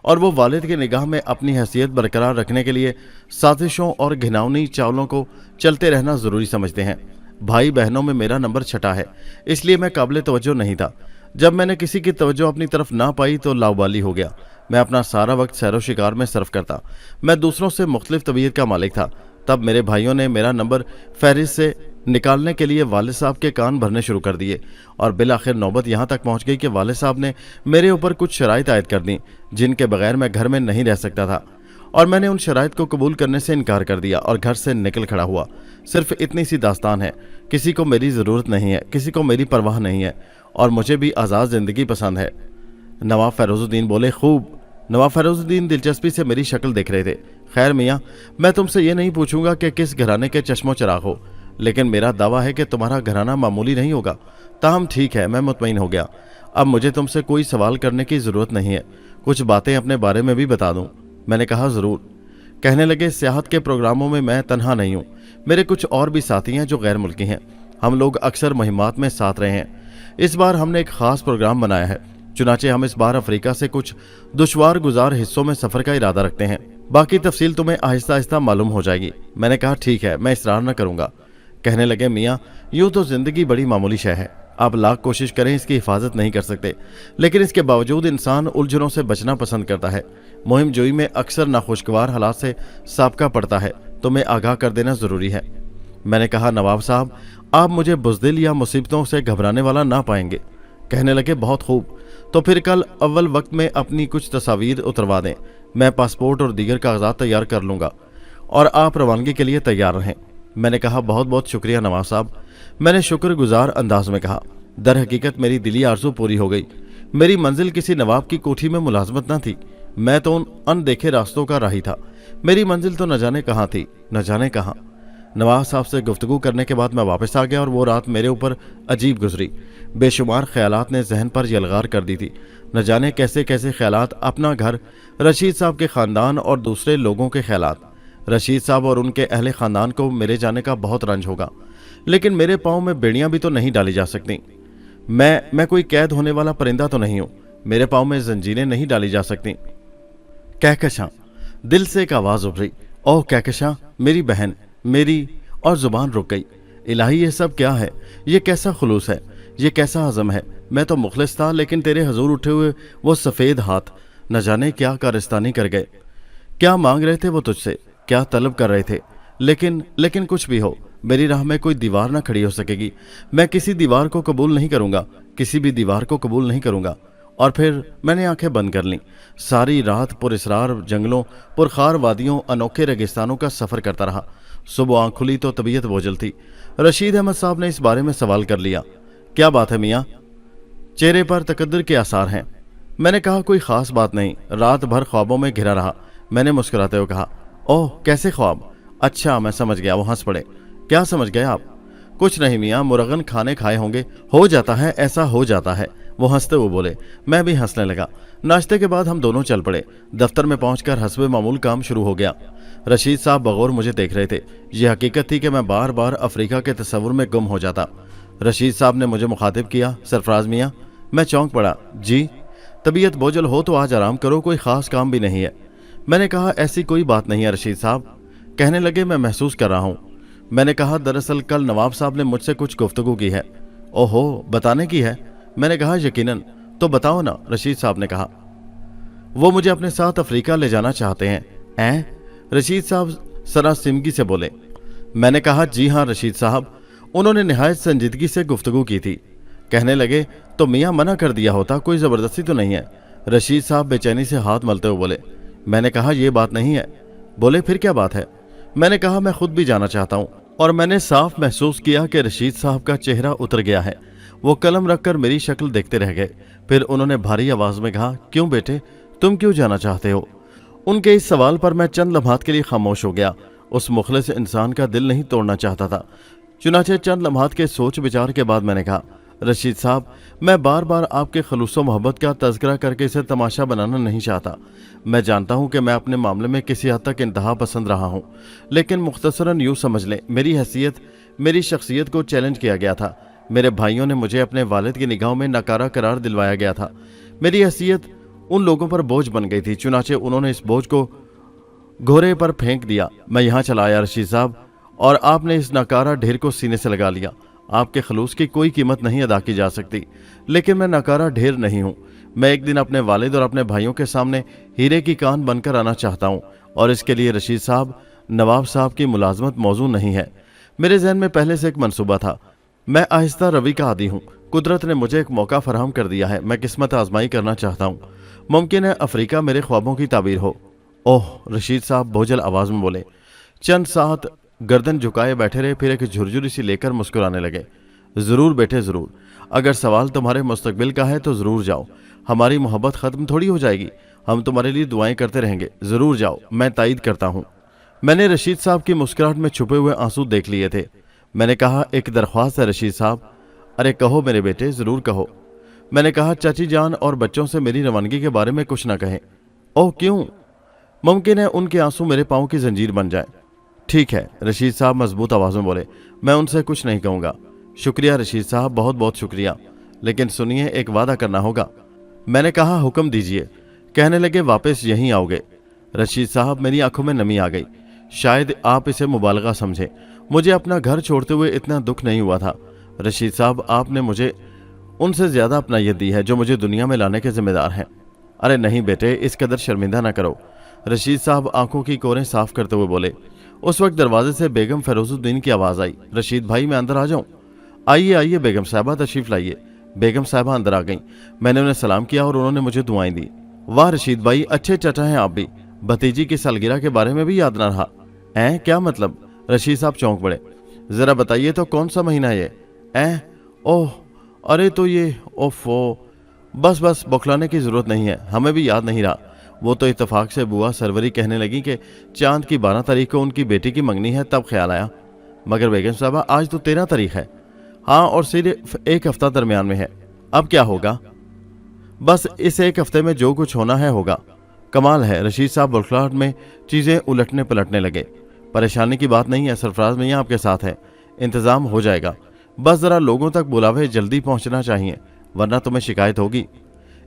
और वो वालिद की निगाह में अपनी हैसियत बरकरार रखने के लिए साजिशों और घिनौनी चावलों को चलते रहना ज़रूरी समझते हैं। भाई बहनों में मेरा नंबर छठा है, इसलिए मैं काबिल तवज्जो नहीं था। जब मैंने किसी की तवज्जो अपनी तरफ ना पाई तो लावाली हो गया। मैं अपना सारा वक्त सैरो शिकार में सर्फ करता। मैं दूसरों से मुख्तलिफ तबीयत का मालिक था। तब मेरे भाइयों ने मेरा नंबर फहरिस्त से निकालने के लिए वालिद साहब के कान भरने शुरू कर दिए, और बिल आखिर नौबत यहाँ तक पहुँच गई कि वालिद साहब ने मेरे ऊपर कुछ शराइत आयद कर दी जिनके बगैर मैं घर में नहीं रह सकता था, और मैंने उन शराइत को कबूल करने से इनकार कर दिया और घर से निकल खड़ा हुआ। सिर्फ इतनी सी दास्तान है, किसी को मेरी ज़रूरत नहीं है, किसी को मेरी परवाह नहीं है, और मुझे भी आज़ाद ज़िंदगी पसंद है। नवाब फैरोजुद्दीन बोले, खूब। नवाब फैरोजुद्दीन दिलचस्पी से मेरी शक्ल देख रहे थे। खैर मियाँ, मैं तुमसे ये नहीं पूछूंगा कि किस घराने के चश्मो चिराग हो, लेकिन मेरा दावा है कि तुम्हारा घराना मामूली नहीं होगा। ताहम ठीक है, मैं मुतमईन हो गया। अब मुझे तुमसे कोई सवाल करने की ज़रूरत नहीं है, कुछ बातें अपने बारे में भी बता दूँ। मैंने कहा, ज़रूर। कहने लगे, सियाहत के प्रोग्रामों में मैं तन्हा नहीं हूँ, मेरे कुछ और भी साथी हैं जो गैर मुल्की हैं। हम लोग अक्सर मुहिमात में साथ रहे हैं। इस बार हमने एक ख़ास प्रोग्राम बनाया है, चुनाचे हम इस बार अफ्रीका से कुछ दुश्वार गुजार हिस्सों में सफ़र का इरादा रखते हैं। बाकी तफसील तुम्हें आहिस्ता आहिस्ता मालूम हो जाएगी। मैंने कहा, ठीक है, मैं इसरार न करूँगा। कहने लगे, मियाँ, यूँ तो ज़िंदगी बड़ी मामूली शय है, आप लाख कोशिश करें इसकी हिफाजत नहीं कर सकते, लेकिन इसके बावजूद इंसान उलझनों से बचना पसंद करता है। मुहिम जोई में अक्सर नाखुशगवार हालात से साबका पड़ता है, तुम्हें आगाह कर देना ज़रूरी है। मैंने कहा, नवाब साहब, आप मुझे बुज़दिल या मुसीबतों से घबराने वाला ना पाएंगे। कहने लगे, बहुत खूब, तो फिर कल अव्वल वक्त में अपनी कुछ तस्वीर उतरवा दें, मैं पासपोर्ट और दीगर कागजात तैयार कर लूँगा और आप रवानगी के लिए तैयार रहें। मैंने कहा, बहुत बहुत शुक्रिया नवाब साहब। मैंने शुक्रगुजार अंदाज में कहा, दर हकीकत मेरी दिली आरज़ू पूरी हो गई। मेरी मंजिल किसी नवाब की कोठी में मुलाजमत न थी, मैं तो उन अनदेखे रास्तों का राही था। मेरी मंजिल तो न जाने कहाँ थी, न जाने कहाँ। नवाब साहब से गुफ्तगू करने के बाद मैं वापस आ गया और वो रात मेरे ऊपर अजीब गुजरी। बेशुमार ख्यालात ने जहन पर यलगार कर दी थी। न जाने कैसे कैसे ख्यालात, अपना घर, रशीद साहब के ख़ानदान और दूसरे लोगों के ख्यालात। रशीद साहब और उनके अहले ख़ानदान को मेरे जाने का बहुत रंज होगा, लेकिन मेरे पाँव में बेड़ियाँ भी तो नहीं डाली जा सकती। मैं कोई कैद होने वाला परिंदा तो नहीं हूँ, मेरे पाँव में जंजीरें नहीं डाली जा सकती। कहकशां, दिल से एक आवाज़ उभरी, ओह कहकशां, मेरी बहन, मेरी, और ज़ुबान रुक गई। इलाही, ये सब क्या है? ये कैसा खुलूस है? ये कैसा हज़म है? मैं तो मुखलिस था, लेकिन तेरे हजूर उठे हुए वो सफ़ेद हाथ न जाने क्या कारस्तानी कर गए। क्या मांग रहे थे वो तुझसे? क्या तलब कर रहे थे? लेकिन कुछ भी हो, मेरी राह में कोई दीवार ना खड़ी हो सकेगी। मैं किसी दीवार को कबूल नहीं करूँगा, किसी भी दीवार को कबूल नहीं करूँगा। और फिर मैंने आंखें बंद कर लीं। सारी रात पुरस्रार जंगलों, पुरखार वादियों, अनोखे रेगिस्तानों का सफ़र करता रहा। सुबह आँख खुली तो तबीयत बोझल थी। रशीद अहमद साहब ने इस बारे में सवाल कर लिया, क्या बात है मियाँ? चेहरे पर तकद्दुर के आसार हैं। मैंने कहा, कोई ख़ास बात नहीं, रात भर ख्वाबों में घिरा रहा। मैंने मुस्कुराते हुए कहा, ओह कैसे ख्वाब? अच्छा, मैं समझ गया। वो हंस पड़े। क्या समझ गए आप? कुछ नहीं मियाँ, मुरगन खाने खाए होंगे। हो जाता है, ऐसा हो जाता है। वो हंसते हुए बोले। मैं भी हंसने लगा। नाश्ते के बाद हम दोनों चल पड़े। दफ्तर में पहुंचकर हस्बे मामूल काम शुरू हो गया। रशीद साहब बगौर मुझे देख रहे थे। ये हकीकत थी कि मैं बार बार अफ्रीका के तस्वुर में गुम हो जाता। रशीद साहब ने मुझे मुखातिब किया, सरफराज मियाँ। मैं चौंक पड़ा। जी? तबीयत बोझल हो तो आज आराम करो, कोई ख़ास काम भी नहीं है। मैंने कहा, ऐसी कोई बात नहीं है रशीद साहब। कहने लगे, मैं महसूस कर रहा हूँ। मैंने कहा, दरअसल कल नवाब साहब ने मुझसे कुछ गुफ्तगू की है। ओहो, बताने की है? मैंने कहा, यकीनन। तो बताओ ना, रशीद साहब ने कहा। वो मुझे अपने साथ अफ्रीका ले जाना चाहते हैं। हैं? रशीद साहब सरासिमगी से बोले। मैंने कहा, जी हाँ रशीद साहब। उन्होंने निहायत संजीदगी से गुफ्तगू की थी। कहने लगे, तो मियाँ मना कर दिया होता, कोई ज़बरदस्ती तो नहीं है। रशीद साहब बेचैनी से हाथ मलते हुए बोले। मैंने कहा, ये बात नहीं है। बोले, फिर क्या बात है? मैंने कहा, मैं खुद भी जाना चाहता हूँ। और मैंने साफ महसूस किया कि रशीद साहब का चेहरा उतर गया है। वो कलम रखकर मेरी शक्ल देखते रह गए। फिर उन्होंने भारी आवाज़ में कहा, क्यों बेटे, तुम क्यों जाना चाहते हो? उनके इस सवाल पर मैं चंद लम्हात के लिए खामोश हो गया। उस मुखलिस इंसान का दिल नहीं तोड़ना चाहता था। चुनाचे चंद लम्हात के सोच विचार के बाद मैंने कहा, रशीद साहब, मैं बार बार आपके खलूसो मोहब्बत का तज़किरा करके इसे तमाशा बनाना नहीं चाहता। मैं जानता हूँ कि मैं अपने मामले में किसी हद तक इंतहा पसंद रहा हूँ, लेकिन मुख्तसरन यूँ समझ लें, मेरी हैसियत, मेरी शख्सियत को चैलेंज किया गया था। मेरे भाइयों ने मुझे अपने वालिद की निगाहों में नकारा करार दिलवाया गया था। मेरी हैसियत उन लोगों पर बोझ बन गई थी। चुनाचे उन्होंने इस बोझ को घोड़े पर फेंक दिया। मैं यहाँ चला आया रशीद साहब, और आपने इस नकारा ढेर को सीने से लगा लिया। आपके खलूस की कोई कीमत नहीं अदा की जा सकती, लेकिन मैं नकारा ढेर नहीं हूँ। मैं एक दिन अपने वालिद और अपने भाइयों के सामने हीरे की कान बनकर आना चाहता हूँ, और इसके लिए रशीद साहब, नवाब साहब की मुलाजमत मौजू नहीं है। मेरे जहन में पहले से एक मंसूबा था। मैं आहिस्ता रवि का आदी हूँ। कुदरत ने मुझे एक मौका फराहम कर दिया है। मैं किस्मत आजमाई करना चाहता हूँ। मुमकिन है अफ्रीका मेरे ख्वाबों की ताबीर हो। ओह, रशीद साहब बोझल आवाज में बोले। चंद साथ गर्दन झुकाए बैठे रहे, फिर एक झुरझुरी सी लेकर मुस्कुराने लगे। जरूर बेटे जरूर, अगर सवाल तुम्हारे मुस्तकबिल का है तो जरूर जाओ। हमारी मोहब्बत खत्म थोड़ी हो जाएगी। हम तुम्हारे लिए दुआएं करते रहेंगे। जरूर जाओ, मैं तायद करता हूँ। मैंने रशीद साहब की मुस्कुराहट में छुपे हुए आंसू देख लिए थे। मैंने कहा, एक दरख्वास्त है रशीद साहब। अरे कहो मेरे बेटे, जरूर कहो। मैंने कहा, चाची जान और बच्चों से मेरी रवानगी के बारे में कुछ ना कहें। ओह क्यों? मुमकिन है उनके आंसू मेरे पाँव की जंजीर बन जाए। ठीक है, रशीद साहब मजबूत आवाज में बोले। मैं उनसे कुछ नहीं कहूँगा। शुक्रिया रशीद साहब, बहुत बहुत शुक्रिया, लेकिन सुनिए, एक वादा करना होगा। मैंने कहा, हुक्म दीजिए। कहने लगे, वापस यहीं आओगे। रशीद साहब, मेरी आंखों में नमी आ गई। शायद आप इसे मुबालगा समझें। मुझे अपना घर छोड़ते हुए इतना दुख नहीं हुआ था। रशीद साहब, आपने मुझे उनसे ज्यादा अपनायत दी है जो मुझे दुनिया में लाने के जिम्मेदार हैं। अरे नहीं बेटे, इस कदर शर्मिंदा ना करो। रशीद साहब आंखों की कोरें साफ करते हुए बोले। उस वक्त दरवाजे से बेगम फैरोजुद्दीन की आवाज आई। रशीद भाई, मैं अंदर आ जाऊं? आइए आइए बेगम साहबा, तशरीफ लाइए। बेगम साहबा अंदर आ गईं। मैंने उन्हें सलाम किया और उन्होंने मुझे दुआएं दी। वाह रशीद भाई, अच्छे चचा हैं आप भी। भतीजी की सालगिरह के बारे में भी याद ना रहा। ऐ क्या मतलब? रशीद साहब चौंक पड़े। जरा बताइए तो, कौन सा महीना ये? ऐ ओह, अरे तो ये, ओफो, बस बस, बौखलाने की जरूरत नहीं है, हमें भी याद नहीं रहा। वो तो इत्तेफाक से बुआ सरवरी कहने लगी कि चांद की 12 तारीख को उनकी बेटी की मंगनी है, तब ख्याल आया। मगर बेगम साहबा, आज तो 13 तारीख है। हाँ, और सिर्फ एक हफ्ता दरमियान में है। अब क्या होगा? बस इस एक हफ्ते में जो कुछ होना है होगा। कमाल है। रशीद साहब बुलखलाहट में चीजें उलटने पलटने लगे। परेशानी की बात नहीं है, सरफराज मियाँ आपके साथ है, इंतजाम हो जाएगा। बस जरा लोगों तक बुलावे जल्दी पहुंचना चाहिए, वरना तुम्हें शिकायत होगी।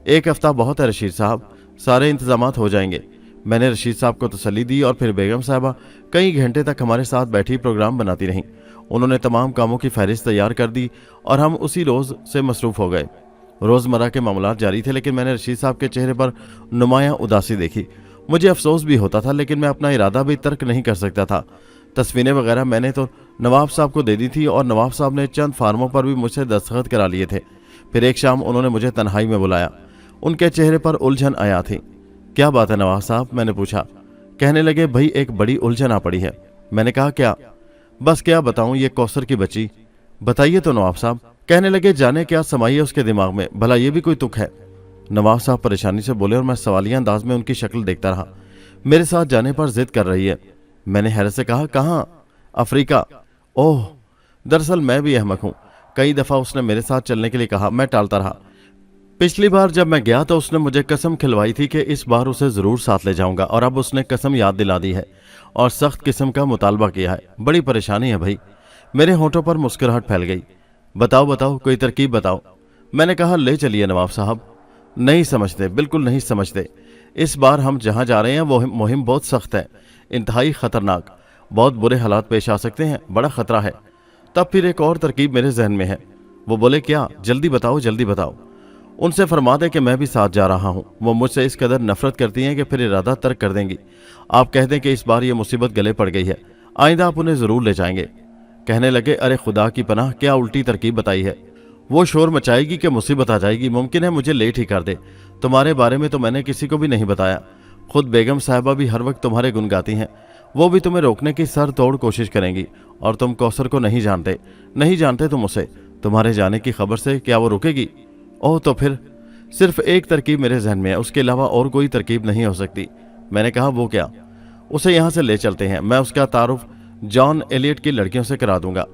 एक हफ्ता बहुत है रशीद साहब, सारे इंतजामात हो जाएंगे। मैंने रशीद साहब को तसल्ली दी और फिर बेगम साहबा कई घंटे तक हमारे साथ बैठी प्रोग्राम बनाती रहीं। उन्होंने तमाम कामों की फहरिस्त तैयार कर दी और हम उसी रोज़ से मसरूफ़ हो गए। रोज़मर्रा के मामलात जारी थे, लेकिन मैंने रशीद साहब के चेहरे पर नुमायाँ उदासी देखी। मुझे अफसोस भी होता था, लेकिन मैं अपना इरादा भी तर्क नहीं कर सकता था। तस्वीरें वगैरह मैंने तो नवाब साहब को दे दी थी और नवाब साहब ने चंद फार्मों पर भी मुझसे दस्तखत करा लिए थे। फिर एक शाम उन्होंने मुझे तन्हाई में बुलाया। उनके चेहरे पर उलझन आया थी। क्या बात है नवाब साहब? मैंने पूछा। कहने लगे, भाई एक बड़ी उलझन आ पड़ी है। मैंने कहा, क्या? बस क्या बताऊं, ये कौसर की बच्ची। बताइए तो नवाब साहब। कहने लगे, जाने क्या समाई है उसके दिमाग में, भला ये भी कोई तुक है? नवाब साहब परेशानी से बोले और मैं सवालिया अंदाज में उनकी शक्ल देखता रहा। मेरे साथ जाने पर जिद कर रही है। मैंने हैरत से कहा, कहाँ? अफ्रीका। ओह, दरअसल मैं भी अहमक हूँ। कई दफ़ा उसने मेरे साथ चलने के लिए कहा, मैं टालता रहा। पिछली बार जब मैं गया तो उसने मुझे कसम खिलवाई थी कि इस बार उसे ज़रूर साथ ले जाऊंगा, और अब उसने कसम याद दिला दी है और सख्त किस्म का मुतालबा किया है। बड़ी परेशानी है भाई। मेरे होंठों पर मुस्कुराहट फैल गई। बताओ बताओ, कोई तरकीब बताओ। मैंने कहा, ले चलिए नवाब साहब। नहीं समझते, बिल्कुल नहीं समझते। इस बार हम जहाँ जा रहे हैं वो मुहिम बहुत सख्त है, इंतहाई ख़तरनाक। बहुत बुरे हालात पेश आ सकते हैं, बड़ा ख़तरा है। तब फिर एक और तरकीब मेरे जहन में है। वो बोले, क्या? जल्दी बताओ, जल्दी बताओ। उनसे फरमा दे कि मैं भी साथ जा रहा हूँ। वो मुझसे इस कदर नफरत करती हैं कि फिर इरादा तर्क कर देंगी। आप कह दें कि इस बार ये मुसीबत गले पड़ गई है, आइंदा आप उन्हें ज़रूर ले जाएंगे। कहने लगे, अरे खुदा की पनाह, क्या उल्टी तरकीब बताई है। वो शोर मचाएगी कि मुसीबत आ जाएगी। मुमकिन है मुझे लेट ही कर दे। तुम्हारे बारे में तो मैंने किसी को भी नहीं बताया। खुद बेगम साहिबा भी हर वक्त तुम्हारे गुन गाती हैं। वो भी तुम्हें रोकने की सर तोड़ कोशिश करेंगी। और तुम कौसर को नहीं जानते तुम उसे। तुम्हारे जाने की खबर से क्या वो रुकेगी? ओह, तो फिर सिर्फ एक तरकीब मेरे जहन में है, उसके अलावा और कोई तरकीब नहीं हो सकती। میں نے کہا وہ کیا؟ اسے یہاں سے لے چلتے ہیں، میں اس کا تعارف جان ایلیٹ کی لڑکیوں سے کرا دوں گا،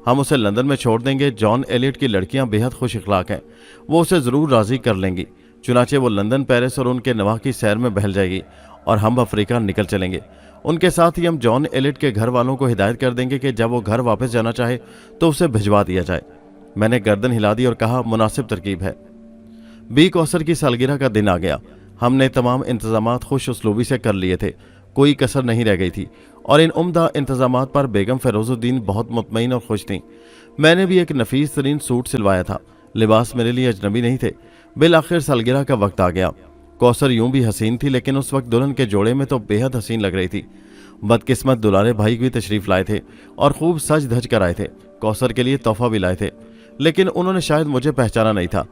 ہم اسے لندن میں چھوڑ دیں گے۔ جان ایلیٹ کی لڑکیاں بے حد خوش اخلاق ہیں، وہ اسے ضرور راضی کر لیں گی۔ چنانچہ وہ لندن، پیرس اور ان کے نواح کی سیر میں بہل جائے گی اور ہم افریقہ نکل چلیں گے۔ ان کے ساتھ ہی ہم جان ایلیٹ کے گھر والوں کو ہدایت کر دیں گے کہ جب وہ گھر واپس جانا چاہے تو اسے بھجوا دیا جائے۔ میں نے گردن ہلا دی اور کہا مناسب ترکیب ہے۔ بی کوثر کی سالگرہ کا دن آ گیا۔ ہم نے تمام انتظامات خوش اسلوبی سے کر لیے تھے، کوئی کسر نہیں رہ گئی تھی، اور ان عمدہ انتظامات پر بیگم فیروز الدین بہت مطمئن اور خوش تھیں۔ میں نے بھی ایک نفیس ترین سوٹ سلوایا تھا، لباس میرے لیے اجنبی نہیں تھے۔ بالآخر سالگرہ کا وقت آ گیا۔ کوثر یوں بھی حسین تھی، لیکن اس وقت دلہن کے جوڑے میں تو بے حد حسین لگ رہی تھی۔ بدقسمت دلارے بھائی بھی تشریف لائے تھے اور خوب سج دھج کر آئے تھے۔ کوثر کے لیے تحفہ بھی لائے تھے، لیکن انہوں نے شاید مجھے پہچانا نہیں تھا۔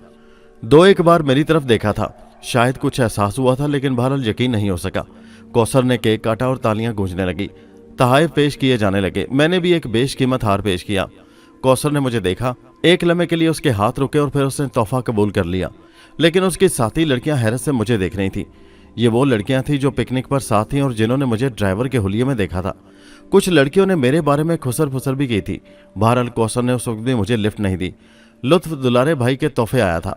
دو ایک بار میری طرف دیکھا تھا، شاید کچھ احساس ہوا تھا، لیکن بہرحال یقین نہیں ہو سکا۔ کوثر نے کیک کاٹا اور تالیاں گونجنے لگی، تحائف پیش کیے جانے لگے۔ میں نے بھی ایک بیش قیمت ہار پیش کیا۔ کوثر نے مجھے دیکھا، ایک لمحے کے لیے اس کے ہاتھ رکے اور پھر اس نے تحفہ قبول کر لیا، لیکن اس کی ساتھی لڑکیاں حیرت سے مجھے دیکھ رہی تھیں۔ یہ وہ لڑکیاں تھیں جو پکنک پر ساتھ تھیں اور جنہوں نے مجھے ڈرائیور کے حلیے میں دیکھا تھا۔ کچھ لڑکیوں نے میرے بارے میں خسر پھسر بھی کی تھی۔ بہرحال کوثر نے اس وقت بھی مجھے لفٹ نہیں دی۔ لطف دلارے بھائی کے تحفے آیا تھا۔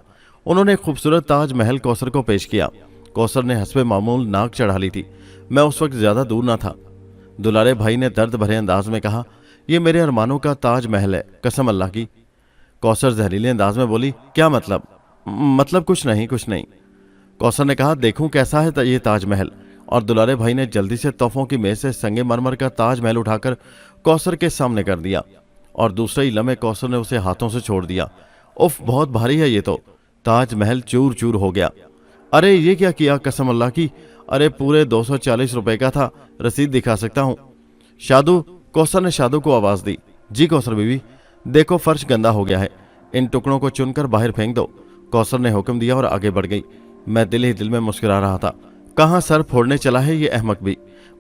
انہوں نے ایک خوبصورت تاج محل کوثر کو پیش کیا۔ کوثر نے حسب معمول ناک چڑھا لی تھی۔ میں اس وقت زیادہ دور نہ تھا۔ دلارے بھائی نے درد بھرے انداز میں کہا، یہ میرے ارمانوں کا تاج محل ہے، قسم اللہ کی۔ کوثر زہریلے انداز میں بولی، کیا مطلب؟ مطلب کچھ نہیں، کچھ نہیں۔ کوثر نے کہا، دیکھوں کیسا ہے یہ تاج محل، اور دلارے بھائی نے جلدی سے تحفوں کی میز سے سنگ مرمر کا تاج محل اٹھا کر کوثر کے سامنے کر دیا، اور دوسرے ہی لمحے کوثر نے اسے ہاتھوں سے چھوڑ دیا۔ اف، بہت بھاری ہے یہ تو۔ تاج محل چور چور ہو گیا۔ ارے یہ کیا کیا، قسم اللہ کی، ارے پورے 240 روپے کا تھا، رسید دکھا سکتا ہوں۔ شادو، کوثر نے شادو کو آواز دی۔ جی کوثر بیوی، دیکھو فرش گندا ہو گیا ہے، ان ٹکڑوں کو چن کر باہر پھینک دو۔ کوثر نے حکم دیا اور آگے بڑھ گئی۔ میں دل ہی دل میں مسکرا رہا تھا، کہاں سر پھوڑنے چلا ہے یہ احمق بھی،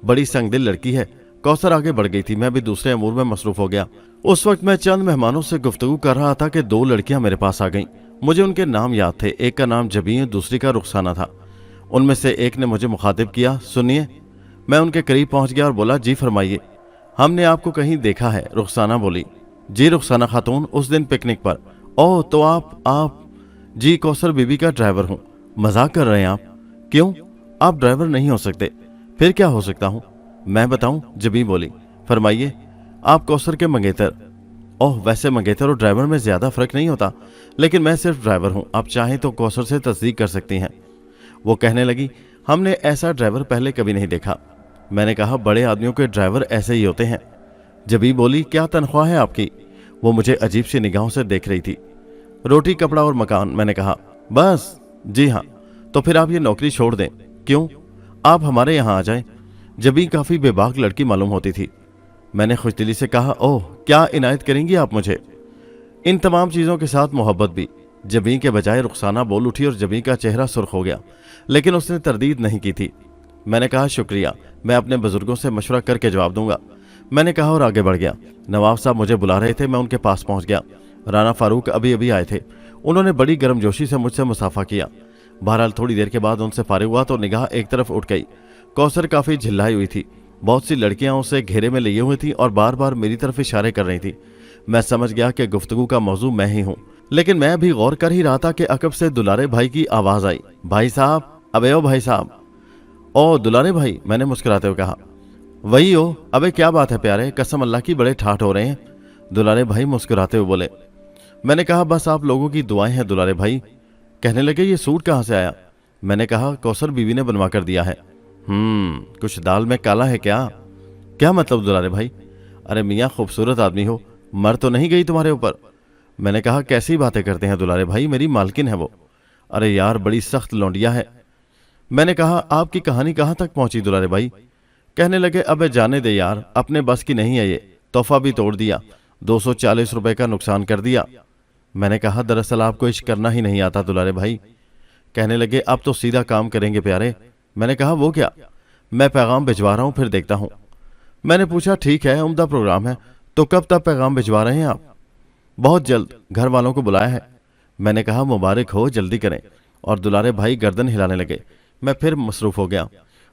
بڑی سنگ دل لڑکی ہے۔ کوثر آگے بڑھ گئی تھی، میں بھی دوسرے امور میں مصروف ہو گیا۔ اس وقت میں چند مہمانوں سے گفتگو کر رہا تھا کہ دو لڑکیاں میرے پاس آ گئیں۔ مجھے ان کے نام یاد تھے، ایک کا نام جبیں، دوسری کا رخسانہ تھا۔ ان میں سے ایک نے مجھے مخاطب کیا، سنیے۔ میں ان کے قریب پہنچ گیا اور بولا، جی فرمائیے، ہم نے آپ کو کہیں دیکھا ہے۔ رخسانہ بولی، جی رخسانہ خاتون، اس دن پکنک پر۔ اوہ، تو آپ جی کوثر بی بی کا ڈرائیور ہوں۔ مذاق کر رہے ہیں آپ؟ کیوں، آپ ڈرائیور نہیں ہو سکتے، پھر کیا ہو سکتا ہوں؟ میں بتاؤں، جبیں بولی۔ فرمائیے۔ آپ کوثر کے منگیتر۔ اوہ، ویسے منگیتر اور ڈرائیور میں زیادہ فرق نہیں ہوتا، لیکن میں صرف ڈرائیور ہوں، آپ چاہیں تو کوثر سے تصدیق کر سکتی ہیں۔ وہ کہنے لگی، ہم نے ایسا ڈرائیور پہلے کبھی نہیں دیکھا۔ میں نے کہا، بڑے آدمیوں کے ڈرائیور ایسے ہی ہوتے ہیں۔ جبیں بولی، کیا تنخواہ ہے آپ کی؟ وہ مجھے عجیب سی نگاہوں سے دیکھ رہی تھی۔ روٹی، کپڑا اور مکان، میں نے کہا۔ بس؟ جی ہاں۔ تو پھر آپ یہ نوکری چھوڑ دیں۔ کیوں؟ آپ ہمارے یہاں آ جائیں۔ جبیں کافی بے باک لڑکی معلوم ہوتی تھی۔ میں نے خوش دلی سے کہا، اوہ، کیا عنایت کریں گی آپ مجھے؟ ان تمام چیزوں کے ساتھ محبت بھی۔ جبیں کے بجائے رخسانہ بول اٹھی اور جبیں کا چہرہ سرخ ہو گیا، لیکن اس نے تردید نہیں کی تھی۔ میں نے کہا، شکریہ، میں اپنے بزرگوں سے مشورہ کر کے جواب دوں گا، میں نے کہا اور آگے بڑھ گیا۔ نواب صاحب مجھے بلا رہے تھے، میں ان کے پاس پہنچ گیا۔ رانا فاروق ابھی آئے تھے، انہوں نے بڑی گرم جوشی سے مجھ سے مصافحہ کیا۔ بہرحال تھوڑی دیر کے بعد ان سے فارغ ہوا تو نگاہ ایک طرف اٹھ گئی۔ کوثر کافی جھلائی ہوئی تھی، بہت سی لڑکیاں اسے گھیرے میں لیے ہوئی تھیں اور بار بار میری طرف اشارے کر رہی تھیں۔ میں سمجھ گیا کہ گفتگو کا موضوع میں ہی ہوں، لیکن میں بھی غور کر ہی رہا تھا کہ عقب سے دلارے بھائی کی آواز آئی، بھائی صاحب، ابے او بھائی صاحب۔ او دلارے بھائی، میں نے مسکراتے ہوئے کہا۔ وہی ہو، ابے کیا بات ہے پیارے، قسم اللہ کی بڑے ٹھاٹھ ہو رہے ہیں۔ دلارے بھائی مسکراتے ہوئے بولے۔ میں نے کہا، بس آپ لوگوں کی دعائیں ہیں دلارے بھائی۔ کہنے لگے، یہ سوٹ کہاں سے آیا؟ میں نے کہا، کوثر بیوی نے بنوا کر دیا ہے۔ کچھ دال میں کالا ہے کیا؟ کیا مطلب دلارے بھائی؟ ارے میاں، خوبصورت آدمی ہو، مر تو نہیں گئی تمہارے اوپر؟ میں نے کہا، کیسی باتیں کرتے ہیں دلارے بھائی، میری مالکن ہے وہ۔ ارے یار، بڑی سخت لونڈیا ہے۔ میں نے کہا، آپ کی کہانی کہاں تک پہنچی دلارے بھائی؟ کہنے لگے، ابے جانے دے یار، اپنے بس کی نہیں ہے یہ، تحفہ بھی توڑ دیا، 240 روپے کا نقصان کر دیا۔ میں نے کہا، دراصل آپ کو عشق کرنا ہی نہیں آتا دلارے بھائی۔ کہنے لگے، اب تو سیدھا کام کریں گے پیارے۔ میں نے کہا، وہ کیا؟ میں پیغام بھجوا رہا ہوں، پھر دیکھتا ہوں۔ میں نے پوچھا، ٹھیک ہے، عمدہ پروگرام ہے، تو کب تک پیغام بھجوا رہے ہیں آپ؟ بہت جلد، گھر والوں کو بلایا ہے۔ میں نے کہا، مبارک ہو، جلدی کریں، اور دلارے بھائی گردن ہلانے لگے۔ میں پھر مصروف ہو گیا۔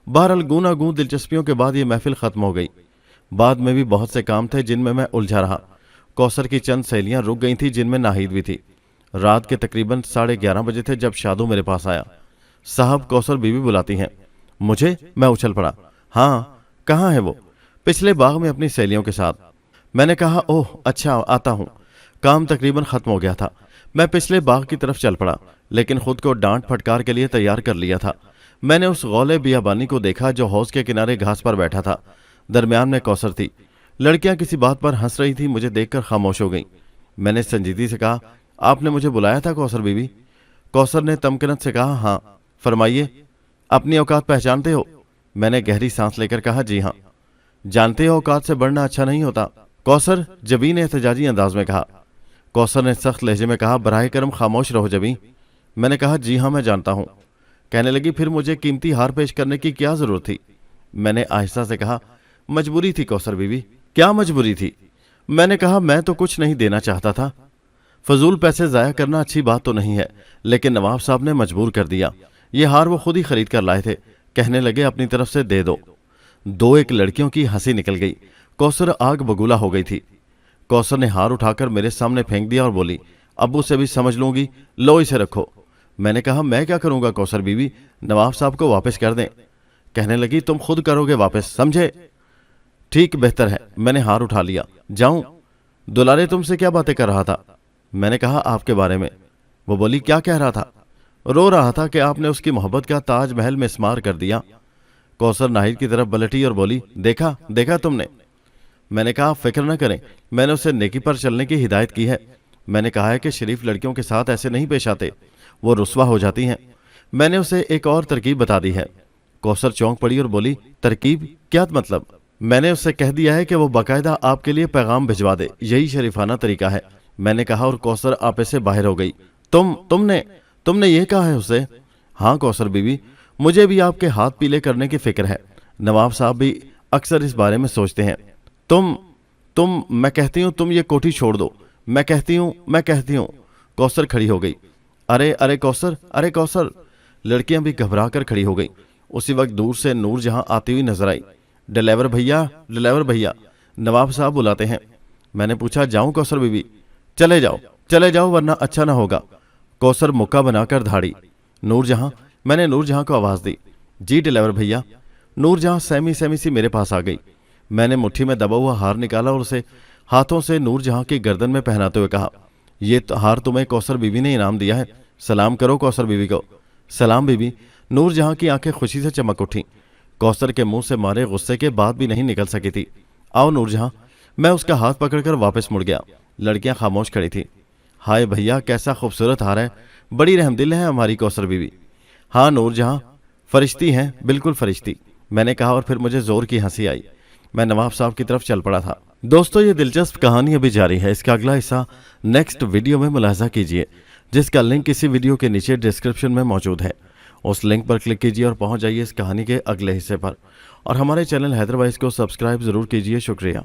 बहरहाल गूना गूं दिलचस्पियों के बाद ये महफिल खत्म हो गई। बाद में भी बहुत से काम थे जिनमें मैं उलझा रहा। कौसर की चंद सहेलियां रुक गई थी, जिनमें नाहिद भी थी। रात के तकरीबन 11:30 बजे थे जब शादू मेरे पास आया। साहब, कौसर बीवी बुलाती हैं। मुझे? मैं उछल पड़ा। हाँ, कहाँ है वो? पिछले बाग में अपनी सहेलियों के साथ। मैंने कहा, ओह अच्छा, आता हूँ। काम तकरीबन खत्म हो गया था। मैं पिछले बाग की तरफ चल पड़ा, लेकिन खुद को डांट फटकार के लिए तैयार कर लिया था। मैंने उस गौले बियाबानी को देखा जो हौज के किनारे घास पर बैठा था। दरमियान में कौसर थी। लड़कियां किसी बात पर हंस रही थी। मुझे देखकर खामोश हो गई। मैंने संजीदगी से कहा, आपने मुझे बुलाया था कौसर बीवी? कौसर ने तमकनत से कहा, हाँ। फरमाइए, अपनी औकात पहचानते हो? मैंने गहरी सांस लेकर कहा, जी हाँ। जानते हो औकात से बढ़ना अच्छा नहीं होता, कौसर, जबी ने एहतजाजी अंदाज में कहा। कौसर ने सख्त लहजे में कहा, बराए करम खामोश रहो जबी। मैंने कहा, जी हाँ, मैं जानता हूँ। कहने लगी, फिर मुझे कीमती हार पेश करने की क्या जरूरत थी? मैंने आहिस्ता से कहा, मजबूरी थी कौसर बीवी। क्या मजबूरी थी? मैंने कहा, मैं तो कुछ नहीं देना चाहता था। फजूल पैसे जाया करना अच्छी बात तो नहीं है, लेकिन नवाब साहब ने मजबूर कर दिया। ये हार वो खुद ही खरीद कर लाए थे। कहने लगे, अपनी तरफ से दे दो। दो एक लड़कियों की हंसी निकल गई। कौसर आग बगूला हो गई थी। कौसर ने हार उठाकर मेरे सामने फेंक दिया और बोली, अब्बू से भी समझ लूंगी, लो इसे रखो। मैंने कहा, मैं क्या करूंगा कौसर बीवी, नवाब साहब को वापस कर दें। कहने लगी, तुम खुद करोगे वापस, समझे? ठीक, बेहतर है। मैंने हार उठा लिया। जाऊं? दुलारे तुमसे क्या बातें कर रहा था? मैंने कहा, आपके बारे में। वो बोली, क्या कह रहा था? रो रहा था कि आपने उसकी मोहब्बत का ताज महल में इस्मार कर दिया। कौसर नाहिद की तरफ पलटी और बोली, देखा देखा तुमने? मैंने कहा, फिक्र न करें, मैंने उसे नेकी पर चलने की हिदायत की है। मैंने कहा है कि शरीफ लड़कियों के साथ ऐसे नहीं पेश आते, वो रुस्वा हो जाती हैं। मैंने उसे एक और तरकीब बता दी है। कौसर चौंक पड़ी और बोली, तरकीब? क्या मतलब? मैंने उससे कह दिया है कि वो बाकायदा आपके लिए पैगाम भिजवा दे, यही शरीफाना तरीका है। मैंने कहा, और कौसर आपे से बाहर हो गई। तुमने ये कहा है उसे? हाँ कौसर बीवी, मुझे भी आपके हाथ पीले करने की फिक्र है। नवाब साहब भी अक्सर इस बारे में सोचते हैं। मैं कहती हूँ तुम ये कोठी छोड़ दो। मैं कहती हूँ। कौसर खड़ी हो गई। अरे कौसर। लड़कियां भी घबरा कर खड़ी हो गई। उसी वक्त दूर से नूर जहां आती हुई नजर आई। डिलीवर भैया, नवाब साहब बुलाते हैं। मैंने पूछा, जाऊं कौसर बीवी? चले जाओ वरना अच्छा ना होगा। कौसर मुक्का बनाकर धाड़ी। नूरजहां? मैंने नूरजहां को आवाज दी। जी डिलीवर भैया। नूरजहां सहमी सी मेरे पास आ गई। मैंने मुट्ठी में दबा हुआ हार निकाला और उसे हाथों से नूरजहां की गर्दन में पहनाते हुए कहा, ये हार तुम्हें कौसर बीवी ने इनाम दिया है, सलाम करो कौसर बीवी को। सलाम बीवी। नूरजहां की आंखें खुशी से चमक उठी। कौसर के मुंह से मारे गुस्से के बात भी नहीं निकल सकी थी। आओ नूरजहां। मैं उसका हाथ पकड़कर वापस मुड़ गया। लड़कियां खामोश खड़ी थी। हाय भैया, कैसा खूबसूरत हार है, बड़ी रहमदिल है हमारी कौसर बीवी। हाँ नूरजहां, फरिश्ती हैं, बिल्कुल फरिश्ती, मैंने कहा और फिर मुझे जोर की हंसी आई। मैं नवाब साहब की तरफ चल पड़ा था। दोस्तों, ये दिलचस्प कहानी अभी जारी है। इसका अगला हिस्सा नेक्स्ट वीडियो में मुलाहिजा कीजिए, जिसका लिंक इसी वीडियो के नीचे डिस्क्रिप्शन में मौजूद है। उस लिंक पर क्लिक कीजिए और पहुंच जाइए इस कहानी के अगले हिस्से पर। और हमारे चैनल हैदर वाइज को सब्सक्राइब जरूर कीजिए। शुक्रिया।